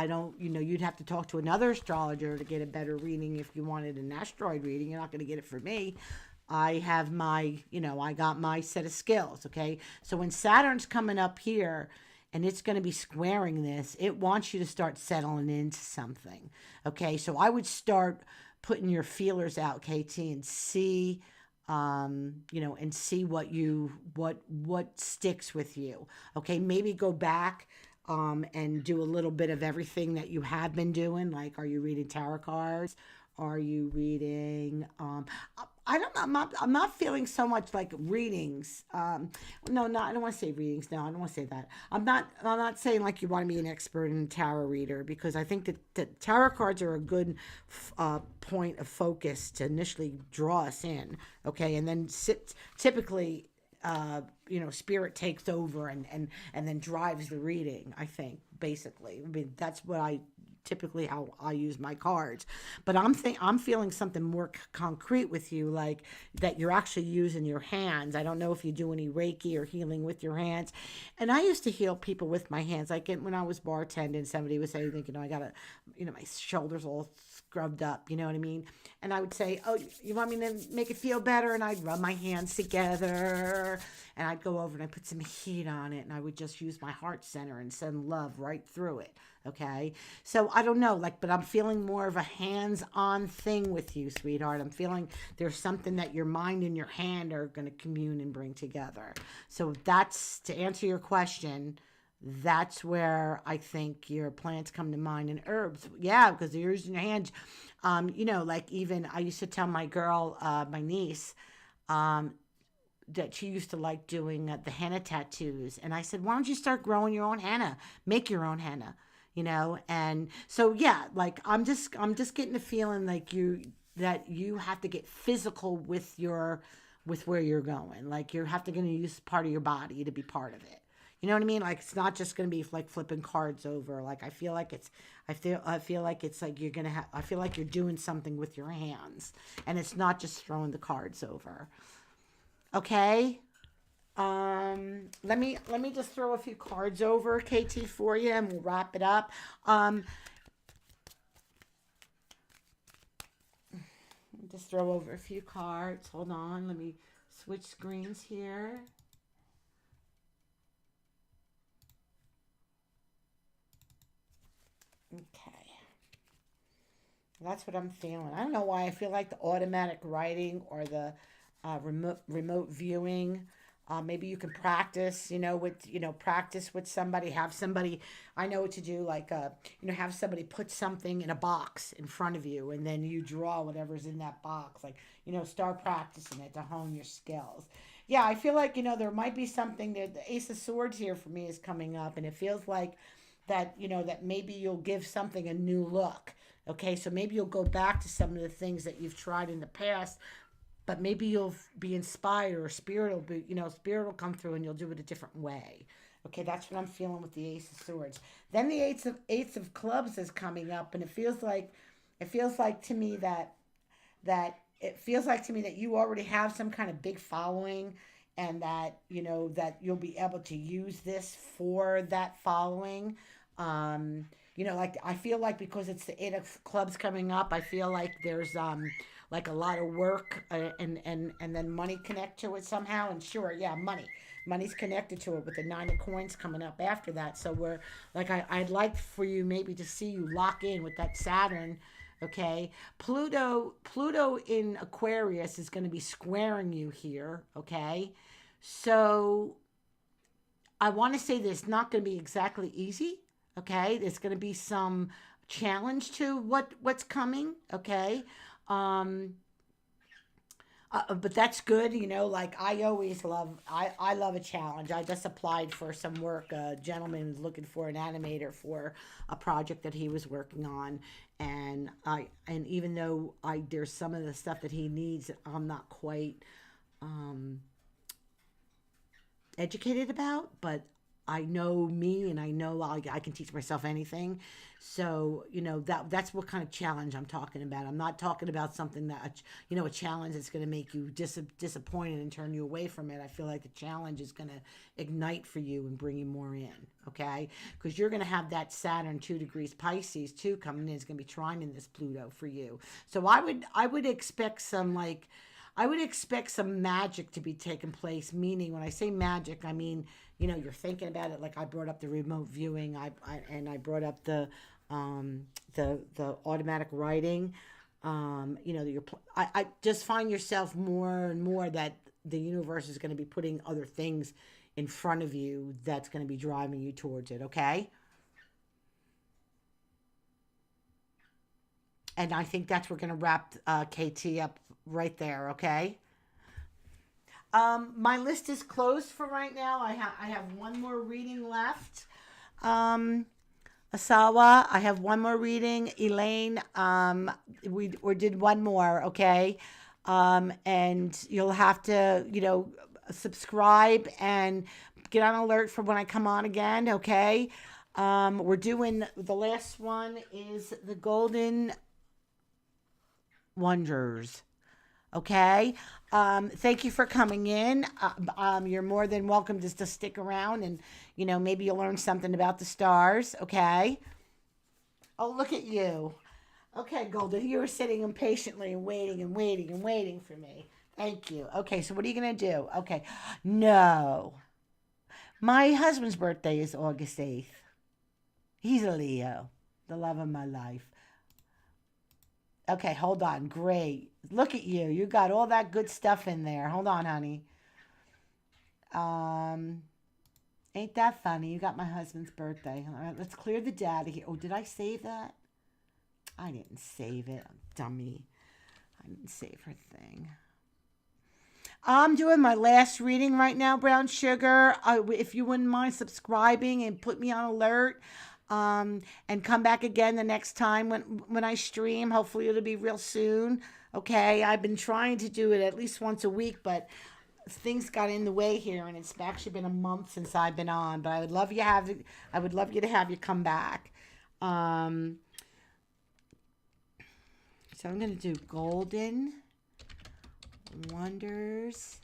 don't. You'd have to talk to another astrologer to get a better reading if you wanted an asteroid reading. You're not going to get it from me. I have I got my set of skills. Okay, so when Saturn's coming up here, and it's going to be squaring this, it wants you to start settling into something. Okay, so I would start putting your feelers out, KT, and see. And see what sticks with you. Okay, maybe go back and do a little bit of everything that you have been doing. Like, are you reading tarot cards? Are you reading? I'm not feeling so much like readings. No, I don't want to say readings. No, I don't want to say that. I'm not saying like you want to be an expert in a tarot reader, because I think that tarot cards are a good point of focus to initially draw us in. Okay, and then typically, spirit takes over and then drives the reading. I think basically, that's what typically how I use my cards. But I'm feeling something more concrete with you, like that you're actually using your hands. I don't know if you do any Reiki or healing with your hands. And I used to heal people with my hands. Like when I was bartending, somebody would say, I got my shoulders all scrubbed up, you know what I mean? And I would say, oh, you want me to make it feel better? And I'd rub my hands together, and I'd go over and I'd put some heat on it, and I would just use my heart center and send love right through it. Okay. So I don't know, but I'm feeling more of a hands-on thing with you, sweetheart. I'm feeling there's something that your mind and your hand are going to commune and bring together. So that's, to answer your question, that's where I think your plants come to mind, and herbs. Yeah, because they're using your hands. Even I used to tell my girl, my niece, that she used to like doing the henna tattoos. And I said, why don't you start growing your own henna? Make your own henna. And so, yeah, I'm just getting the feeling like that you have to get physical with where you're going. Like, you have to use part of your body to be part of it. You know what I mean? Like it's not just going to be like flipping cards over. Like I feel like I feel like it's like you're going to have, I feel like you're doing something with your hands and it's not just throwing the cards over. Okay? Let me just throw a few cards over, KT, for you, and we'll wrap it up. Just throw over a few cards. Hold on, let me switch screens here. Okay. That's what I'm feeling. I don't know why I feel like the automatic writing or the remote viewing. Maybe you can practice, practice with somebody, have somebody, I know what to do, like, have somebody put something in a box in front of you and then you draw whatever's in that box. Like, start practicing it to hone your skills. Yeah, I feel like, there might be something that the Ace of Swords here for me is coming up and it feels like that, that maybe you'll give something a new look. Okay, so maybe you'll go back to some of the things that you've tried in the past, but maybe you'll be inspired or spirit will be, spirit will come through and you'll do it a different way. Okay, that's what I'm feeling with the Ace of Swords. Then the Eights of Clubs is coming up, and it feels like to me that you already have some kind of big following, and that that you'll be able to use this for that following. Like I feel like because it's the Eight of Clubs coming up, I feel like there's like a lot of work and then money connect to it somehow. And sure, yeah, money's connected to it with the Nine of Coins coming up after that. So we're like I'd like for you maybe to see you lock in with that Saturn. Okay, Pluto in Aquarius is going to be squaring you here. Okay, so I want to say that it's not going to be exactly easy. Okay, there's going to be some challenge to what's coming. Okay, but that's good. Like I always I love a challenge. I just applied for some work. A gentleman was looking for an animator for a project that he was working on, and even though there's some of the stuff that he needs, I'm not quite educated about, but I know me and I know I can teach myself anything. So, that's what kind of challenge I'm talking about. I'm not talking about something that, a challenge that's going to make you disappointed and turn you away from it. I feel like the challenge is going to ignite for you and bring you more in, okay? Because you're going to have that Saturn 2 degrees Pisces too coming in. It's going to be trining this Pluto for you. So I would expect some magic to be taking place. Meaning, when I say magic, I mean, you're thinking about it. Like I brought up the remote viewing, I brought up the automatic writing. I just find yourself more and more that the universe is going to be putting other things in front of you that's going to be driving you towards it. Okay. And I think that's we're going to wrap KT up right there. Okay. My list is closed for right now. I have one more reading left. Asawa, I have one more reading. Elaine, we did one more, okay? And you'll have to, subscribe and get on alert for when I come on again, okay? We're doing, the last one is the Golden Wonders. Okay. Thank you for coming in. You're more than welcome just to stick around and, maybe you'll learn something about the stars. Okay. Oh, look at you. Okay, Golden, you were sitting impatiently and waiting and waiting and waiting for me. Thank you. Okay. So what are you going to do? Okay. No, my husband's birthday is August 8th. He's a Leo, the love of my life. Okay, hold on. Great. Look at you. You got all that good stuff in there. Hold on, honey. Ain't that funny? You got my husband's birthday. All right, let's clear the data here. Oh, did I save that? I didn't save it. I'm dummy. I didn't save her thing. I'm doing my last reading right now, Brown Sugar. If you wouldn't mind subscribing and put me on alert. And come back again the next time when I stream. Hopefully it'll be real soon. Okay, I've been trying to do it at least once a week, but things got in the way here, and it's actually been a month since I've been on. But I would love you to have you come back. Um, so I'm gonna do Golden Wonders.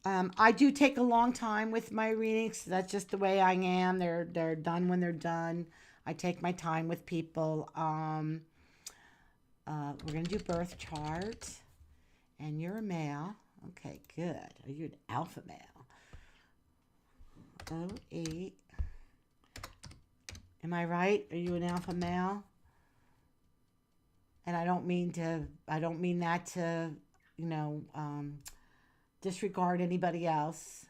I do take a long time with my readings. That's just the way I am. They're done when they're done. I take my time with people. We're gonna do birth chart, and you're a male. Okay, good. Are you an alpha male? 08. Am I right? Are you an alpha male? And I don't mean that to, disregard anybody else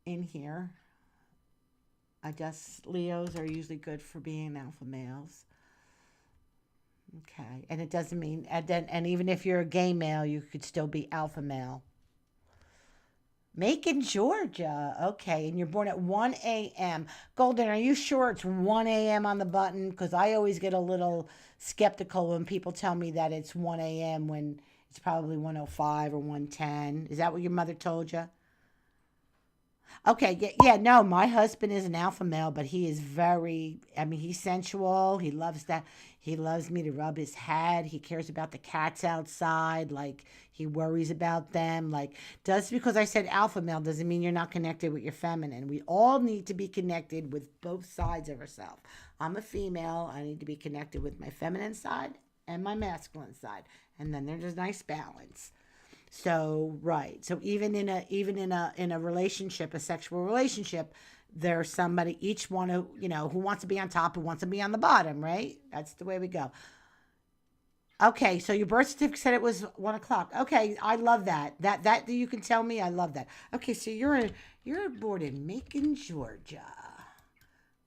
in here. Leos are usually good for being alpha males. Okay, and it doesn't mean, and even if you're a gay male, you could still be alpha male. Macon, Georgia. Okay, and you're born at 1 a.m. Golden, are you sure it's 1 a.m. on the button? Because I always get a little skeptical when people tell me that it's 1 a.m. when it's probably 1:05 or 1:10. Is that what your mother told you? Okay, yeah, no, my husband is an alpha male, but he is he's sensual. He loves that. He loves me to rub his head. He cares about the cats outside. Like, he worries about them. Like, just because I said alpha male doesn't mean you're not connected with your feminine. We all need to be connected with both sides of ourselves. I'm a female. I need to be connected with my feminine side and my masculine side. And then there's a nice balance. So, right. So even in a relationship, a sexual relationship, there's somebody, each one who wants to be on top, who wants to be on the bottom, right? That's the way we go. Okay, so your birth certificate said it was 1 o'clock. Okay, I love that. That you can tell me, I love that. Okay, so you're born in Macon, Georgia.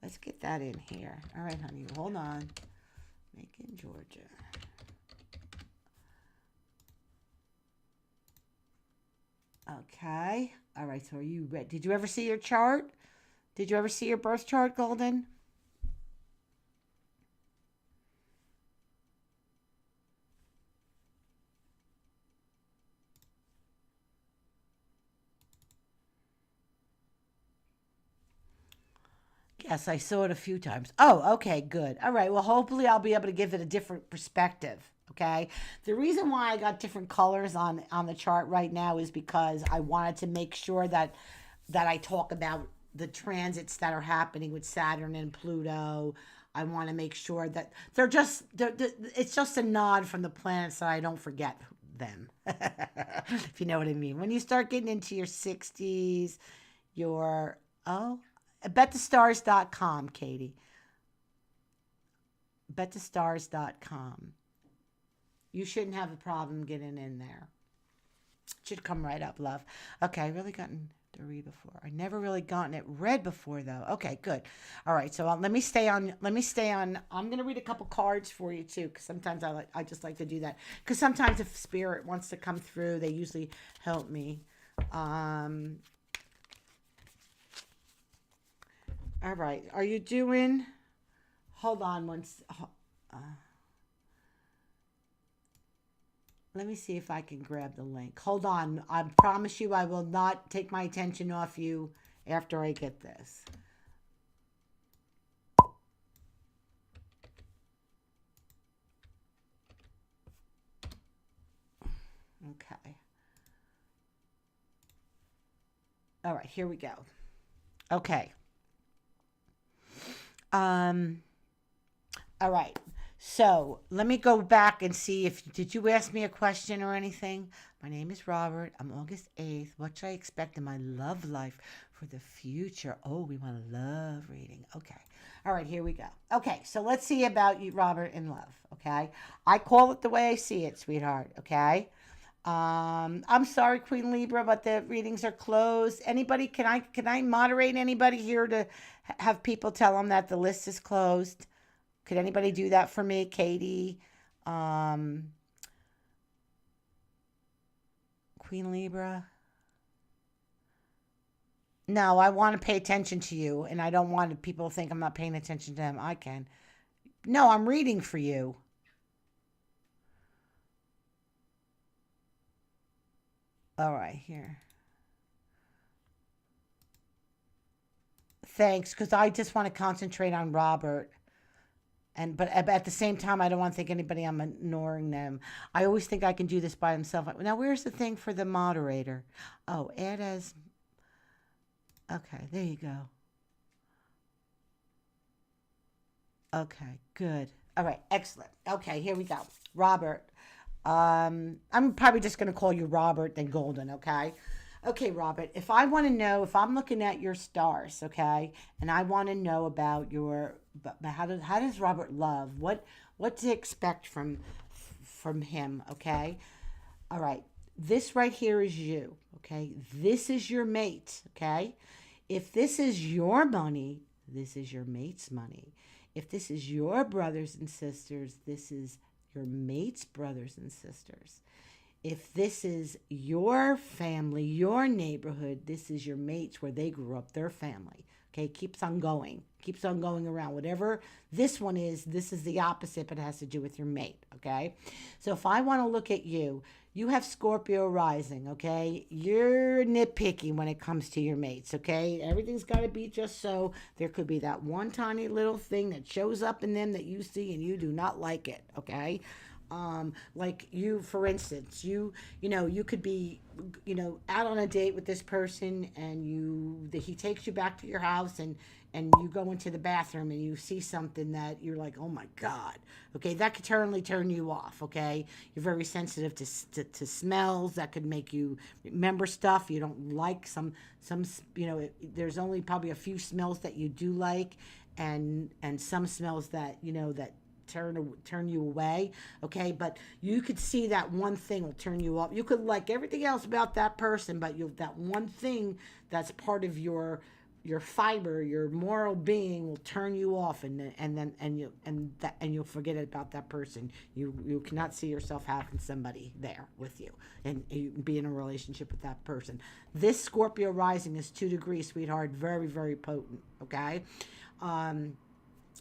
Let's get that in here. All right, honey, hold on. Macon, Georgia. Okay. All right. So are you ready? Did you ever see your chart? Did you ever see your birth chart, Golden? Yes, I saw it a few times. Oh, okay, good. All right. Well, hopefully I'll be able to give it a different perspective. Okay. The reason why I got different colors on the chart right now is because I wanted to make sure that I talk about the transits that are happening with Saturn and Pluto. I want to make sure that it's just a nod from the planets so I don't forget them. If you know what I mean. When you start getting into your 60s, your, oh, betthestars.com, Katie. betthestars.com. You shouldn't have a problem getting in there. It should come right up, love. Okay, I really gotten to read before. I never really gotten it read before, though. Okay, good. All right, so let me stay on. I'm gonna read a couple cards for you too, because sometimes I just like to do that. Because sometimes if spirit wants to come through, they usually help me. All right, are you doing? Hold on once. Let me see if I can grab the link. Hold on. I promise you I will not take my attention off you after I get this. Okay. All right, here we go. Okay. All right. So let me go back and see did you ask me a question or anything? My name is Robert. I'm August 8th. What should I expect in my love life for the future? Oh, we want a love reading. Okay. All right, here we go. Okay, so let's see about you, Robert, in love. Okay. I call it the way I see it, sweetheart. Okay. I'm sorry, Queen Libra, but the readings are closed. Anybody, can I moderate anybody here to have people tell them that the list is closed? Could anybody do that for me, Katie? Queen Libra? No, I want to pay attention to you, and I don't want people to think I'm not paying attention to them. I can. No, I'm reading for you. All right, here. Thanks, because I just want to concentrate on Robert. But at the same time, I don't want to think anybody I'm ignoring them. I always think I can do this by himself. Now, where's the thing for the moderator? Oh, add as. Okay, there you go. Okay, good. All right, excellent. Okay, here we go. Robert. I'm probably just going to call you Robert then Golden, okay? Okay, Robert, if I want to know, if I'm looking at your stars, okay, and I want to know about your, but how does Robert love? What to expect from him, okay? All right, this right here is you, okay? This is your mate, okay? If this is your money, this is your mate's money. If this is your brothers and sisters, this is your mate's brothers and sisters. If this is your family, your neighborhood, this is your mates where they grew up, their family. Okay, keeps on going around. Whatever this one is, this is the opposite, but it has to do with your mate. Okay, so if I want to look at you, you have Scorpio rising. Okay, you're nitpicky when it comes to your mates. Okay, everything's got to be just so. There could be that one tiny little thing that shows up in them that you see and you do not like it. Okay, like you, for instance, you could be out on a date with this person, and he takes you back to your house, and you go into the bathroom and you see something that you're like, oh my god. Okay, that could totally turn you off. Okay, you're very sensitive to smells that could make you remember stuff you don't like. Some there's only probably a few smells that you do like, and some smells that that turn you away. Okay, but you could see that one thing will turn you off. You could like everything else about that person, but that one thing that's part of your fiber, your moral being, will turn you off, and you'll forget about that person. You cannot see yourself having somebody there with you and you be in a relationship with that person. This Scorpio rising is 2 degrees, sweetheart. Very, very potent. Okay.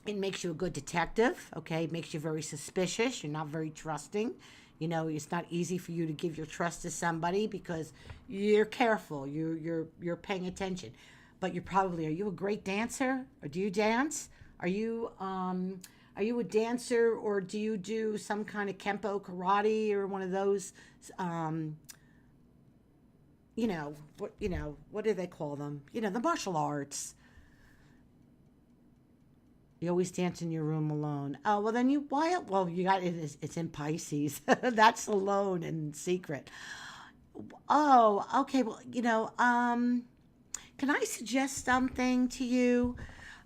It makes you a good detective, okay? It makes you very suspicious. You're not very trusting. It's not easy for you to give your trust to somebody because you're careful. You're paying attention. But are you a great dancer? Or do you dance? Are you a dancer, or do you do some kind of Kempo karate or one of those what do they call them? The martial arts. You always dance in your room alone. Oh, well, then you got it. It's in Pisces. That's alone and secret. Oh, okay. Well, can I suggest something to you?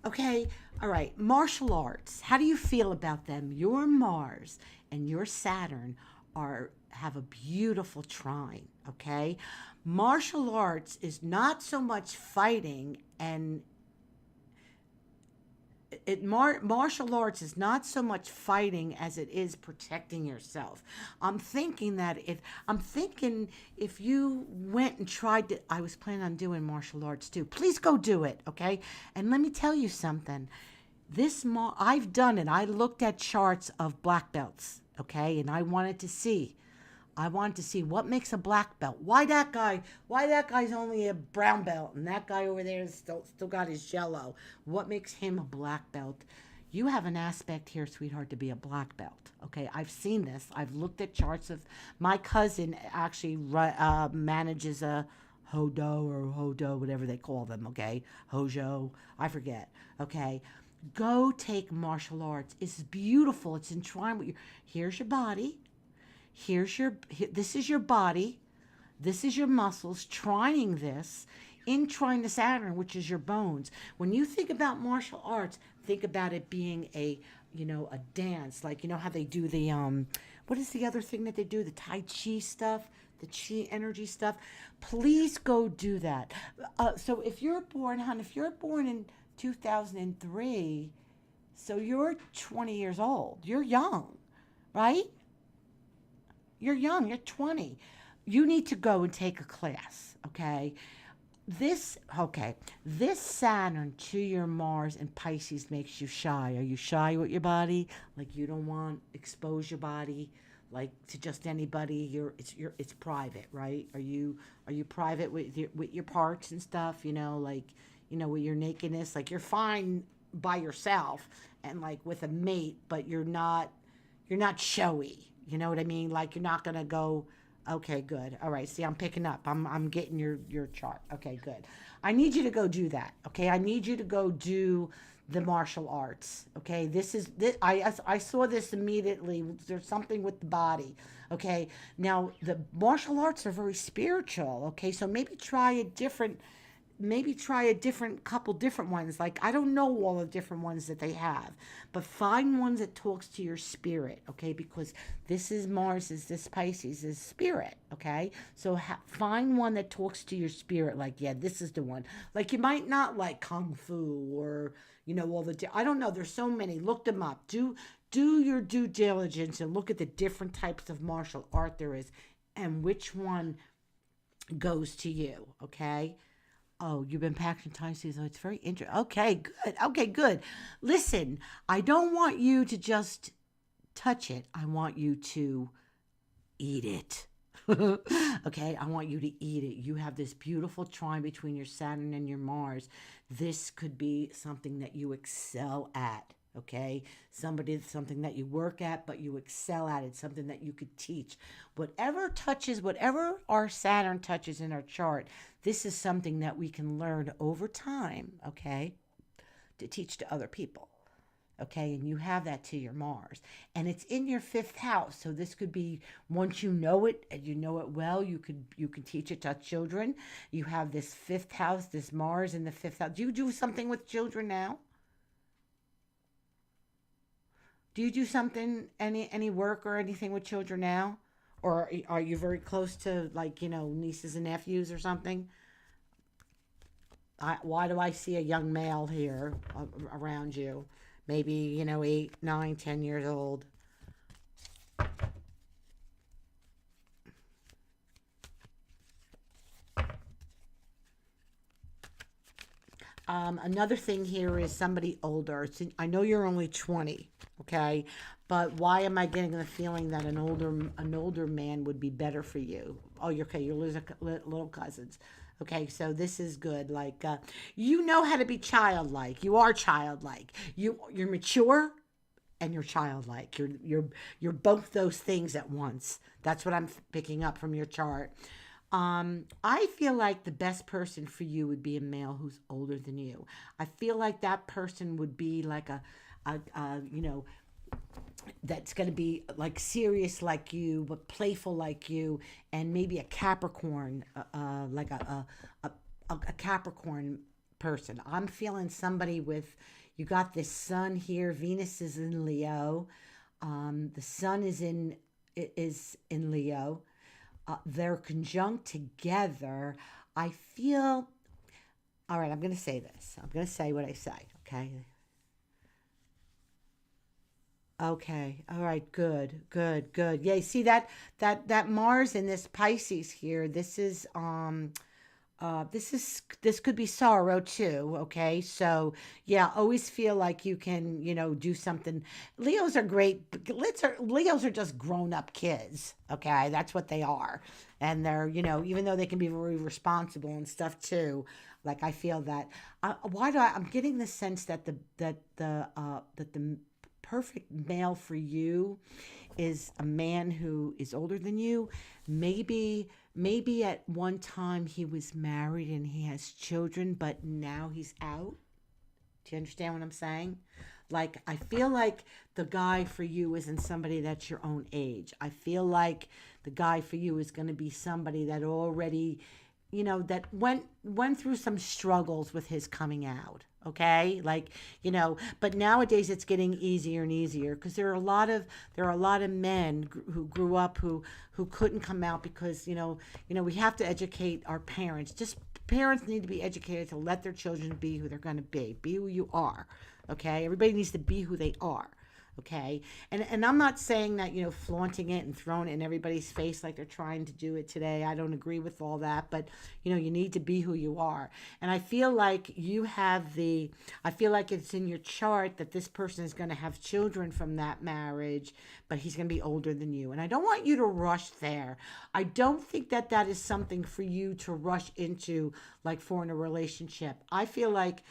Okay. All right. Martial arts. How do you feel about them? Your Mars and your Saturn have a beautiful trine. Okay. Martial arts is not so much fighting and martial arts is not so much fighting as it is protecting yourself. I'm thinking if you went and tried to, I was planning on doing martial arts too. Please go do it, okay? And let me tell you something. I've done it. I looked at charts of black belts, okay? And I wanted to see what makes a black belt. Why that guy's only a brown belt and that guy over there is still got his yellow. What makes him a black belt? You have an aspect here, sweetheart, to be a black belt. Okay, I've seen this. I've looked at charts of my cousin actually manages a hodo, whatever they call them. Okay, hojo, I forget. Okay, go take martial arts. It's beautiful. It's entwined with you. Here's your body. This is your body, this is your muscles, trining this, in trine to Saturn, which is your bones. When you think about martial arts, think about it being a dance, like how they do the what is the other thing that they do, the Tai Chi stuff, the Chi energy stuff. Please go do that. So if you're born in 2003, so you're 20 years old. You're young, right? You're young, you're 20. You need to go and take a class, okay? This Saturn to your Mars and Pisces makes you shy. Are you shy with your body? Like you don't want to expose your body? like to just anybody. It's private, right? Are you private with your parts and stuff? Like with your nakedness, like you're fine by yourself and like with a mate, but you're not showy. You know what I mean? Like you're not gonna go. Okay, good. All right. See, I'm picking up. I'm getting your chart. Okay, good. I need you to go do that. Okay, I need you to go do the martial arts. Okay, this is this. I saw this immediately. There's something with the body. Okay, now the martial arts are very spiritual. Okay, so maybe try a couple different ones. Like I don't know all the different ones that they have, but find ones that talks to your spirit, okay? Because this Pisces is spirit, okay? So find one that talks to your spirit. Like, yeah, this is the one. Like you might not like kung fu or I don't know. There's so many. Look them up. Do your due diligence and look at the different types of martial art there is, and which one goes to you, okay? Oh, you've been packing time season. It's very interesting. Okay, good. Okay, good. Listen, I don't want you to just touch it. I want you to eat it. Okay, I want you to eat it. You have this beautiful trine between your Saturn and your Mars. This could be something that you excel at. Okay, something that you work at, but you excel at it, something that you could teach. Whatever our Saturn touches in our chart, this is something that we can learn over time, okay, to teach to other people. Okay, and you have that to your Mars, and it's in your fifth house. So this could be, once you know it and you know it well, you can teach it to children. You have this fifth house, this Mars in the fifth house. Do you do something with children now? Do you do something, any work or anything with children now? Or are you very close to, like, nieces and nephews or something? Why do I see a young male here around you? Maybe, 8, 9, 10 years old. Another thing here is somebody older. I know you're only 20, okay? But why am I getting the feeling that an older man would be better for you? Oh, you're okay. You're little cousins. Okay, so this is good. Like, you know how to be childlike. You are childlike. You're mature and you're childlike. You're both those things at once. That's what I'm picking up from your chart. I feel like the best person for you would be a male who's older than you. I feel like that person would be like a that's going to be like serious like you, but playful like you, and maybe a Capricorn, like a Capricorn person. I'm feeling somebody with, you got this sun here, Venus is in Leo, the sun is in Leo. They're conjunct together. I feel, all right, I'm going to say this. I'm going to say what I say, okay? Okay. All right. Good. Good. Good. Yeah. You see that Mars in this Pisces here. This could be sorrow too. Okay. So yeah, always feel like you can do something. Leos are great. Leos are just grown up kids. Okay, that's what they are, and they're even though they can be very responsible and stuff too. Like I feel that. I'm getting the sense that the perfect male for you is a man who is older than you. Maybe at one time he was married and he has children, but now he's out. Do you understand what I'm saying? Like, I feel like the guy for you isn't somebody that's your own age. I feel like the guy for you is going to be somebody that already, that went through some struggles with his coming out. Okay, like but nowadays it's getting easier and easier because there are a lot of men who grew up who couldn't come out because we have to educate our parents. Just parents need to be educated to let their children be who they're going to be who you are. Okay, everybody needs to be who they are. Okay. And I'm not saying that, flaunting it and throwing it in everybody's face like they're trying to do it today. I don't agree with all that, but you need to be who you are. And I feel like I feel like it's in your chart that this person is going to have children from that marriage, but he's going to be older than you. And I don't want you to rush there. I don't think that that is something for you to rush into, like for in a relationship. I feel like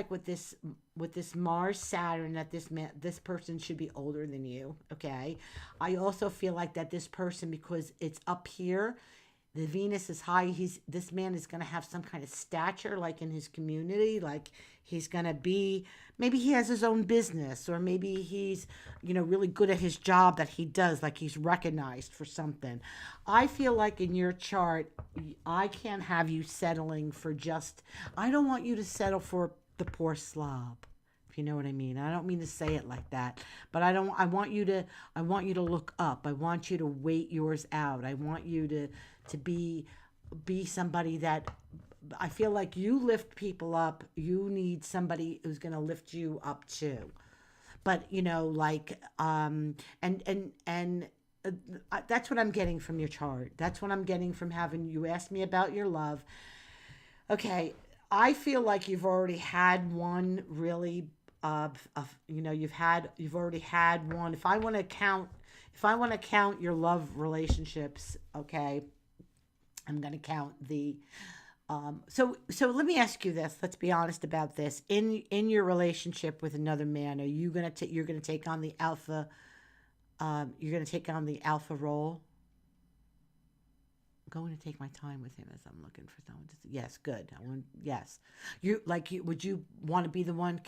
with this Mars Saturn, that this person should be older than you. Okay. I also feel like that this person, because it's up here, the Venus is high. This man is going to have some kind of stature, like in his community. Like he's going to be, maybe he has his own business, or maybe he's, really good at his job that he does. Like he's recognized for something. I feel like in your chart, I can't have you settling for I don't want you to settle for the poor slob, if you know what I mean. I don't mean to say it like that, but I want you to look up. I want you to wait yours out. I want you to be somebody that, I feel like you lift people up. You need somebody who's going to lift you up too. But that's what I'm getting from your chart. That's what I'm getting from having you ask me about your love. Okay, I feel like you've already had one really, you've already had one. If I want to count your love relationships, okay, I'm going to count the, so let me ask you this. Let's be honest about this. In your relationship with another man, are you going to, you're going to take on the alpha, you're going to take on the alpha role? Going to take my time with him as I'm looking for someone to. Yes, good. Yes. Would you want to be the one?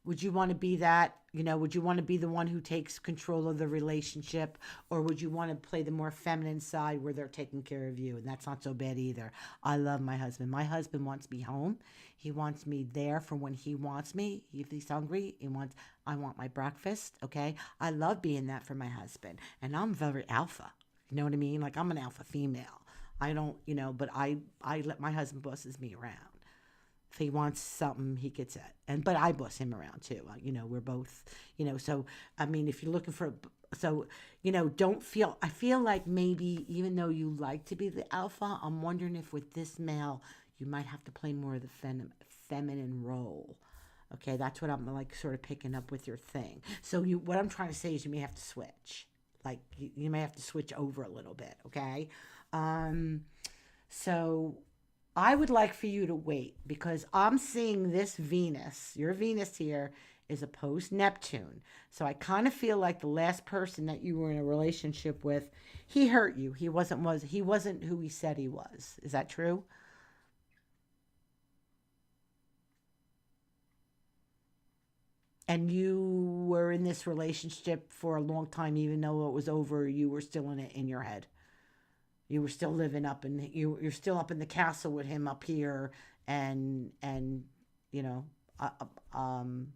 Would you want to be that? Would you want to be the one who takes control of the relationship, or would you want to play the more feminine side where they're taking care of you? And that's not so bad either. I love my husband. My husband wants me home. He wants me there for when he wants me. If he's hungry, I want my breakfast. Okay. I love being that for my husband, and I'm very alpha. You know what I mean? Like I'm an alpha female. I don't, but I let my husband bosses me around. If he wants something, he gets it. But I boss him around too. We're both, so, I mean, if you're looking for, so, I feel like maybe even though you like to be the alpha, I'm wondering if with this male, you might have to play more of the feminine role. Okay. That's what I'm like sort of picking up with your thing. So what I'm trying to say is you may have to switch. Like you may have to switch over a little bit, okay? So I would like for you to wait, because I'm seeing this Venus, your Venus here, is opposed Neptune. So I kind of feel like the last person that you were in a relationship with, he hurt you. He wasn't who he said he was. Is that true? And you were in this relationship for a long time, even though it was over, you were still in it in your head. You were still living up, and you're still up in the castle with him up here, and you know, uh, uh, um,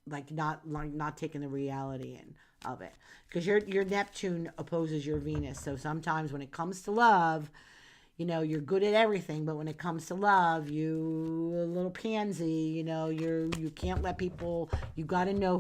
like not taking the reality in of it, because your Neptune opposes your Venus. So sometimes when it comes to love, you're good at everything, but when it comes to love, you a little pansy, you can't let people, you got to know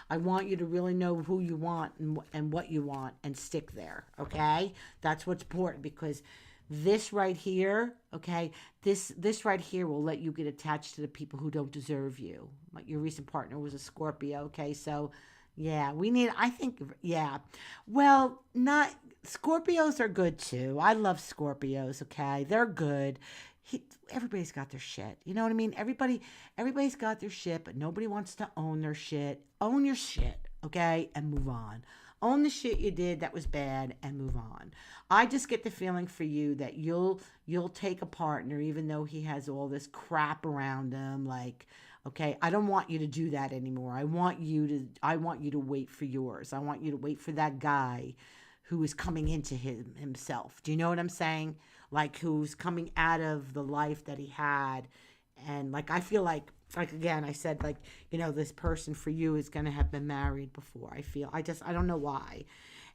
I want you to really know who you want and what you want, and stick there. Okay. That's what's important, because this right here, okay, this right here will let you get attached to the people who don't deserve you. Like your recent partner was a Scorpio. Okay. So yeah, I think, yeah. Well, not, Scorpios are good too. I love Scorpios, okay? They're good. Everybody's got their shit. You know what I mean? Everybody's got their shit, but nobody wants to own their shit. Own your shit, okay? And move on. Own the shit you did that was bad and move on. I just get the feeling for you that you'll take a partner even though he has all this crap around him, like, okay, I don't want you to do that anymore. I want you to wait for yours. I want you to wait for that guy who is coming into himself. Do you know what I'm saying? Like who's coming out of the life that he had. And like, I feel like again, I said, this person for you is going to have been married before. I don't know why.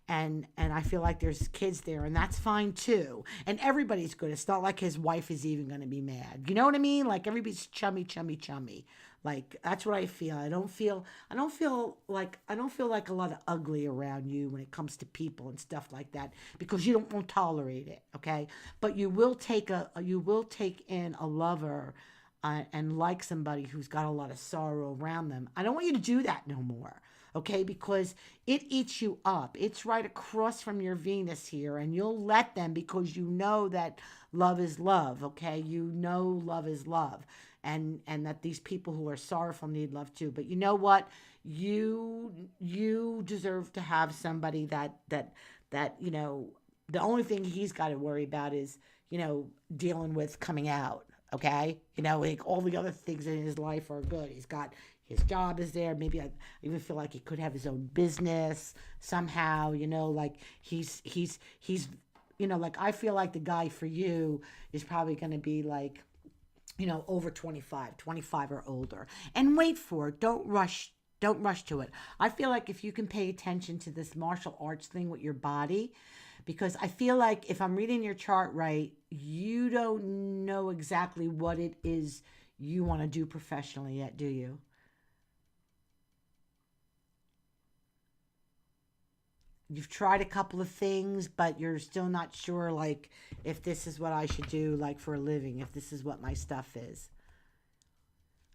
and I feel like there's kids there, and that's fine too. And everybody's good. It's not like his wife is even going to be mad. You know what I mean? Like everybody's chummy, chummy, chummy. Like that's what I feel. I don't feel like a lot of ugly around you when it comes to people and stuff like that, because you don't won't tolerate it, okay? But you will take in a lover, and like somebody who's got a lot of sorrow around them. I don't want you to do that no more, okay? Because it eats you up. It's right across from your Venus here, and you'll let them, because you know that love is love, okay? You know love is love, and that these people who are sorrowful need love too. But you know what? You deserve to have somebody that the only thing he's got to worry about is dealing with coming out. Okay, like all the other things in his life are good. He's got his job is there. Maybe I even feel like he could have his own business somehow. Like he's like I feel like the guy for you is probably going to be like over 25 or older. And wait for it. Don't rush to it. I feel like if you can pay attention to this martial arts thing with your body, because I feel like if I'm reading your chart right, you don't know exactly what it is you want to do professionally yet, do you? You've tried a couple of things, but you're still not sure, like, if this is what I should do, like, for a living, if this is what my stuff is.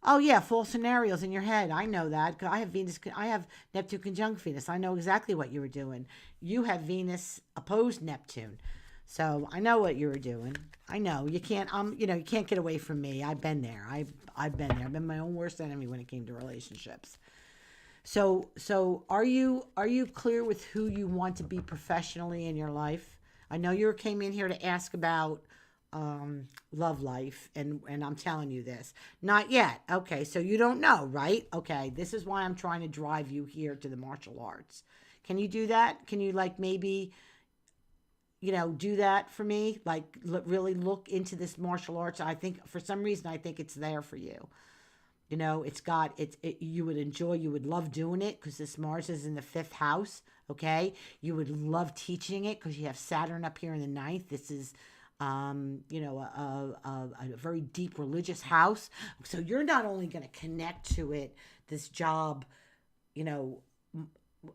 Oh yeah, full scenarios in your head. I know that. 'Cause I have Neptune conjunct Venus. I know exactly what you were doing. You have Venus opposed Neptune. So I know what you were doing. I know. You can't get away from me. I've been there. I've been there. I've been my own worst enemy when it came to relationships. So are you clear with who you want to be professionally in your life? I know you came in here to ask about love life, and I'm telling you this. Not yet. Okay, so you don't know, right? Okay, this is why I'm trying to drive you here to the martial arts. Can you do that? Can you like maybe do that for me? Like really look into this martial arts. I think for some reason I think it's there for you. You would enjoy, you would love doing it because this Mars is in the fifth house. Okay, you would love teaching it because you have Saturn up here in the ninth. This is a very deep religious house. So you're not only going to connect to it, this job, you know,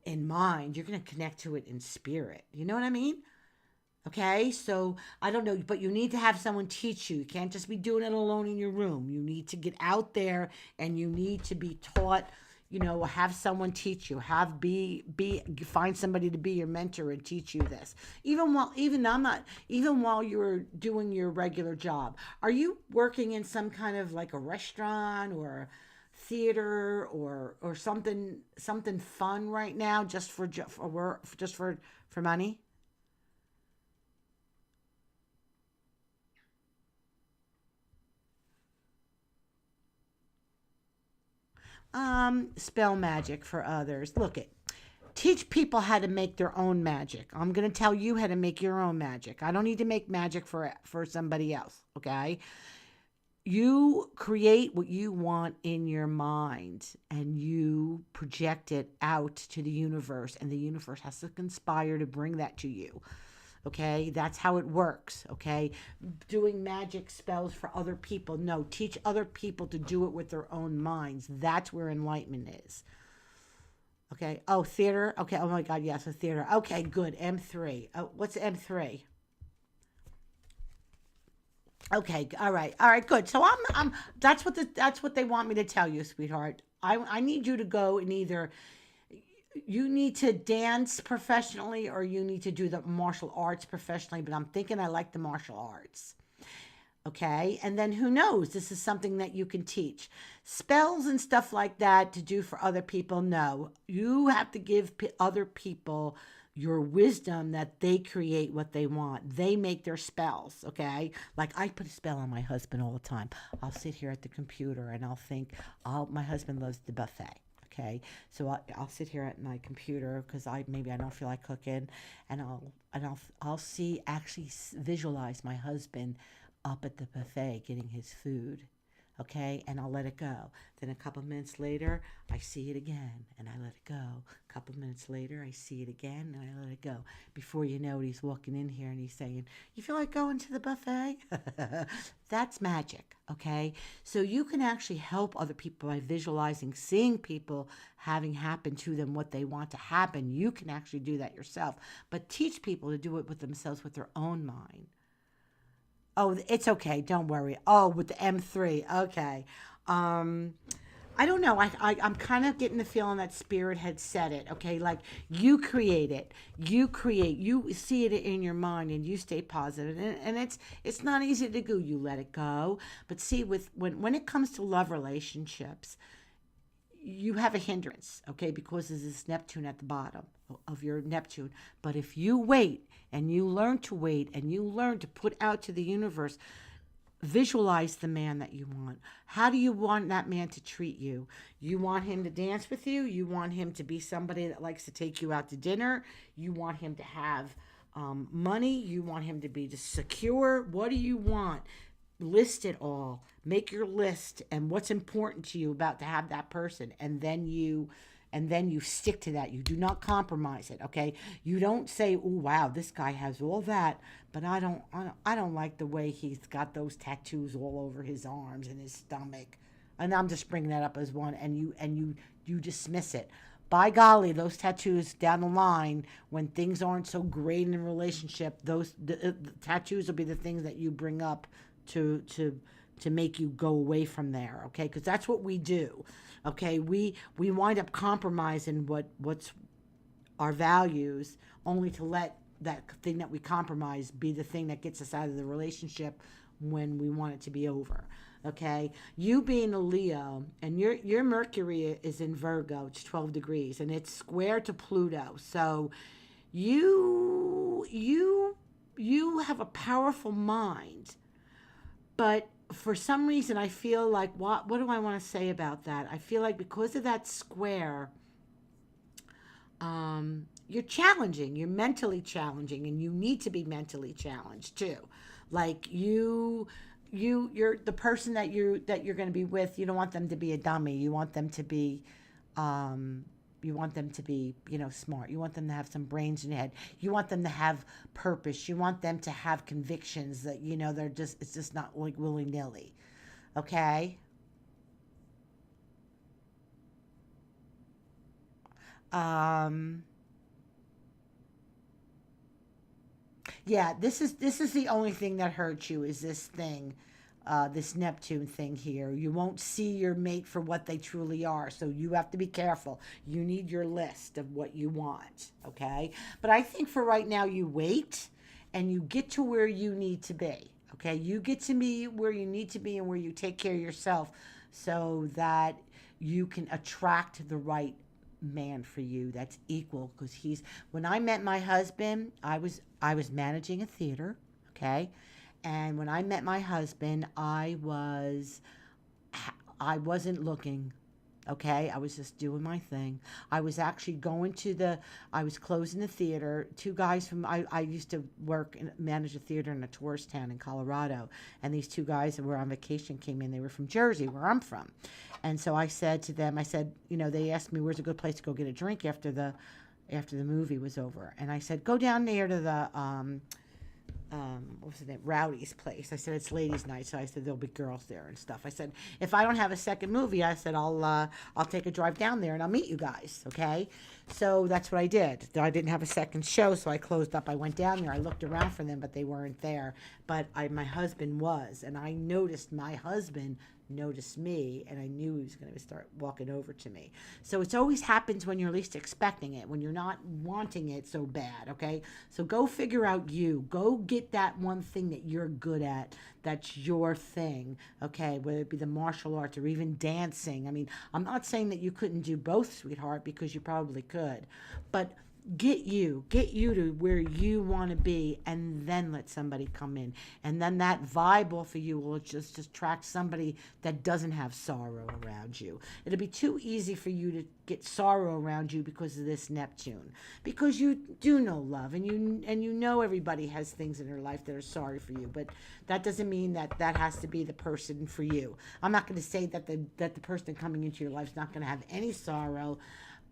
in mind, you're going to connect to it in spirit. You know what I mean? Okay, so I don't know, but you need to have someone teach you. You can't just be doing it alone in your room. You need to get out there, and you need to be taught. Have someone teach you. Find somebody to be your mentor and teach you this. Even while you're doing your regular job. Are you working in some kind of like a restaurant or theater or something fun right now, just for work, just for money? Spell magic for others. Look it. Teach people how to make their own magic. I'm going to tell you how to make your own magic. I don't need to make magic for somebody else, okay? You create what you want in your mind and you project it out to the universe, and the universe has to conspire to bring that to you. Okay, that's how it works. Okay, doing magic spells for other people. No, teach other people to do it with their own minds. That's where enlightenment is. Okay. Oh, theater. Okay. Oh my God. Yes, a theater. Okay. Good. M3. What's M3? Okay. All right. All right. Good. So I'm. That's what they want me to tell you, sweetheart. I need you to go and either you need to dance professionally or you need to do the martial arts professionally. But I'm thinking I like the martial arts. Okay, and then who knows, this is something that you can teach. Spells and stuff like that to do for other people, no, you have to give other people your wisdom that they create what they want. They make their spells. Okay, like I put a spell on my husband all the time. I'll sit here at the computer and I'll think, oh, my husband loves the buffet. Okay, so I'll sit here at my computer because I don't feel like cooking, and I'll visualize my husband up at the buffet getting his food. okay, and I'll let it go. Then a couple minutes later, I see it again, and I let it go. A couple minutes later, I see it again, and I let it go. Before you know it, he's walking in here and he's saying, "You feel like going to the buffet?" That's magic, okay? So you can actually help other people by visualizing, seeing people having happen to them what they want to happen. You can actually do that yourself, but teach people to do it with themselves with their own mind. Oh, it's okay. Don't worry. Oh, with the M3. Okay. Um, I don't know. I'm kind of getting the feeling that spirit had said it. Okay. Like you create it. You see it in your mind and you stay positive. And it's not easy to do. You let it go. But see, when it comes to love relationships, you have a hindrance, okay, because there's this Neptune at the bottom of your Neptune. But if you wait and you learn to wait and you learn to put out to the universe, visualize the man that you want. How do you want that man to treat you? You want him to dance with you? You want him to be somebody that likes to take you out to dinner? You want him to have money? You want him to be secure? What do you want? List it all. Make your list and what's important to you about to have that person, and then you stick to that. You do not compromise it, okay? You don't say, "Oh wow, this guy has all that, but I don't like the way he's got those tattoos all over his arms and his stomach." And I'm just bringing that up as one, and you dismiss it. By golly, those tattoos down the line, when things aren't so great in a relationship, the tattoos will be the things that you bring up to make you go away from there, okay? Because that's what we do, okay? We wind up compromising what's our values, only to let that thing that we compromise be the thing that gets us out of the relationship when we want it to be over, okay? You being a Leo, and your Mercury is in Virgo, it's 12 degrees, and it's square to Pluto, so you have a powerful mind. But for some reason, I feel like, what do I want to say about that? I feel like because of that square, you're challenging. You're mentally challenging, and you need to be mentally challenged too. Like you're the person that you're going to be with. You don't want them to be a dummy. You want them to be, um, smart. You want them to have some brains in your head. You want them to have purpose. You want them to have convictions that it's just not like willy nilly. Okay. Um, Yeah, this is the only thing that hurts you is this thing, this Neptune thing here. You won't see your mate for what they truly are, so you have to be careful. You need your list of what you want, okay? But I think for right now, you wait and you get to where you need to be, okay? You get to be where you need to be and where you take care of yourself so that you can attract the right man for you that's equal, because he's when I met my husband, I was managing a theater, okay? And when I met my husband, I wasn't looking, okay? I was just doing my thing. I was actually I was closing the theater. Two guys I used to work and manage a theater in a tourist town in Colorado. And these two guys that were on vacation came in. They were from Jersey, where I'm from. And so I said to them, they asked me, where's a good place to go get a drink after the movie was over. And I said, go down there to the, what was it, Rowdy's place. I said, it's ladies' night. So I said, there'll be girls there and stuff. I said, if I don't have a second movie, I said, I'll take a drive down there and I'll meet you guys. Okay. So that's what I did. I didn't have a second show. So I closed up. I went down there. I looked around for them, but they weren't there. But my husband was, and I noticed my husband noticed me, and I knew he was going to start walking over to me. So it's always happens when you're least expecting it, when you're not wanting it so bad, okay? So go figure out go get that one thing that you're good at, that's your thing, okay? Whether it be the martial arts or even dancing. I mean, I'm not saying that you couldn't do both, sweetheart, because you probably could, but get you to where you want to be, and then let somebody come in, and then that vibe off of you will just attract somebody that doesn't have sorrow around you. It'll be too easy for you to get sorrow around you because of this Neptune, because you do know love, and you know everybody has things in their life that are sorry for you, but that doesn't mean that that has to be the person for you. I'm not going to say that the person coming into your life is not going to have any sorrow.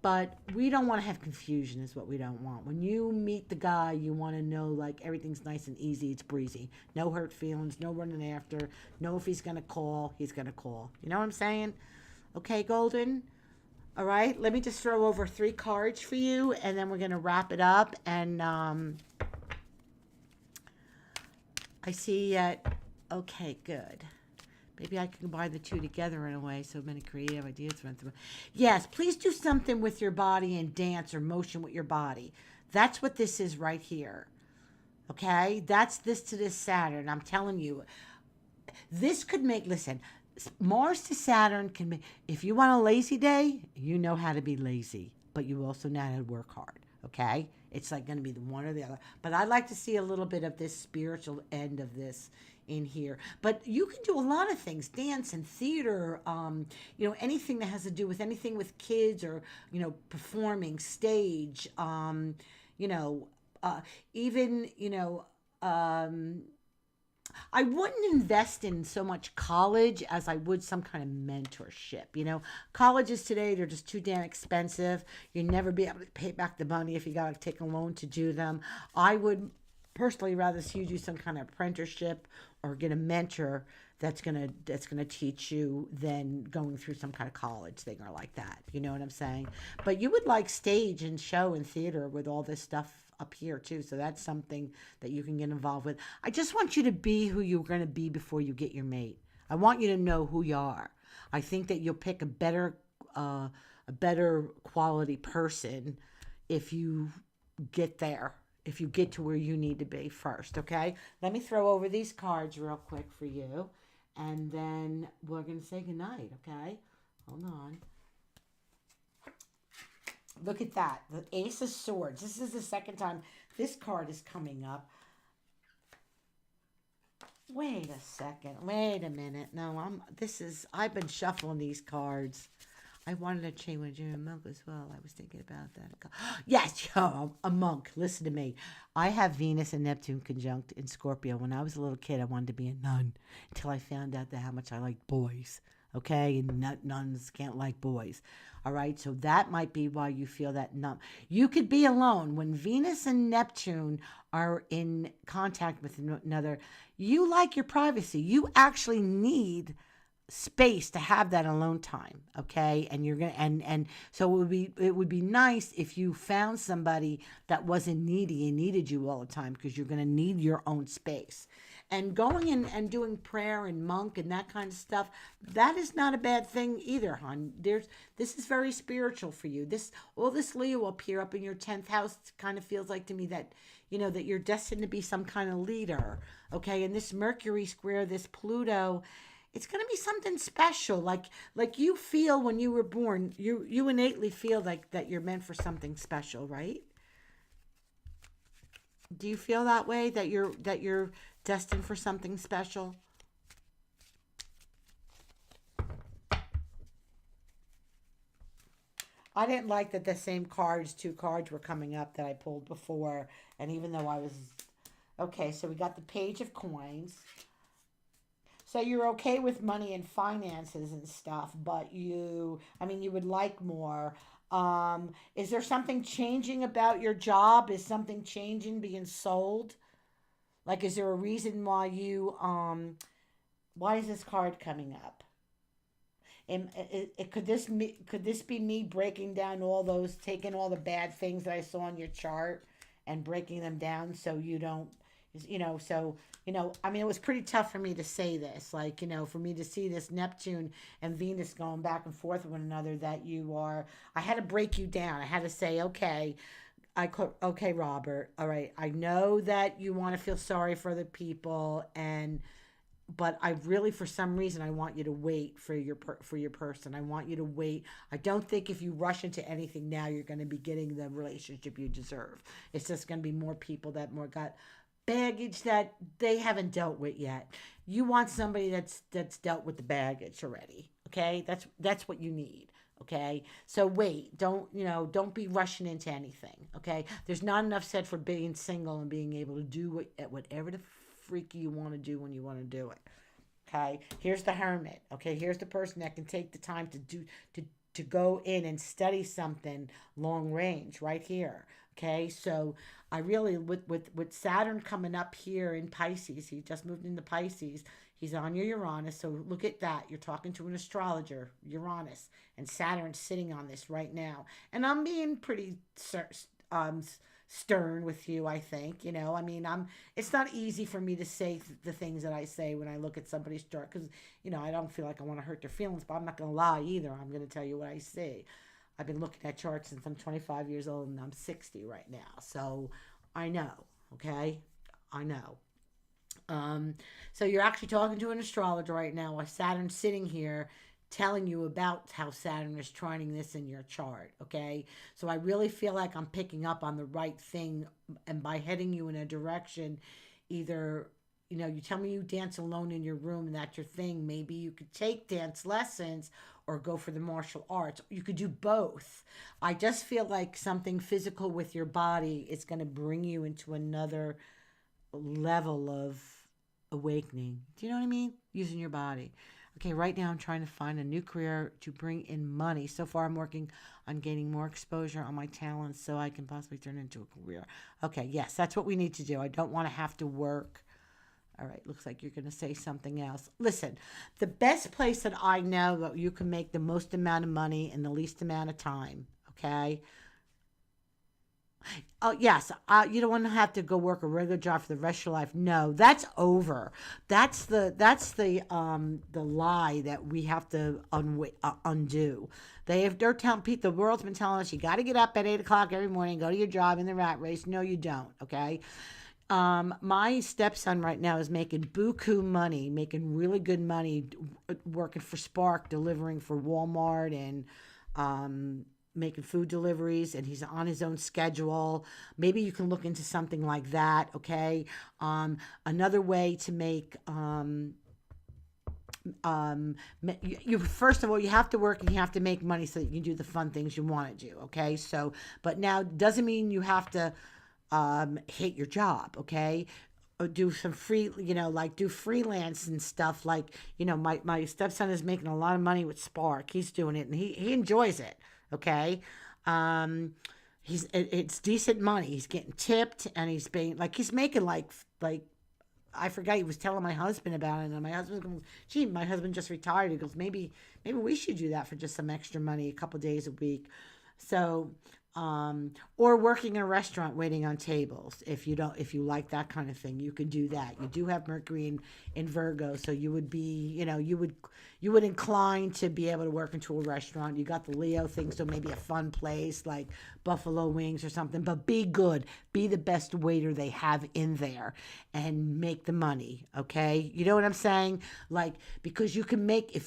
But we don't want to have confusion is what we don't want. When you meet the guy, you want to know like everything's nice and easy. It's breezy. No hurt feelings, no running after. Know if he's going to call, he's going to call. You know what I'm saying? Okay, Golden? All right, let me just throw over 3 cards for you, and then we're going to wrap it up. And I see okay, good. Maybe I can combine the two together in a way, so many creative ideas run through. Yes, please do something with your body and dance or motion with your body. That's what this is right here. Okay? That's this to this Saturn. I'm telling you. This could make, listen, Mars to Saturn can make, if you want a lazy day, you know how to be lazy, but you also know how to work hard. Okay? It's like going to be the one or the other. But I'd like to see a little bit of this spiritual end of this in here. But you can do a lot of things, dance and theater, you know, anything that has to do with anything with kids, or, you know, performing, stage, you know, even, you know, I wouldn't invest in so much college as I would some kind of mentorship. You know, colleges today, they're just too damn expensive. You'll never be able to pay back the money if you got to take a loan to do them. I would personally rather see you do some kind of apprenticeship or get a mentor that's gonna teach you than going through some kind of college thing or like that. You know what I'm saying? But you would like stage and show and theater with all this stuff up here too. So that's something that you can get involved with. I just want you to be who you're going to be before you get your mate. I want you to know who you are. I think that you'll pick a better quality person if you get there. If you get to where you need to be first, okay? Let me throw over these cards real quick for you, and then we're going to say goodnight, okay? Hold on. Look at that. The Ace of Swords. This is the second time this card is coming up. Wait a second. Wait a minute. No, I've been shuffling these cards. I wanted to change a monk as well. I was thinking about that. Yes, a monk. Listen to me. I have Venus and Neptune conjunct in Scorpio. When I was a little kid, I wanted to be a nun until I found out how much I liked boys. Okay, and nuns can't like boys. All right, so that might be why you feel that numb. You could be alone. When Venus and Neptune are in contact with another, you like your privacy. You actually need space to have that alone time, okay? And you're gonna and so it would be nice if you found somebody that wasn't needy and needed you all the time, because you're gonna need your own space. And going in and doing prayer and monk and that kind of stuff, that is not a bad thing either, hon. This is very spiritual for you. All this Leo up here, up in your 10th house, kind of feels like to me that, you know, that you're destined to be some kind of leader, okay? And this Mercury square, this Pluto, it's going to be something special. Like you feel when you were born, you innately feel like that you're meant for something special, right? Do you feel that way, that you're destined for something special? I didn't like that the same two cards were coming up that I pulled before, and even though I was okay, so we got the Page of Coins. So you're okay with money and finances and stuff, but you would like more. Is there something changing about your job? Is something changing, being sold? Like, is there a reason why why is this card coming up? And could this be me breaking down taking all the bad things that I saw on your chart and breaking them down so you don't, it was pretty tough for me to say this, for me to see this Neptune and Venus going back and forth with one another, I had to break you down. I had to say, okay, okay, Robert, all right, I know that you want to feel sorry for the people, and but I really, for some reason, I want you to wait for your person. I want you to wait. I don't think if you rush into anything now, you're going to be getting the relationship you deserve. It's just going to be more people that more got baggage that they haven't dealt with yet. You want somebody that's dealt with the baggage already. Okay, that's what you need. Okay, so wait, don't be rushing into anything. Okay, there's not enough said for being single and being able to do whatever the freak you want to do when you want to do it. Okay, here's the hermit. Okay, here's the person that can take the time to go in and study something long range right here. Okay, so I really with Saturn coming up here in Pisces, he just moved into Pisces. He's on your Uranus, so look at that. You're talking to an astrologer, Uranus, and Saturn's sitting on this right now. And I'm being pretty um, stern with you, I think. I mean, it's not easy for me to say the things that I say when I look at somebody's chart because, I don't feel like I want to hurt their feelings, but I'm not going to lie either. I'm going to tell you what I see. I've been looking at charts since I'm 25 years old and I'm 60 right now. So I know, okay? I know. So you're actually talking to an astrologer right now while Saturn's sitting here telling you about how Saturn is trining this in your chart, okay? So I really feel like I'm picking up on the right thing, and by heading you in a direction, either, you tell me you dance alone in your room and that's your thing. Maybe you could take dance lessons or go for the martial arts. You could do both. I just feel like something physical with your body is going to bring you into another level of awakening. Do you know what I mean? Using your body. Okay, right now I'm trying to find a new career to bring in money. So far I'm working on gaining more exposure on my talents so I can possibly turn into a career. Okay, yes, that's what we need to do. I don't want to have to work. All right, looks like you're going to say something else. Listen, the best place that I know that you can make the most amount of money in the least amount of time, okay? Oh yes, you don't want to have to go work a regular job for the rest of your life. No, that's over. That's the lie that we have to undo. They're telling people, the world's been telling us you got to get up at 8 o'clock every morning, go to your job in the rat race. No, you don't. Okay. My stepson right now is making buku money, making really good money, working for Spark, delivering for Walmart and making food deliveries, and he's on his own schedule. Maybe you can look into something like that. Okay. Another way to make, you first of all, you have to work and you have to make money so that you can do the fun things you want to do. Okay. So, but now doesn't mean you have to, hate your job. Okay. Or do some free, like do freelance and stuff. Like, my stepson is making a lot of money with Spark. He's doing it and he enjoys it. Okay. It's decent money. He's getting tipped and he's making like, I forgot, he was telling my husband about it, and my husband's going, gee, my husband just retired. He goes, maybe we should do that for just some extra money, a couple days a week. So, or working in a restaurant waiting on tables. If you like that kind of thing, you could do that. You do have Mercury in Virgo, so you would be, you would incline to be able to work into a restaurant. You got the Leo thing, so maybe a fun place like Buffalo Wings or something, but be good. Be the best waiter they have in there and make the money, okay? You know what I'm saying? Like, because you can make,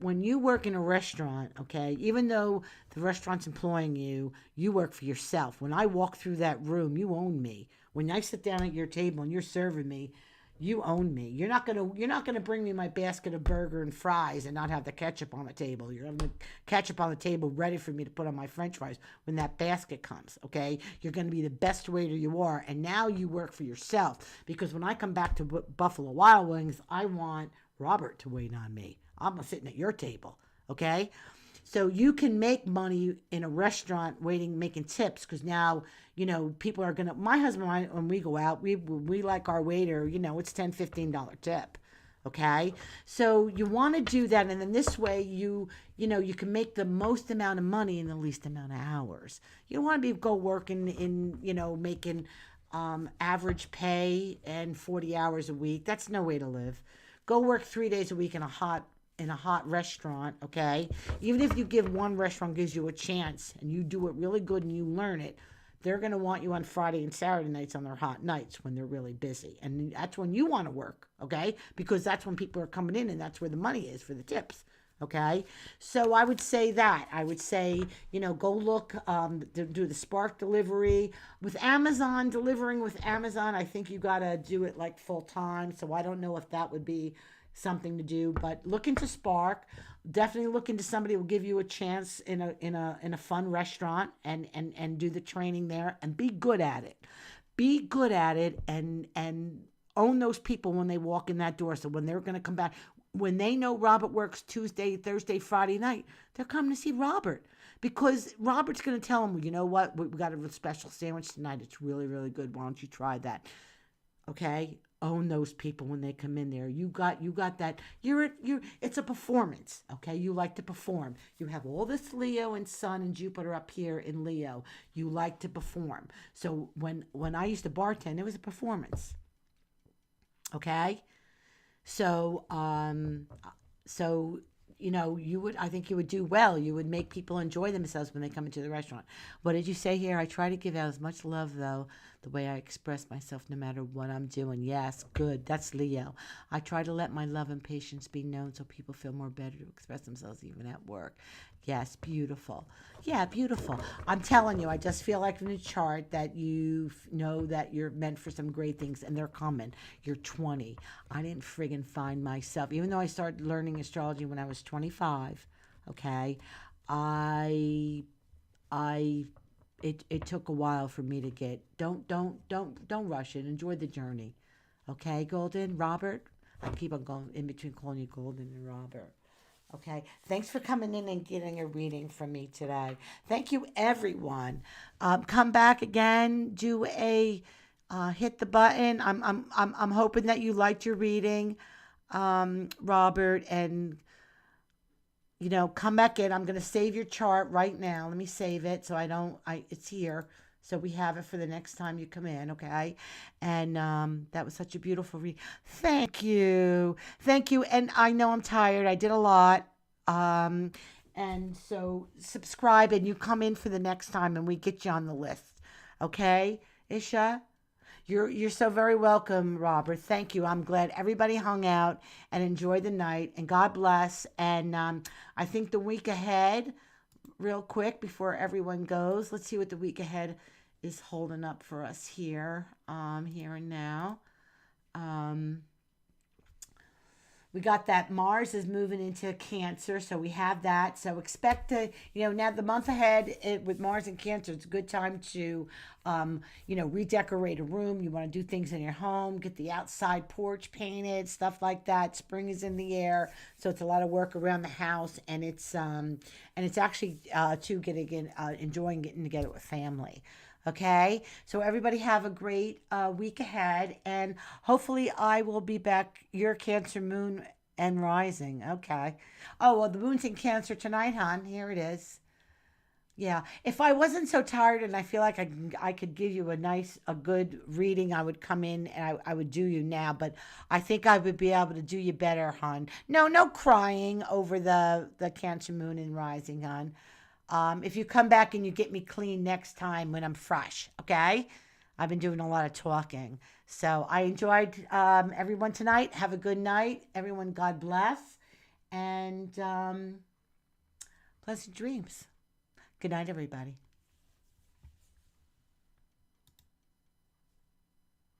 when you work in a restaurant, okay, even though the restaurant's employing you, you work for yourself. When I walk through that room, you own me. When I sit down at your table and you're serving me, you own me. You're not gonna bring me my basket of burger and fries and not have the ketchup on the table. You're gonna ketchup on the table ready for me to put on my French fries when that basket comes. Okay, you're gonna be the best waiter you are, and now you work for yourself. Because when I come back to Buffalo Wild Wings, I want Robert to wait on me. I'm sitting at your table. Okay. So you can make money in a restaurant making tips, because now, people are going to, my husband and I, when we go out, we like our waiter, it's $10-15 tip. Okay. So you want to do that. And then this way you can make the most amount of money in the least amount of hours. You don't want to go working in, making, average pay and 40 hours a week. That's no way to live. Go work 3 days a week in a hot restaurant, okay? Even if you give one restaurant gives you a chance and you do it really good and you learn it, they're going to want you on Friday and Saturday nights on their hot nights when they're really busy. And that's when you want to work, okay? Because that's when people are coming in and that's where the money is for the tips, okay? So I would say that. I would say, go look, do the Spark delivery. With Amazon, delivering with Amazon, I think you got to do it like full time. So I don't know if that would be something to do, but look into Spark. Definitely look into somebody who will give you a chance in a fun restaurant and do the training there and be good at it. Be good at it and own those people when they walk in that door. So when they're going to come back, when they know Robert works Tuesday, Thursday, Friday night, they're coming to see Robert because Robert's going to tell them, well, you know what? We got a special sandwich tonight. It's really, really good. Why don't you try that? Okay. Own those people when they come in there. You got that. It's a performance. Okay. You like to perform. You have all this Leo and Sun and Jupiter up here in Leo. You like to perform. So when I used to bartend, it was a performance. Okay. So, I think you would do well. You would make people enjoy themselves when they come into the restaurant. What did you say here? I try to give out as much love, though, the way I express myself, no matter what I'm doing. Yes, good. That's Leo. I try to let my love and patience be known so people feel more better to express themselves even at work. Yes, beautiful. Yeah, beautiful. I'm telling you, I just feel like in the chart that you know that you're meant for some great things, and they're coming. You're 20. I didn't friggin' find myself, even though I started learning astrology when I was 25. Okay, it took a while for me to get. Don't rush it. Enjoy the journey. Okay, Golden, Robert. I keep on going in between calling you Golden and Robert. Okay. Thanks for coming in and getting a reading from me today. Thank you, everyone. Come back again. Do a hit the button. I'm hoping that you liked your reading, Robert, and come back in. I'm gonna save your chart right now. Let me save it so it's here. So we have it for the next time you come in, okay? And that was such a beautiful read. Thank you. Thank you. And I know I'm tired. I did a lot. And so subscribe and you come in for the next time and we get you on the list. Okay, Isha? You're so very welcome, Robert. Thank you. I'm glad everybody hung out and enjoyed the night. And God bless. And I think the week ahead, real quick before everyone goes, let's see what the week ahead is holding up for us here, here and now. We got that Mars is moving into Cancer, so we have that. So expect to, now the month ahead with Mars and Cancer, it's a good time to, redecorate a room. You want to do things in your home, get the outside porch painted, stuff like that. Spring is in the air, so it's a lot of work around the house, and it's actually enjoying getting together with family. Okay, so everybody have a great week ahead, and hopefully I will be back. Your Cancer moon and rising. Okay. Oh, well, the moon's in Cancer tonight, hon. Here it is. Yeah. If I wasn't so tired and I feel like I could give you a good reading, I would come in and I would do you now. But I think I would be able to do you better, hon. No crying over the Cancer moon and rising, hon. If you come back and you get me clean next time when I'm fresh, okay? I've been doing a lot of talking. So I enjoyed everyone tonight. Have a good night. Everyone, God bless. And pleasant dreams. Good night, everybody.